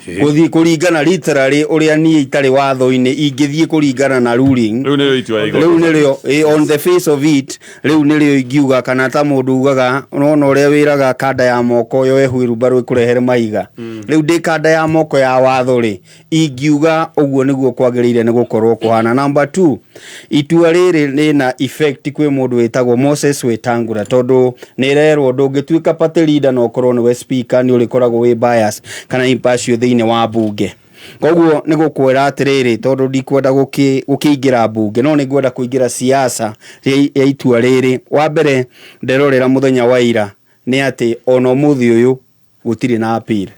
gũthiĩ kũringana literally ũrĩa niĩ itarĩ watho-inĩ ingĩthiĩ kũringana na ruling rĩu nĩrĩo on the face of it rĩu nĩrĩo ingiuga kana ta mũndũ ugaga nona ũrĩa wĩraga kanda ya moko yo ehuirubarũ ĩkũrehere maiga rĩu ndĩ kanda ya moko ya watho rĩ ingiuga ũguo nĩguo kwagĩrĩire nĩ gũkorwo kũhana. Number 2, itua rĩrĩ rĩna effect kwĩ mũndũ wĩtagwo Moses Wetangula tondũ nĩ rerwo ndũngĩtuĩka party leader na ũkorwo nĩwe speaker nĩ ũrĩkoragwo wĩ bias kana impartial thĩinĩ wa mbunge koguo nĩ gũkwĩra atĩrĩrĩ tondũ ndikwenda gũkĩingĩra mbunge no nĩ ngwenda kũingĩra siasa ya itua rĩrĩ. Wa mbere nderorera mũthenya wa ira nĩ atĩ ona ũmũthĩ ũyũ gũtirĩ na appeal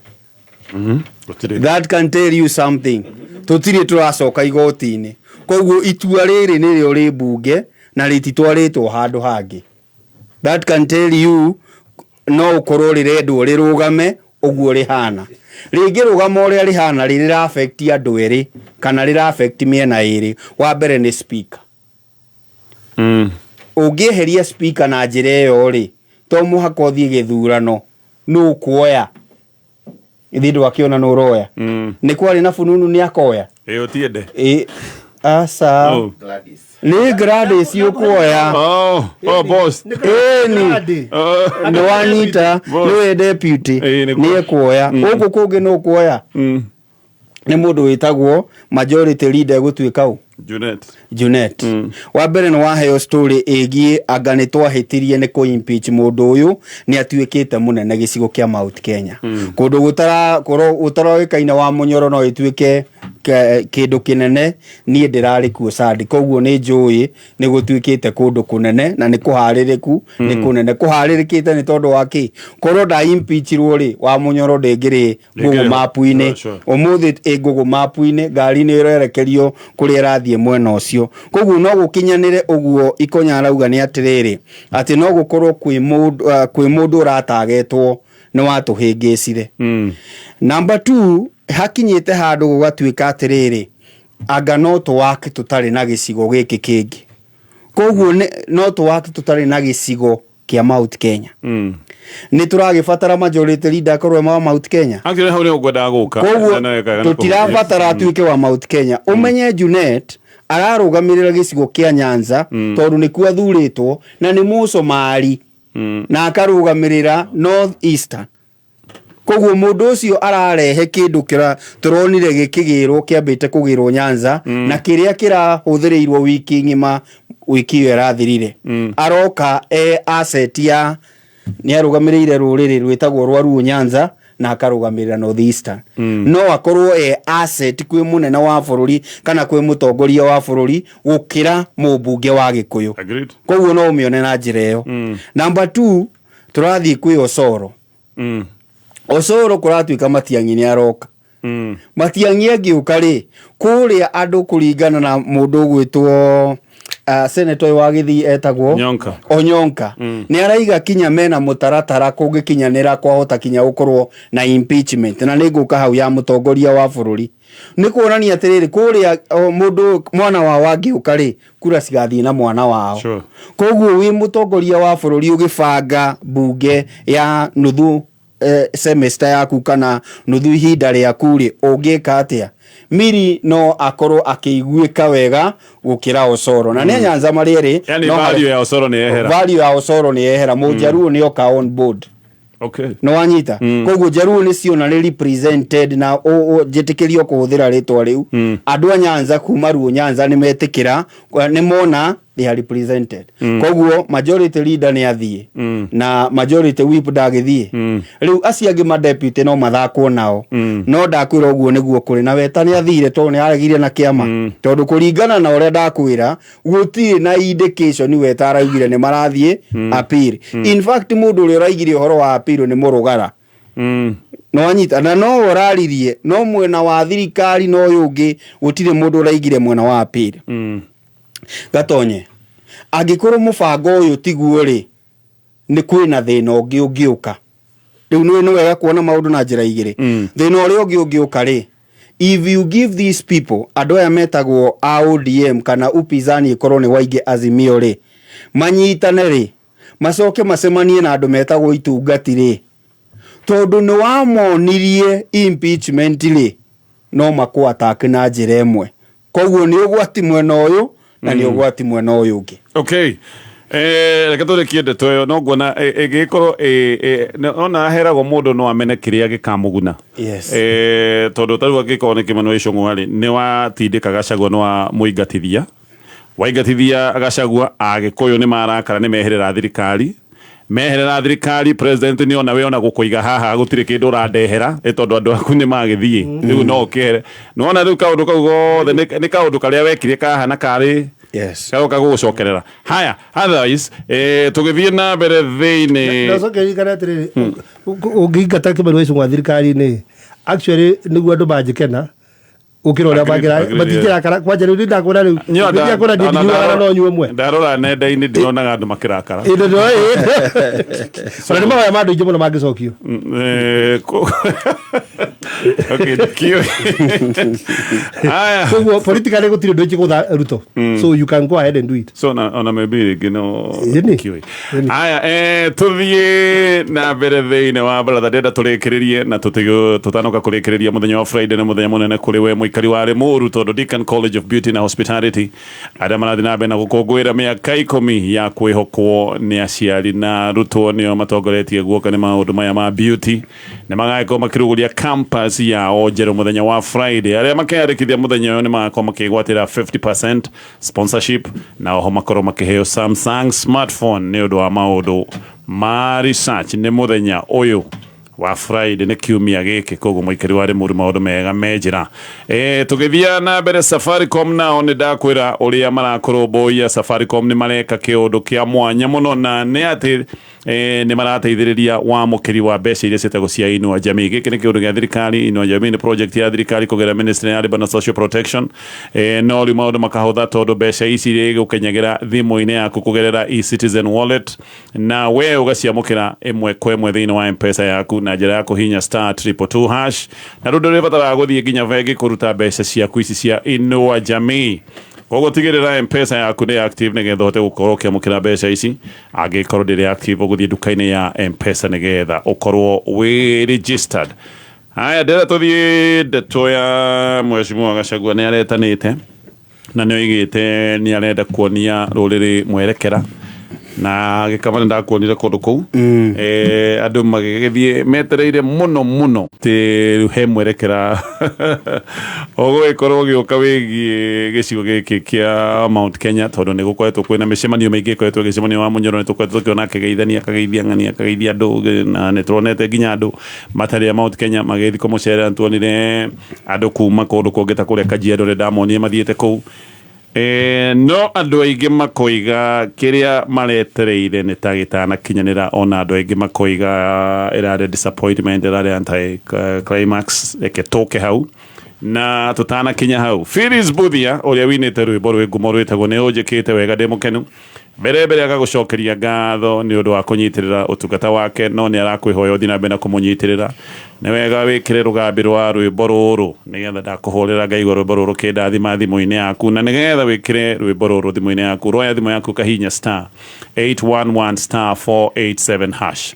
that can tell you something tũtirĩ tũracoka igoti-inĩ koguo itua rĩrĩ nĩrĩo rĩ mbunge na rĩtitwarĩtwo handũ hangĩ that can tell you no ũkorwo rĩrendwo rĩrũgame ũguo rĩhana rĩngĩ rũgama ũrĩa rĩhana rĩrĩ affect andũ erĩ kana rĩra affect mĩena ĩrĩ. Wa mbere nĩ speaker ũngĩeheria speaker na njĩra ĩyo rĩ to mũhaka ũthiĩ gĩthurano nĩ ũkuoya ithe ndwakĩona nĩ ũroya nĩ kwarĩ na fununu nĩ akoya ũtiende asa nĩ Gladys ũkuoya boss nĩ wanyita nĩwe deputy nĩ ekuoya ũkũ kũngĩ nĩ ũkuoya nĩ mũndũ wĩtagwo majority leader gũtuĩka Junet wa mbere no waheo story ĩgiĩ anga nĩ twahĩtirie nĩ kũ impeach mũndũ ũyũ nĩ atuĩkĩte mũnene gĩcigo kĩa Mount Kenya kũndũ gũtaroĩkaine wa Munyoro no ĩtuĩke kĩndũ kĩnene niĩ ndĩrarĩ kuo Sadi koguo nĩ njũĩ nĩ gũtuĩkĩte kũndũ kũnene na nĩ kũharĩrĩku nĩ kũnene kũharĩrĩkĩte nĩ tondũ wa kĩ korwo da impeachirwo rĩ wa Munyoro ndĩngĩrĩ Google Map-inĩ ũmũthĩ Google Map-inĩ ngari nĩ ĩrerekerio kũrĩa ĩrathiĩ mwena ũcio koguo no gũkinyanĩre ũguo Ikonya arauga nĩ atĩrĩrĩ atĩ no gũkorwo kwĩ mũndũ ũratagetwo nĩ watũhĩngĩcire number 2 hakinyĩte handũ gũgatuĩka atĩrĩrĩ anga no tũwake tũtarĩ na gĩcigo gĩkĩ kĩngĩ koguo no tũwake tũtarĩ na gĩcigo kĩa Mount Kenya nĩ tũragĩbatara majority leader korwo wa Mount Kenya akire hau nĩ ũgwenda gũka koguo tũtirabatara atuĩke wa Mount Kenya umenye Junet ararũgamĩrĩra gĩcigo kĩa Nyanza tondũ nĩkuo athurĩtwo na nĩ Mũsomali na akarũgamĩrĩra North Eastern koguo mũndũ ũcio ararehe kĩndũ kĩra tũronire gĩkĩgĩrwo kĩambĩte kũgĩrwo Nyanza na kĩrĩa kĩrahũthĩrĩirwo wiki ng'ima wiki ĩyo ĩrathirire aroka asset ya nĩ arũgamĩrĩire rũrĩrĩ rwĩtagwo rwa Ruo Nyanza na akarũgamĩrĩra North Eastern no akorwo asset kwĩ mũnene wa bũrũri kana kwĩ mũtongoria wa bũrũri gũkĩra mũmbunge wa Gĩkũyũ koguo no ũmĩone na njĩra ĩyo number 2 tũrathiĩ kwĩ Osoro Osoro kũratuĩka Matiang'i nĩ aroka Matiang'i angĩũka rĩ kũrĩa andũ kũringana na mũndũ ũgwĩtwo senator wa Gĩthii etagwo Onyonka nĩ araiga kinya mena mũtaratara kũngĩkinyanĩra kwahota kinya gũkorwo na impeachment na nĩ ngũka hau ya mũtongoria wa bũrũri nĩ kuonania atĩrĩrĩ kũrĩa mũndũ mwana wao angĩũka rĩ kura cigathiĩ na mwana wao koguo wĩ mũtongoria wa bũrũri ũgĩbanga bunge ya nuthu semester yaku kana nuthu ihinda rĩaku rĩ ũngĩka atĩa Miri no akorwo akĩiguĩka wega gũkĩra Osoro na nĩ Nyanza marĩ erĩ yani value ya Osoro nĩ ehera Mũjaruo nĩ oka on board no wanyita koguo Jaruo nĩ ciona nĩ represented na njĩtĩkĩrio kũhũthĩra rĩtwa rĩu andũ a Nyanza kuma Ruo Nyanza nĩ metĩkĩra nĩ mona they are represented koguo majority leader nĩ athiĩ na majority whip ndagĩthiĩ rĩu acio angĩ ma deputy no mathakwo nao no ndakwĩra ũguo nĩguo kũrĩ na weta nĩ athire tondũ nĩ aregire na kĩama tondũ kũringana na ũrĩa ndakwĩra gũtirĩ na indication weta araugire nĩ marathiĩ appeal in fact mũndũ ũrĩa ũraigire ũhoro wa appeal nĩ Mũrũgara no anyita na no ũraririe no mwena wa thirikari no ũyũ ũngĩ gũtirĩ mũndũ ũraigire mwena wa appeal Gatonye angĩkorwo mũbango ũyũ tiguo rĩ nĩ kwĩna thĩna ũngĩ ũngĩũka rĩu nĩ wega kuona maũndũ na njĩra igĩrĩ thĩna ũrĩa ũngĩ ũngĩũka rĩ if you give these people andũ aya metagwo ODM kana upinzani ĩkorwo nĩ waingĩ Azimio rĩ manyitane rĩ macoke macemanie na andũ metagwo itungati rĩ tondũ nĩ wamonirie impeachment rĩ no makũataka na njĩra ĩmwe koguo nĩ ũgwati mwena ũyũ na nĩ ũgwati mwena ũyũ ũngĩ reke tũrĩkie ndeto ĩyo no nguona ĩgĩkorwo ona aheragwo mũndũ no amene kĩrĩa gĩkamũguna tondũ tarĩu angĩkorwo nĩ Kĩmani Ichung'wa rĩ nĩ watindĩka Gachagua nĩ wa waingatithia Gachagua Agĩkũyũ nĩ marakara nĩ meherera thirikari president nĩ ona we ona gũkũiga haha gũtirĩ kĩndũ ũrandehera tondũ andũ aku nĩ magĩthiĩ rĩu no ũkĩhere no ona rĩu kaũndũ kau gothe nĩ kaũndũ karĩa wekire kahana karĩ kagoka gũgũcokerera haya otherwise tũgĩthiĩ na mbere thĩinĩ nacokerikana atĩrĩrĩ ũngĩingata Kĩmani Ichung'wa thirikari-inĩ actually nĩguo andũ manjĩkena ukiro ria bagira matikira kara kwaje rĩu ndakwona rĩu ndia kona ndĩnyuaga no nyue mwe ndarora nenda-inĩ ndĩronaga andũ makirakara ĩndo no ona nĩ mahoya ma andũ aingĩ mũno mangĩcokio okay kio aya so politically gũtirĩ ndũ ingĩgũtha Ruto so you can go ahead and do it so ona maybe kio aya tuthiĩ na mbere thĩinĩ wa baratha ndenda tũrĩkĩrĩrie na tutanoka kũrĩkĩrĩria mũthenya wa Friday na mũthenya mũnene kũrĩ we muikari wa Limuru tondu Deakin College of Beauty and Hospitality aria marathi na mbere na gukungwira miaka 10 ya kwihokwo ni aciari na rutwo nio matongoretie guoka ni maundu maya ma beauty ni magaikorwo makiruguria campus yao njeru muthenya wa Friday aria makiyarikithia muthenya uyu ni magakorwo makigwatira 50% sponsorship na oho makorwo makiheo Samsung smartphone ni undu wa maundu ma research ni muthenya uyu wa Friday ni kiumia giki koguo muikari wa Limuru maundu mega menjira tugithia na mbere Safaricom nao ni ndakwira uria marakoromboia Safaricom ni mareka kiundu kia mwanya muno na ni ati ni marateithiriria wa mukiri wa mbeca iria cietagwo cia Inua Jamii. Giki ni kiundu gia thirikari. Inua Jamii ni project ya thirikari kugera Ministry ya Labour and Social Protection no ri maundu makahotha tondu mbeca ici ri gukenyagira thimu-ini yaku kugerera eCitizen wallet na we ugaciamukira imwe kwa imwe thiini wa M-Pesa yaku na njira ya kuhinya *222# na rundu ri batara guthie nginya bengi kuruta mbeca ciaku ici cia Inua Jamii. Koguo tigirira M-Pesa yaku ni active nigetha uhote gukorwo ukiamukira mbeca ici. Angikorwo ndiri active uguthie duka-ini ya M-Pesa nigetha ukorwo we registered. Haya ndera tuthie ndeto ya Mheshimiwa Gachagua ni aretanite na ni oigite ni arenda kuonia ruriri mwerekera na gikamana ndakuonire kundu kuu andu magigithie metereire muno ti he mwerekera ogwikorwo giuka wigi gicigo giki kia Mount Kenya tondu ni gukoretwo kwina micemanio maingi koretwo gicemanio wa Munyoro ni tukoretwo tukiona kigeithania ng'ania akageithia andu na ni turonete nginya andu matari ya Mount Kenya magithi kumucerera tuonire andu kuma kundu kungita kuria Kajiado ri ndamonire mathiete kuu no andu aingi makoiga kiria maretereire ni tagitana kinyanira ona andu aingi makoiga irare disappointment irare anti climax eketoke hau na tutana kinya hau. Phyllis Buthia uria winite rwimbo rwi ngumo rwitagwo ni unjikite wega ndi mukenu mbere agagucokeria ngatho ni undu wa kunyitirira utungata wake no ni arakwihoya uthi na mbere na kumunyitirira ni wega wikire rugambi rwa rwimbo ruru nigetha ndakuhurira ngai rwimbo ruru kenda thima thimu-ini yaku na nigetha wikire rwimbo ruru thimu-ini yaku roya thimu yaku kahinya *811*487#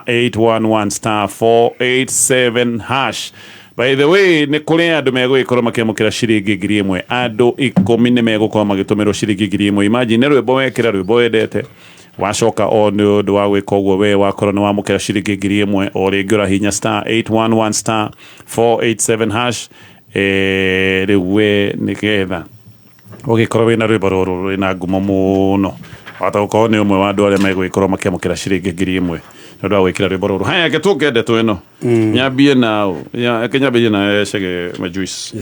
*811*487#. By the way, ni kuri andu megwikorwo makiamukira ciringi 1,000 andu 10 ni megukorwo magitumirwo ciringi 1,000. Imagine rwimbo wekira rwimbo wendete wacoka o ni undu wa gwika uguo we wakorwo ni wamukira ciringi 1,000 o ringi urahinya *811*487# riu we nigetha ugikorwo wina rwimbo ruru rwina ngumo muno wata gukorwo ni umwe wa andu aria megwikorwo makiamukira ciringi 1,000 ndu wa gwikira rwimbo ruru. Haya getuke ndeto ino nyambie nao ya kenyambie na shege majuice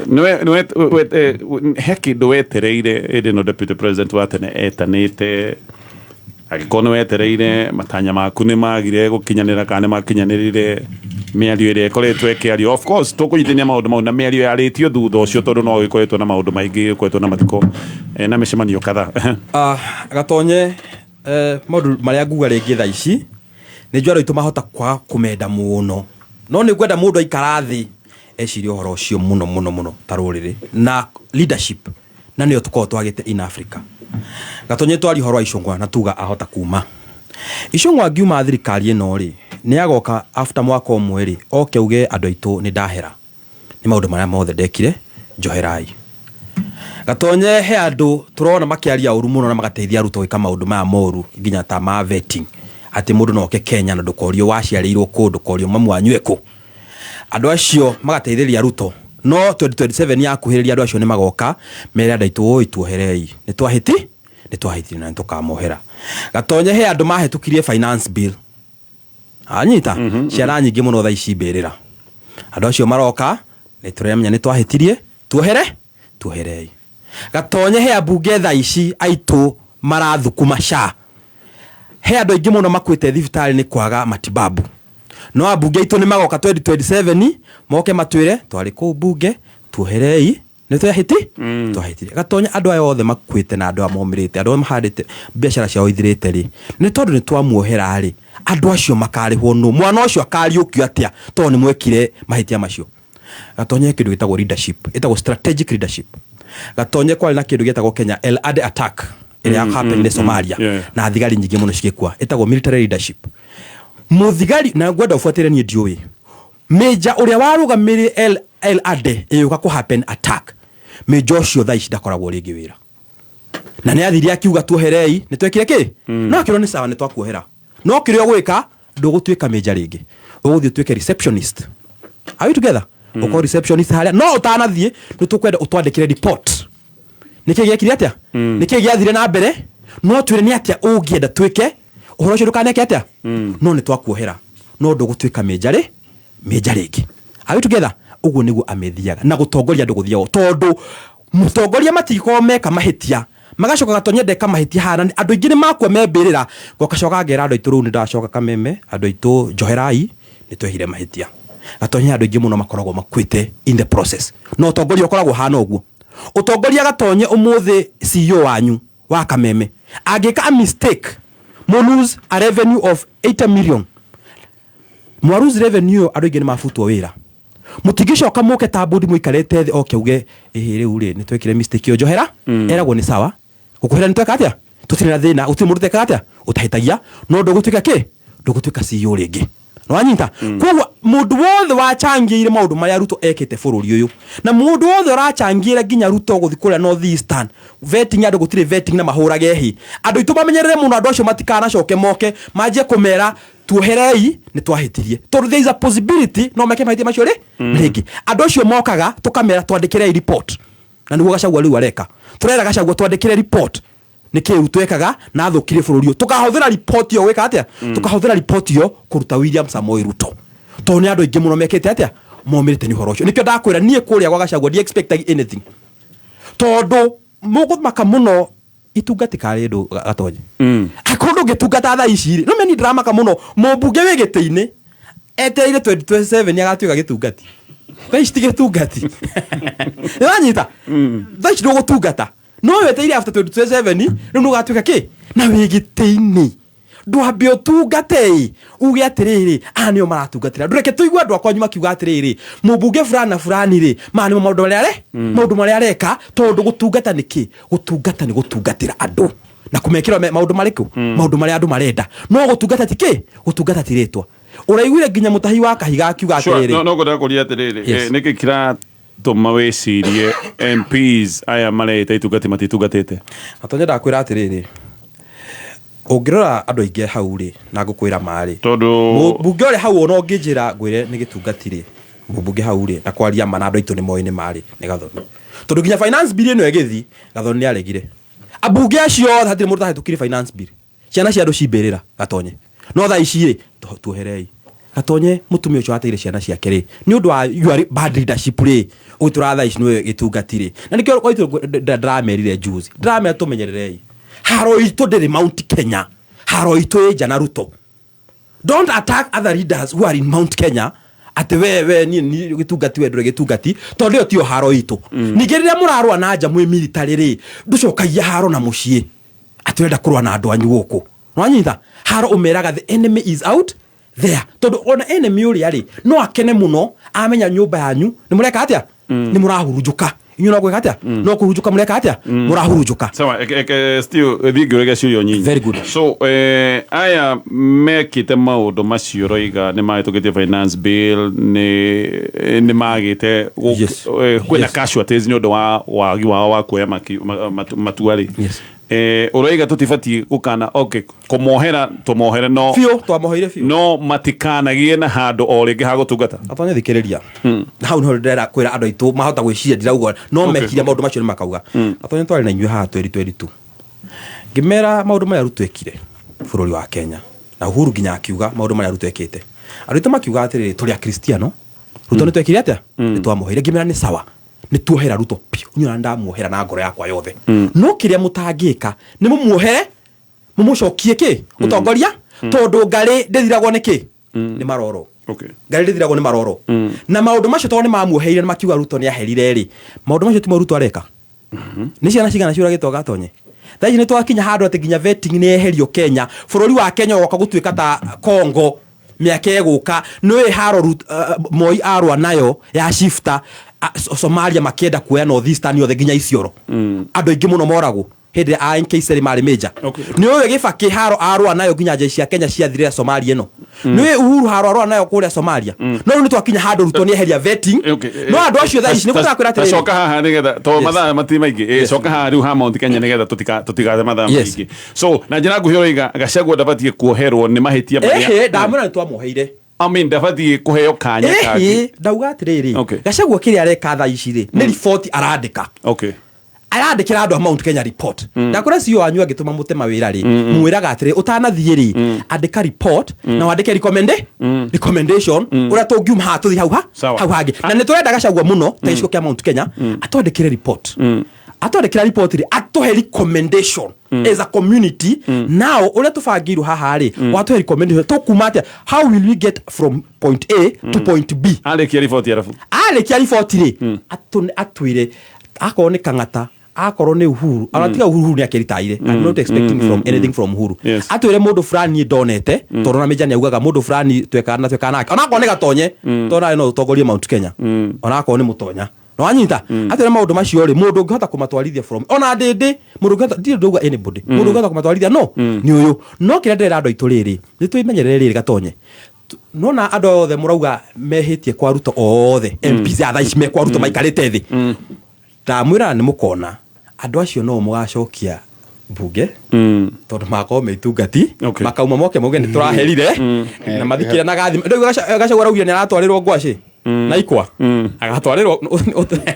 no heki do wetereire ede no deputy president wa tene etanite agikono wetereire matanya maku ni magire gukinyanira kana makinyanirire miario ire koretwe kiario. Of course tukunyitania maundu mau na miario yaritio thutha ucio tondu no gikoretwo na maundu maingi gikoretwo na matiko na micemanio kadha gatonye maundu maria nguga ringi thaa ici ni njwaro itu mahota kwa kumenda muno no ni gwenda mundu aikara thi eciria uhoro ucio muno taruriri na leadership na nio tukorwo twagite in Africa. Gatonye twari horo icungwa na tuga ahota kuma icungwa ngiuma thirikari ino ri ni agoka after mwaka umwe ri oke uge andu aitu ni ndahera ni maundu maria mothe ndekire njoherai. Gatonye he andu turona makiaria uru muno na magateithia aruto gwika maundu maya moru nginya ta ma vetting ati mundu no ke Kenya na ndukorio waciarirwo kundu korio mamu anyweku andu acio magateithĩria aruto no 2027 yakuhĩrĩria andu acio ni magoka mere andaitu oi tuoherei ni twahitirie na tukamohera. Gatonye he andu mahetukirie finance bill anyita ciara nyingi muno tha ici mbirira andu acio maroka ni turemenya ni twahitirie tuoherei. Gatonye he abunge tha ici aitu marathukuma sha he andu aingi muno makwite thibitari ni kwaga matibabu no abunge aitu ni magoka 2027 moke matwire twari ku bunge tuoherei ni twahitirie. Gatonye andu ayo othe makwite na andu amomirite andu mahandite biashara ciao ithirite ri ni tondu ni twamuohera ri andu acio makarihwo no mwana ucio akariukio atia to ni mwekire mahitia macio. Gatonye kindu gitagwo leadership itagwo strategic leadership. Gatonye kwali na kindu gitagwo Kenya El-Ade attack ile happened in Somalia na thigari nyingi muno cigikwa itagwo military leadership. Muthigari na gwenda ufuatire ni ndioi Major uria warugamire El Ade yuka ku happen attack me Joshua thaici ndakoragwo ringi wira na nĩ athiria akiuga tuoherei nĩ twekire ki no kĩro nĩ sawa nĩ twakuohera no kĩrĩa gwĩka ndũgũtuĩka major ringi ũgũthiĩ tuĩke receptionist. Are we together? Uko receptionist haria no utanathiĩ nĩ tũkwenda ũtwandĩkire report nĩkĩ gĩekire atĩa nĩkĩ gĩathire na mbere no twĩre nĩ atĩa ũngĩenda twĩke ũhoro ũcio ndũkaneke atĩa no nĩ twakuohera no ndũgũtuĩka major ringi. Are we together? Uguo nĩguo amethiaga na gũtongoria andũ gũthiaga tondũ mũtongoria matiko meka mahĩtia magacoka Gatonye ndeka mahĩtia hana andũ aingĩ nĩ makua membĩrĩra gokacoka ngera andũ aitũ rĩu nĩ ndacoka Kameme andũ aitũ njoherai nĩ twehire mahĩtia Gatonye andũ aingĩ mũno makoragwo makuĩte in the process no ũtongoria ũkoragwo hana ũguo ũtongoria Gatonye ũmũthĩ CEO wanyu wa Kameme angĩka a mistake mo lose a revenue of 80 million mo lose revenue andũ aingĩ nĩ mabutwo wĩra mutigicoka muke ta bodi muikarete thĩ okeuge rĩu rĩ nĩ twekire mistake yo njohera eragwo nĩ sawa gukuhera nĩ tweka atĩa tutirĩ na thĩna utirĩ mũndũ teka atĩa utahitagia no ndũgũtuĩka kĩ ndũgũtuĩka CEO rĩngĩ no wanyita koguo mũndũ wothe wachangĩire maũndũ marĩa Ruto ekĩte bũrũri ũyũ na mũndũ wothe ũrachangĩire nginya Ruto gũthi kũrĩa North Eastern vetting andũ gũtirĩ vetting na mahũrage hi andũ itũ bamenyerere mũno andũ acio matikanacoke moke manjie kũmera tuoherei nĩ twahĩtirie tondũ there is a possibility no meke mahĩtia macio rĩngĩ andũ acio mokaga tũkamera twandĩkĩre report na nĩguo Gachagua rĩu areka tũrera Gachagua twandĩkĩre report nĩkĩu twekaga na thũkire bũrũri ũyũ tukahũthĩra report yo gwĩka atĩa tukahũthĩra report yo kũruta William Samoei Ruto tondũ nĩ andũ aingĩ mũno mekĩte atĩa momĩrĩte nĩ ũhoro ũcio nĩkĩo ndakwĩra niĩ kũrĩa gwa Gachagua ndi expect anything tondũ mũgũmaka mũno itungatika rĩndũ Gatonye akorwo ngĩtungata thaa ici rĩ no meni ndramaka mũno mũmbunge wĩ gĩtĩ-inĩ etereire 2027 agatuĩka gĩtungati thaa ici ti gĩtungati nĩwanyita thaa ici ndũgũtungata no weteire after 2027 rĩu ndũgatuĩka kĩ na wĩ gĩtĩ-inĩ ndwambe ũtungate uge atĩrĩrĩ nĩo maratungatĩra ndũreke tũigua andũ akwanyu makiuga atĩrĩrĩ mũmbunge fulani na fulani rĩ nĩmo maũndũ marĩa areka tondũ gũtungata nĩ kĩ gũtungata nĩ gũtungatĩra andũ na kũmekĩra maũndũ marĩkũ maũndũ marĩa andũ marenda no gũtungata ti kĩ gũtungata ti rĩtwa ũraiguire nginya mũtahi wa Kahiga akiuga atĩrĩrĩ no ngũra kũria atĩrĩrĩ nĩkĩ kĩra tũma wĩcirie MPs aya mareta itungati matitungatĩte Gatonye ndakwĩra atĩrĩrĩ ũngĩrora andũ aingĩ hau rĩ na ngũkwĩra marĩ tondũ mbunge ũrĩa hau ona ũngĩnjĩra ngwĩre nĩ gĩtungatirĩ mbunge hau rĩ na kwaria ma na andũ aitũ nĩ moĩ nĩ marĩ nĩ Gathoni tondũ nginya finance bill ĩno ĩgĩthi Gathoni nĩ aregire ambunge acio hatirĩ mũndũ tahĩtũkire finance bill ciana cia andũ cimbĩrĩra Gatonye no thaa ici rĩ tuoherei Gatonye mũtumia ũcio ateire ciana ciake rĩ nĩ ũndũ wa your bad leadership rĩ ũgĩtũra thaa ici nĩwe gĩtungatirĩ na nĩkĩo oitũ ndamerire juzi ndramera tũmenyererei haro itũ ndĩrĩ Mount Kenya haro itũ ĩnja na Ruto don't attack other leaders who are in Mount Kenya ati we ni gĩtungati we ndũrĩ gĩtungati tondũ ĩyo tiyo haro itũ ningĩ rĩrĩa mũrarũa na nja mwĩ military rĩ ndũcokagia haro na mũciĩ ati wenda kũrũa na andũ anyu gũkũ nwanyita haro ũmeraga the enemy is out there tondũ ona enemy ũrĩa rĩ no akene mũno amenya nyũmba yanyu nĩ mũreka atĩa nĩ mũrahurunjũka inyo no gwĩka atĩa no kũhurunjũka mũreka atĩa mũrahurunjũka sawa still thiĩ ngĩũrĩge ciũria nyinyi very good so aya mekĩte maũndũ macio roiga nĩ mahĩtũkĩtie finance bill nĩ magĩte kwĩna casualties nĩ ũndũ wa wagi wao wa kuoya matua rĩ ũroiga tũtibatiĩ gũkana kũmohera tũmohere no biũ twamoheire biũ no matikanagie na handũ o rĩngĩ ha gũtungata Gatonye thikĩrĩria hau nĩho ndĩrenda kwĩra andũ aitũ mahota gwĩciria ndirauga no mekire maũndũ macio nĩ makauga Gatonye twarĩ na inyuĩ haha 2022 ngĩmera maũndũ marĩa Ruto ekire bũrũri wa Kenya na Uhuru nginya akiuga maũndũ marĩa Ruto ekĩte andũ aitũ makiuga atĩrĩrĩ tũrĩ Akristiano Ruto nĩ twekire atĩa nĩ twamoheire ngĩmera nĩ sawa nĩ tuohera Ruto nyona ndamuohera na ngoro yakwa yothe no kĩrĩa mũtangĩka nĩ mũmuohere mũmũcokie kĩ ũtongoria tondũ ngarĩ ndĩthiragwo nĩ kĩ nĩ maroro ngarĩ ndĩthiragwo nĩ maroro na maũndũ macio tondũ nĩ mamuoheire nĩ makiuga Ruto nĩ aherire rĩ maũndũ macio ti Ruto areka nĩ ciana cigana ciũragĩtwo Gatonye thaa ici nĩ twakinya handũ atĩ nginya vetting nĩ eherio Kenya bũrũri wa Kenya ũgoka gũtuĩka ta Congo mĩaka ĩgũka nĩ haro Moi arũa nayo ya shifter Somalia makĩenda kuoya North Eastern yothe nginya Isiolo andũ aingĩ mũno moragwo hede a NKCL mari major ni oyo Gibaki haro arwa nayo ginya jeshi cia Kenya cia thire Somalia no ni Uhuru haro arwa nayo kuria Somalia no ni twakinya handu Ruto ni eheria vetting no andu acio thaa ici ni kuta kwira atiri coka haha nigetha to mathaa mati maingi coka haha riu ha Mount Kenya nigetha tutigate mathaa maingi so na njira nguhio iga Gachagua ndabatie kuoherwo ni mahitia maria ndamura ni twamuheire ndabatie kuheo kanya kake ndauga atiriri Gachagua kiri areka thaa ici ri ni report arandika arandikira andu a Mount Kenya report ndakora cio anyu agituma mutema wira ri mwiraga atiri utanathie ri andika report na wandike recommendation ura tungiuma ha tuthi hau hangi na ni turenda Gachagua muno ta gicigo kia Mount Kenya atwandikire report atwandikira report ri atuhe recommendation as a community now ura tubangirwo haha ri watuhe recommendation tukumate how will we get from point A to point B arikia report yarafu arikia report ri atwire akorwo ni Kang'ata akorwo ni Uhuru aratiga Uhuru ni akiritaire I'm not expecting from anything from Uhuru atwire mundu fulani ndonete torona meja ni augaga mundu fulani twekana nake ona akorwo ni Gatonye tona no utongorie Mount Kenya ona akorwo ni Mutonya no anyita atwire maundu macio ri mundu ngihota kumatwarithia from ona ndindi mundu ngihota ndi nduga anybody mundu ngihota kumatwarithia no ni uyu no kire ndira andu ituriri ni twimenyerere riri Gatonye nona andu othe murauga mehitie kwa Ruto othe MPs atha ici me kwa Ruto maikarite thi ndamwira ni mukona andu acio no mugacokia bunge tondu makorwo meitungati makauma moke muge ni turaherire na mathikire na gathi ndu Gachagua raugia ni aratwarirwo ngwaci na ikwa agatwarirwo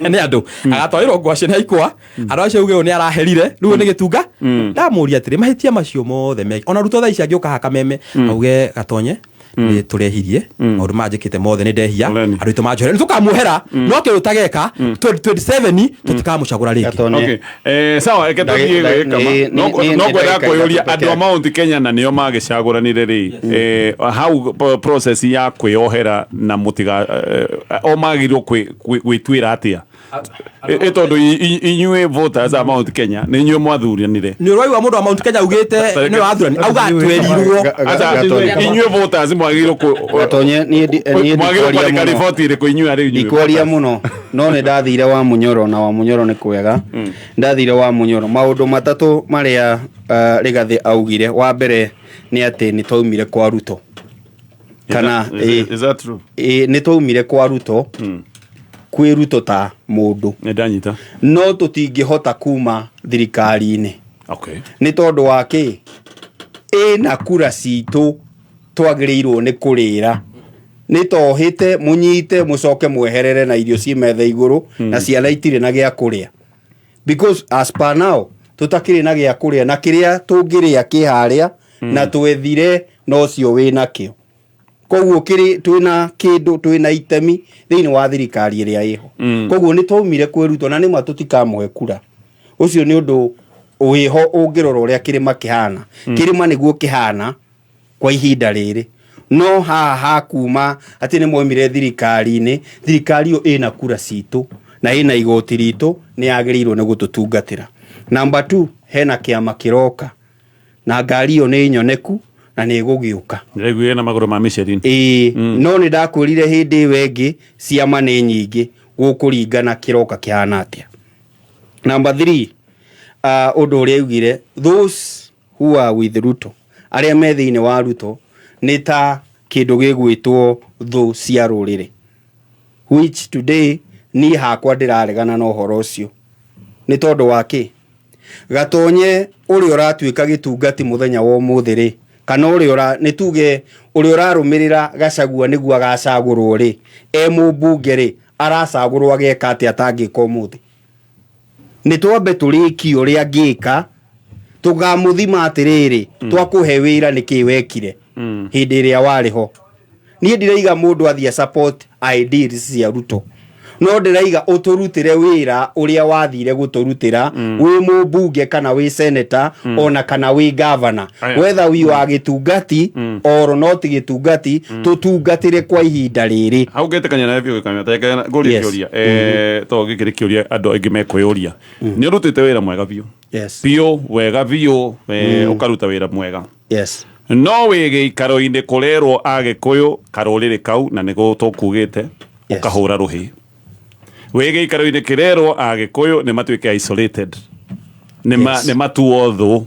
ni andu agatwarirwo ngwaci na ikwa andu acio uge ni araherire riu ni gitunga ndamuria atiri mahitia macio mothe me ona Ruto thaa ici angiuka haka meme auge Gatonye ni turehirie maundu manjikite mothe ni ndehia andu itu manjore tukamuhera no ke utageka 2027 tutikamucagura ringi sawa eketathie kama no gwetha kuyuria andu a Mount Kenya na nio magicaguranire ri how process ya kwiohera na mutiga o magirwo gwitwira atia etondu inyue voters a Mount Kenya ni nyue mwathurianire ni roi wa mundu wa Mount Kenya ugite ni wathurani auga twerirwo inyue voters mwagirwo Gatonye ni mwagirwo riboti ri kuinyue ari inyue ikwaria muno no ni ndathire wa Munyoro na wa Munyoro ni kwega ndathire wa Munyoro maundu matatu maria Rigathi augire wa mbere ni ati ni twaumire kwa Ruto kana is that true ni twaumire kwa Ruto kwi Ruto ta mundu ndanyita no tutingihota kuma thirikari-ini ni tondu wake na kura citu twagirirwo ni kurira ni tohite munyite mucoke mweherere na irio ci metha iguru na ciana itire na gia kuria because as per now tutakiri na gia kuria na kiria tungiria kiharia na twethire no cio wina kio koguo kiri twina kindu twina itemi thiini wa thirikari iria iho koguo ni twaumire kwiruto na ni matutikamuhe kura ucio ni undu wiho ungirora uria kirima kihana kirima niguo kihana kwa ihinda riri no haha kuma ati ni moimire thirikari-ini thirikari yo ina kura citu na ina igoti ritu ni yagirirwo ni gututungatira number 2 hena kiama kiroka na ngari yo ni nyoneku na ni gugiuka niguye na maguru ma Michelin no ni ndakwirire hindi wengi ciama ni nyingi gukuringana kiroka kihana atia number 3 undu uria ugire those who are with Ruto aria me thiini wa Ruto ni ta kindu gigwitwo thu cia rurire which today ni hakwa ndiraregana na uhoro ucio ni tondu wake Gatonye uri uratuika gitungati muthenya wa umuthi ri kana uri ni tuge uri urarumirira Gachagua niguo agacagurwo ri mubunge ri aracagurwo ageka ati atangika umuthi ni twambe turiki uria ngika tugamuthima atiriri twakuhe wira niki wekire hindi iria wariho ni ndiraiga mundu athia support ideas cia Ruto no ndiraiga uturutire wira uria wathire guturutira wi mubunge kana wi senator ona kana wi governor whether wi wa gitungati or not gitungati tutungatire kwa ihinda riri au getekanya na vyo kamya tayaka goli kioria to gikiri kioria andu aingi mekwiyuria ni urutite wira mwega vyo pio wega vyo ukaruta wira mwega no wege ikaro-ine kurerwo agikuyu karurire kau na nigo tukugite ukahura ruhi wege ikaro-ine kirerwo agikuyu ni matuike isolated nä matuo thå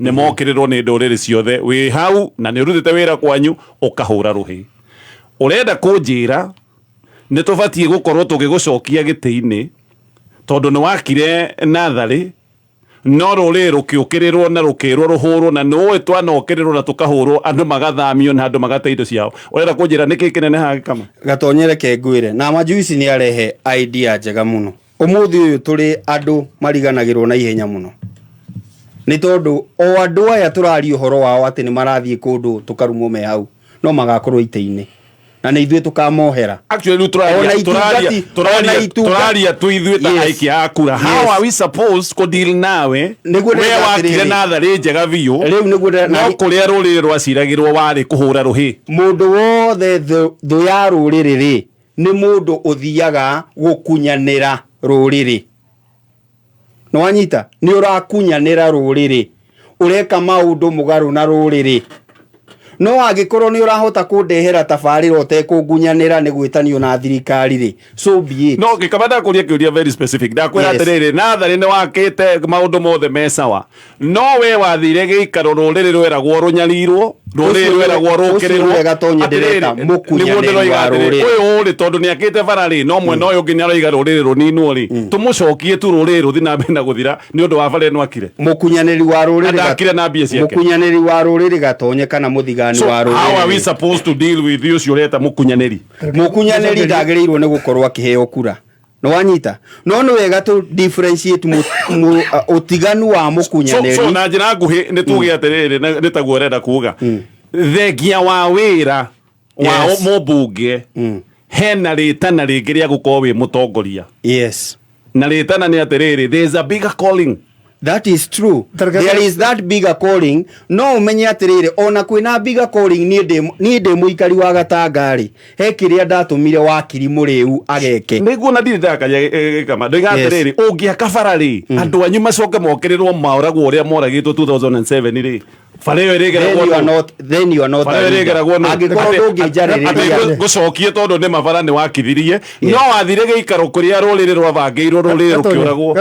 nä mokä nä ndårä ciothe wä hau na nä å rutä te wä ra kwanyu å kahå ra rå hä å renda kå njä ra nä tå batiä gå korwo tå gä gå cokia gä tä-inä tondå nä wakire natharä no rå rä rå kä å kä rä rwo na rå kä rwo rå hå rwo na nä twanokä rä rwo na tå kahå rwo andå magathamio na andå magate indo ciao å renda kå njä ra nä kä kä neneha gä kama gatonyereke ngwä re na Majuici nä arehe idea njega må no å må thä å yå tå rä andå mariganagä rwo na ihenya må no nä tondå o andå aya tå raria å horo wao atä nä marathiä kå ndå tå karumwo me hau no magakorwo itä-inä na nä ithuä tå kamohera actually turaria tu ithuä ta aikia akura how are we supposed to deal nawe we wakire natharä njega biå no kå rä a rå rä rä rwaciragä rwo warä kå hå ra rå hä må ndå wothe thå ya rå rä rä rä nä må ndå å thiaga gå kunyanä ra rå rä rä nä wanyita nä å rakunyanä ra rå rä rä å reka maå ndå må garå na rå rä rä no angĩkorwo nĩ ũrahota kũndehera tabarĩra ũtekũngunyanĩra nĩ gwĩtanio na thirikari rĩ so be it no gĩkabanda kũria kĩũria very specific ndakwĩra atĩrĩrĩ natharĩ nĩ wakĩte maũndũ mothe me sawa no we wathire gĩikaro rũrĩrĩ rweragwo rũnyarirwo rũrĩrĩ rweragwo rũkĩrĩrwo ũyũ rĩ tondũ nĩ akĩte bara rĩ no mwena ũyũ ũngĩ nĩ aroiga rũrĩrĩ rũninwo rĩ tũmũcokie tu rũrĩrĩ rũthi na mbere na gũthira nĩ ũndũ wa bara ĩno akire mũkunyanĩri wa rũrĩrĩ ndakire na mbia ciake mũkunyanĩri wa rũrĩrĩ gatonye kana mũthigani wa rũrĩrĩ how are we supposed to deal with you ũcio ũreta mũkunyanĩri ndagĩrĩirwo nĩ gũkorwo akĩheo kura no wanyita no nĩ wega tu differentiate ũtiganu wa mũkunyanĩri so na njĩra nguhĩ nĩ tuge atĩrĩrĩ nĩ taguo ũrenda kuga thengia wa wĩra wa mũmbunge hena rĩtana rĩngĩ rĩa gũkorwo wĩ mũtongoria na rĩtana nĩ atĩrĩrĩ there is a bigger calling. That is true. There is that bigger calling. No umenye atirire ona kwina bigger calling ni ndĩ muikari wa Gatangari he kĩrĩa ndatumire wakiri mũrĩu ageke nĩguo na ndĩrĩ kama ndĩgatirire ũngĩaka bara rĩ andũ anyu macoke mokĩrĩrwo maũragwo ũrĩa moragĩtwo 2007 rĩ bara ĩyo ĩrĩgeragwo then you are not angĩkorwo ndũngĩnjarĩrĩria gũcokie tondũ nĩ mabara nĩ wakithirie no wathire gĩikaro kũrĩa rũrĩrĩ rwabangĩirwo rũrĩrĩ rũkĩũragwo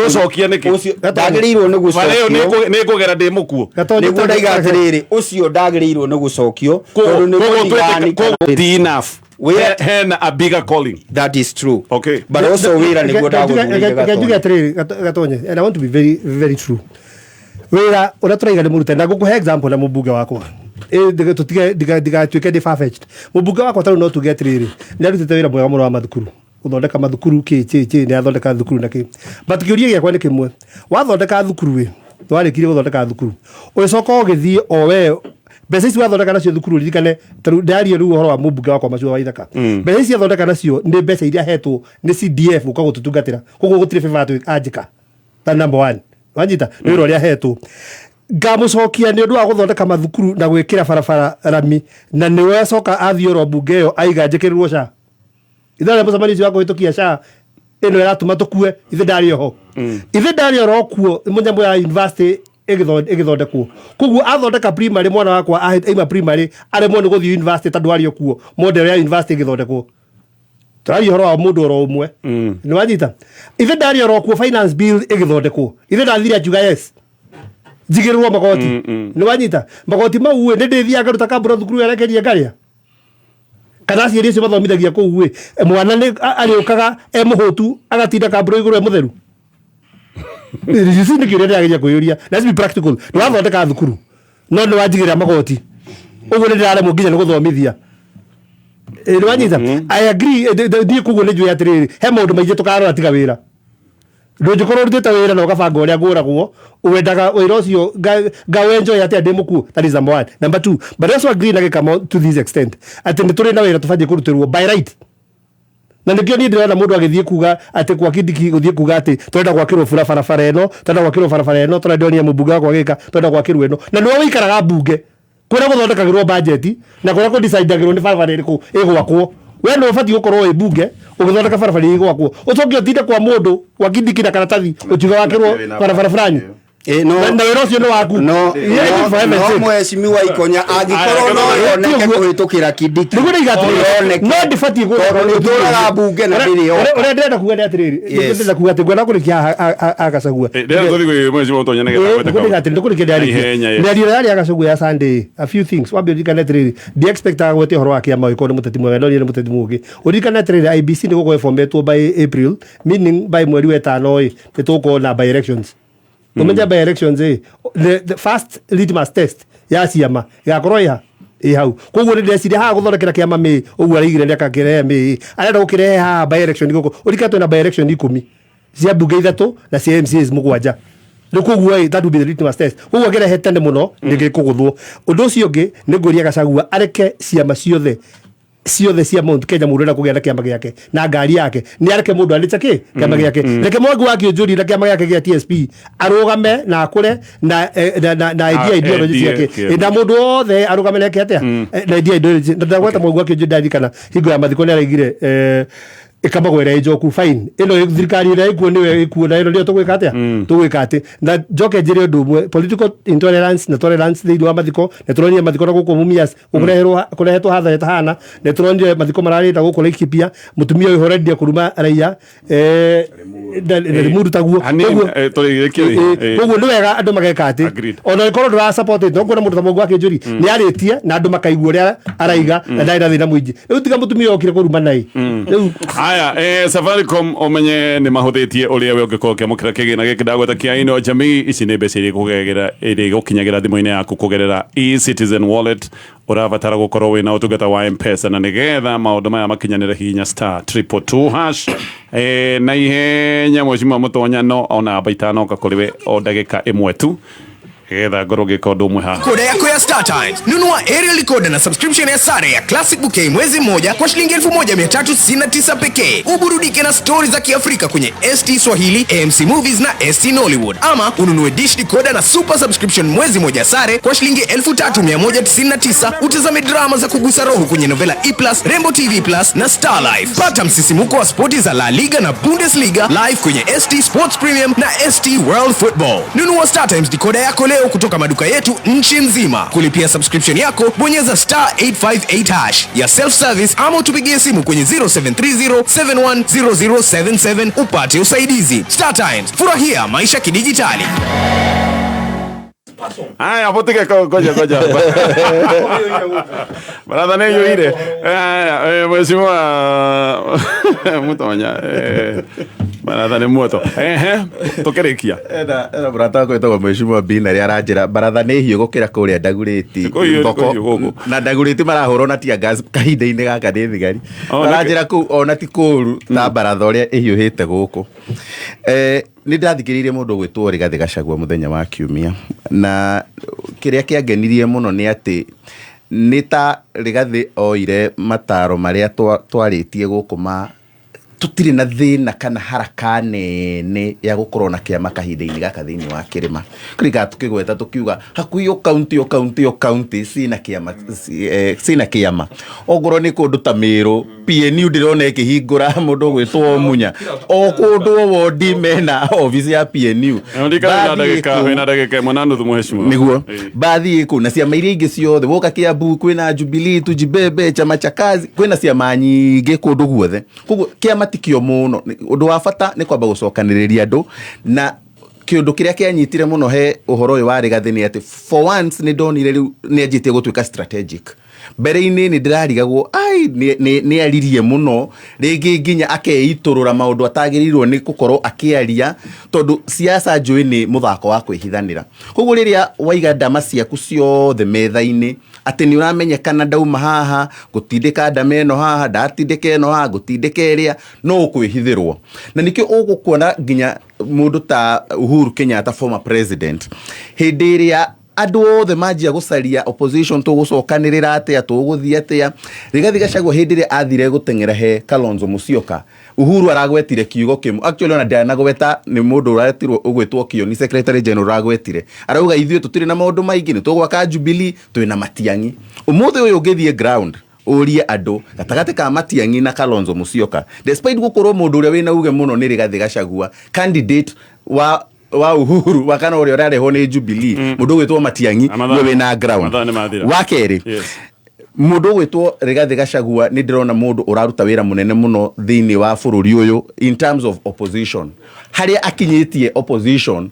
gũcokia nĩkĩ ndagĩrĩirwo nĩ gũcokio nĩ ngũgera ndĩ mũkuo nĩguo ndaiga atĩrĩrĩ ũcio ndagĩrĩirwo nĩ gũcokio tondũ nĩ enough hena a bigger calling. That is true. Okay. But also wĩra nĩguo ndagũthiĩ atĩrĩrĩ gatonye and I want to be very very true wĩra ũrĩa tũraiga nĩ mũrute na ngũkũhe example na mũmbunge wakwa ndigatuĩke ndĩ far-fetched mũmbunge wakwa tarĩu no tuge atĩrĩrĩ nĩ arutĩte wĩra mwega mũno wa mathukuru gũthondeka mathukuru nĩ athondeka thukuru na kĩ but kĩũria gĩakwa nĩ kĩmwe wathondeka thukuru nĩ warĩkirie gũthondeka thukuru ũgĩcoka ũgĩthiĩ o we mbeca ici wathondeka nacio thukuru ririkane ndaria rĩu ũhoro wa mũmbunge wakwa Macua wa Ithaka mbeca ici athondeka nacio nĩ mbeca iria hetwo nĩ CDF gũka gũtũtungatĩra koguo gũtirĩ favor anjĩka ta number 1 wanyita nĩ wĩra ũrĩa hetwo ngamũcokia nĩ ũndũ wa gũthondeka mathukuru na gwĩkĩra barabara rami na nĩ wecoka athiĩ mbunge ĩyo aiga njĩkĩrĩrwo SHA ithe mũcemanio ũcio wa kũhĩtũkia SHA ĩno ĩratũma tũkue ithe ndarĩ oho ithe ndarĩ oro kuo mũnyamũ ya university ĩgĩthondekwo koguo athondeka primary mwana wakwa aima primary aremwo nĩ gũthiĩ university tondũ arĩ okuo model ya university ĩgĩthondekwo tũraria ũhoro wa mũndũ oro ũmwe nĩ wanyita ithe ndarĩ oro kuo finance bill ĩgĩthondekwo ithe ndathire akiuga yes njigĩrĩrwo magoti nĩ wanyita magoti mau nĩ ndĩthiaga ngaruta kambura thukuru yarekeria ngarĩa kana aciari acio mathomithagia kũu mwana nĩ arĩũkaga mũhũtu agatinda kambura igũrũ mũtheru nĩ kĩũria ndĩrageria kwĩyũria let's be practical nĩ wathondeka thukuru no nĩ wanjigĩrĩra magoti ũguo nĩ ndĩraremwo nginya nĩ gũthomithia nĩ wanyita I agree thiĩ koguo nĩ njũĩ atĩrĩrĩ he maũndũ maingĩ tũkarora tiga wĩra ndũngĩkorwo ũrutĩte wĩra na ũgabanga ũrĩa ngũragwo wendaga wĩra ũcio ngawenjoy atĩa ndĩ mũkuo that is number 1 number 2 but also agree na gĩkamo to this extent atĩ nĩ tũrĩ na wĩra tũbatiĩ kũrutĩrwo by right na nĩkĩo niĩ ndĩrona mũndũ agĩthiĩ kuga atĩ kwa Kindiki gũthiĩ kuga atĩ tũrenda gwakĩrwo barabara ĩno tũrenda gwakĩrwo barabara ĩno tũrenda ndonia mũmbunge wakwa gĩka tũrenda gwakĩrwo ĩno na nĩwe wĩikaraga mbunge kũrĩa gũthondekagĩrwo budget na kũrĩa kũdecindagĩrwo nĩ barabara ĩrĩkũ ĩgwakwo we no ũbatiĩ gũkorwo wĩ mbunge ũgĩthondeka barabara ĩgwakwo ũcoke ũtinde kwa mũndũ wa Kindiki na karatathi ũkiuga wakĩrwo barabara fulani na wĩra ũcio nĩ waku no mheshimiwa Ikonya angĩkorwo no yoneke kũhĩtũkĩra Kindiki nĩguo nĩigatũrĩ no ndibatiĩ gũtũraga mbunge na ndĩrĩ yo ũrĩa ndĩrenda kuga nĩ atĩrĩrĩ ndĩrenda kuga atĩ ngwenda kũrĩkia Agacagua mĩario yarĩ Agacagua ya Sunday a few things wambe ũririkane atĩrĩrĩ ndiexpectaga gwete ũhoro wa kĩama gĩkorwo nĩ mũteti mwega no nĩ mũteti mũngĩ ũririkane atĩrĩrĩ IEBC nĩ gũkorwo formetwo by April meaning by mweri wa ĩtano nĩ tũgũkorwo na by elections Umenya by elections the first litmus test ya ciama igakorwo hau koguo nĩ ndeciria haha gũthondekera kĩama May ũguo araigire nĩ akakirehe May arenda gũkirehe haha by election gũkũ ũrikatwe na by election 10 cia mbunge 3 na cia MCAs 7 nĩ koguo that will be the litmus test koguo ngĩrehe tene mũno nĩ gĩkũgũthwo ũndũ ũcio ũngĩ nĩ ngũria Gachagua areke ciama ciothe cia Mount Kenya mũrũra kũgĩa na kĩama gĩake na ngari yake nĩ areke mũndũ andĩke kĩama gĩake reke Mwangi wa Kĩũnjũri na kĩama gĩake gĩa TSP arũgame na akũre na idea ideology ciake na mũndũ wothe arũgame na atĩa na idea ideology ndagweta Mwangi wa Kĩũnjũri ndarikana hingo ya mathiko nĩ araigire ikamagwera Njoku fine ino thirikari ĩrĩa ikuo nĩwe ikuo na ĩno ndio tũgwĩka atĩa tũgwĩka atĩ na njoke njĩre ũndũ ũmwe political intolerance na tolerance thĩinĩ wa mathiko nĩ tũronire mathiko na gũkũ Mumias kũrehetwo hatha tahana nĩ tũronire mathiko mararĩta gũkũ Laikipia mũtumia ũyũ horendia kũruma raia mũndũ taguo koguo nĩ wega andũ mageka atĩ ona ĩkorwo ndũra support no kuona mũndũ ta Mwangi wa Kĩũnjũri nĩ arĩtie na andũ makaigua ũrĩa araiga na ndarĩ na thĩna mũingĩ rĩu tiga mũtumia okire kũruma naĩ rĩu aya Safaricom omenye nĩ mahũthĩtie ũrĩa we ũngĩkorwo ũkĩamũkĩra kĩgĩna gĩkĩ ndagweta kĩa Inua Jamii ici nĩ mbeca iria gũkinyagĩra thimũ-inĩ yaku kũgerera eCitizen wallet ũrabatara gũkorwo wĩna ũtungata wa M-Pesa na nĩgetha maũndũ maya makinyanĩre hihinya *222# na ihenya mheshimiwa Mũtonya no ona baita no kakũrĩ we o ndagĩka ĩmwe tu getha ngoro gĩka ũndũ ũmwe haha koda yako ya StarTimes nunua aerial recorder na subscription ya sare ya Classic Bouquet mwezi mmoja kwa shilingi 1369 pekee uburudike na stories za Kiafrika kwenye ST Swahili, AMC Movies na ST Nollywood ama ununue dish decoder na super subscription mwezi mmoja sare kwa shilingi 3199 utazame drama za kugusa roho kwenye novela E+, Rainbow TV+ na Star Life. Pata msisimuko wa sporti za La Liga na Bundesliga live kwenye ST Sports Premium na ST World Football. Nunua StarTimes decoder yako leo kutoka maduka yetu nchi nzima. Kulipia subscription yako bonyeza *858# ya self service ama utupigie simu kwenye 0730710077 upate usaidizi. StarTimes, furahia maisha kidijitali. Aya potike goja barada ne yo ire mheshimiwa Mũtonya barada ne moto tukerekia era brata ko ito mheshimiwa Binary aranjira barada ne hiyo gukira kuria ndaguriti thoko na ndaguriti marahurwo na tia gas kahinda-inĩ gaka nĩ thigari aranjira ku ona ti kuru ta barada uria ihiuhite guku nĩ ndathikĩrĩirie mũndũ gwĩtwo Rigathĩ Gachagua mũthenya wa Kiumia na kĩrĩa kĩangenirie mũno nĩ atĩ nĩ ta Rigathĩ oire mataro marĩa twarĩtie gũkũ tutire na thĩna kana haraka nene ya gũkorwo na kĩama kahinda-inĩ gaka thĩinĩ wa kĩrĩma kĩrĩga tũkĩgweta tũkiuga hakuhĩ o county sina kĩama ongorwo nĩ kũndũ ta Mĩrũ PNU ndĩrona ĩkĩhingũra mũndũ gwĩtwo Munya o kũndũ wondi mena office ya PNU nĩguo bathi ĩkũ na ciama iria ingĩ ciothe woka Kiambu kwĩna Jubilee Tujibebe Chama cha Kazi kwĩna ciama nyingĩ kũndũ guothe koguo kĩama tikio muno undu wa bata ni kwamba gucokaniriria andu na kiundu kiria kianyitire muno he uhoro uyu wa Rigathĩ ni ati for once ni ndonire riu ni anjite gutuika strategic mbere-inĩ ni ndirarigagwo ni aririe muno ringi nginya akeiturura maundu atagirirwo ni gukorwo akiaria tondu siasa njui ni muthako wa kwihithanira koguo riria waiga ndama ciaku ciothe metha-inĩ ati ni uramenyekana ndauma haha gutindika ndameno haha ndatindika eno haha gutindika iria no kwihithirwo na nikio ugukuona nginya mundu ta Uhuru Kenyatta former president hindi iria andu othe manjia gucaria opposition tugucokanirira atia tuguthie atia Rigathĩ Gachagua hindi iria athire guteng'era he Kalonzo Musyoka Uhuru aragwetire kiugo kimu actually ona ndanagweta ni mundu uratirwo ugwetwo Kioni secretary general aragwetire arauga ithuĩ tutire na maundu maingi ni tugwaka Jubilee twina Matiang'i umuthi uyu ngithie ground urie andu gatagati ka Matiang'i na Kalonzo Musyoka despite gukorwo mundu uria wina uge muno ni Rigathĩ Gachagua candidate wa wa Uhuru wa kana uri urareho ni Jubilee mundu gwitwo Matiang'i we wina ground wa keri mundu gwitwo Rigathi Gachagua ni ndirona mundu uraruta wira munene muno thiini wa bururi uyu in terms of opposition haria akinyitie opposition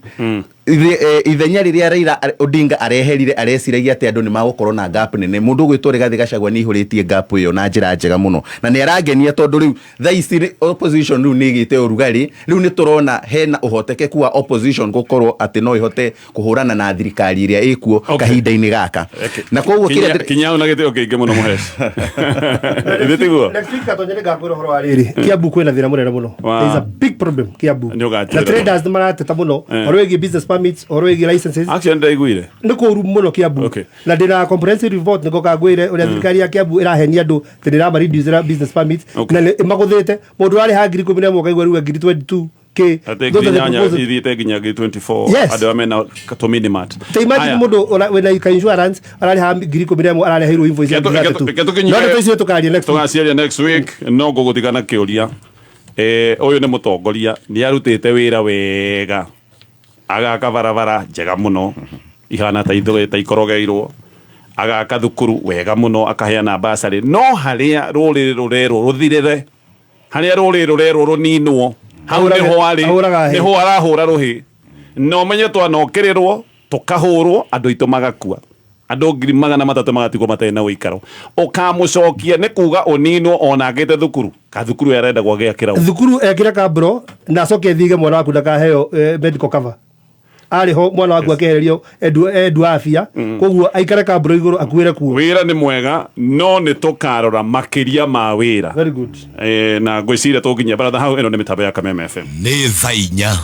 ithenya riria Raila Odinga areherire areciragia ati andu ni magukorwo na gap nene mundu gwitwo Rigathi Gachagua ni ihuritie gap iyo na njira njega muno na ni arangenia tondu riu thaisi opposition riu ni igite urugari riu ni turona hena uhotekeku wa opposition gukorwo ati no ihote kuhurana na thirikari iria ikuo kahinda-ini gaka na koguo kinyau na gitio kingi muno muheci nditiguo next week atonyere ngakuro horo ariri Kiambu kwina thina munene muno there is a big problem Kiambu na traders marateta muno orwegi business permits orwegi licenses actually ndaiguire ndikuru muno Kiambu na ndina comprehensive report niko kagwire uria thirikari ya Kiambu irahenia andu tindira ma reduce business permits na maguthite mundu ari ha ngiri 10 mwaka igwa ruga ngiri 22 ithiite nginya 24 andu amena katomini mat imagine mundu wena insurance arari ha ngiri 10 arareheirwo invoice ya 3 tugaciaria next week no ngugutigana kiuria uyu ni mutongoria ni arutite wira wega agaka barabara njega muno ihana ta ikorogeirwo agaka thukuru wega muno akaheana basari no haria ruriri rurero ruthirire haria ruriri rurero runinwo hau niho arahura ruhi no menye twanokerirwo tukahurwo andu itu magakua andu 300,000 magatigwo matena uikaro ukamucokia ni kuga uninwo ona ngite thukuru ka thukuru yarenda gwagea kirau thukuru ekira kabro na coke thige mwana waku ndakaheo medical cover ariho mwana waku akehererio edu afia koguo aikare kabro iguru akuire kuo wira ni mwega no ni tukarora makiria ma wira very good na ngwiciria tunginya baratha hau eno ni mitambo ya Kameme FM ni thainya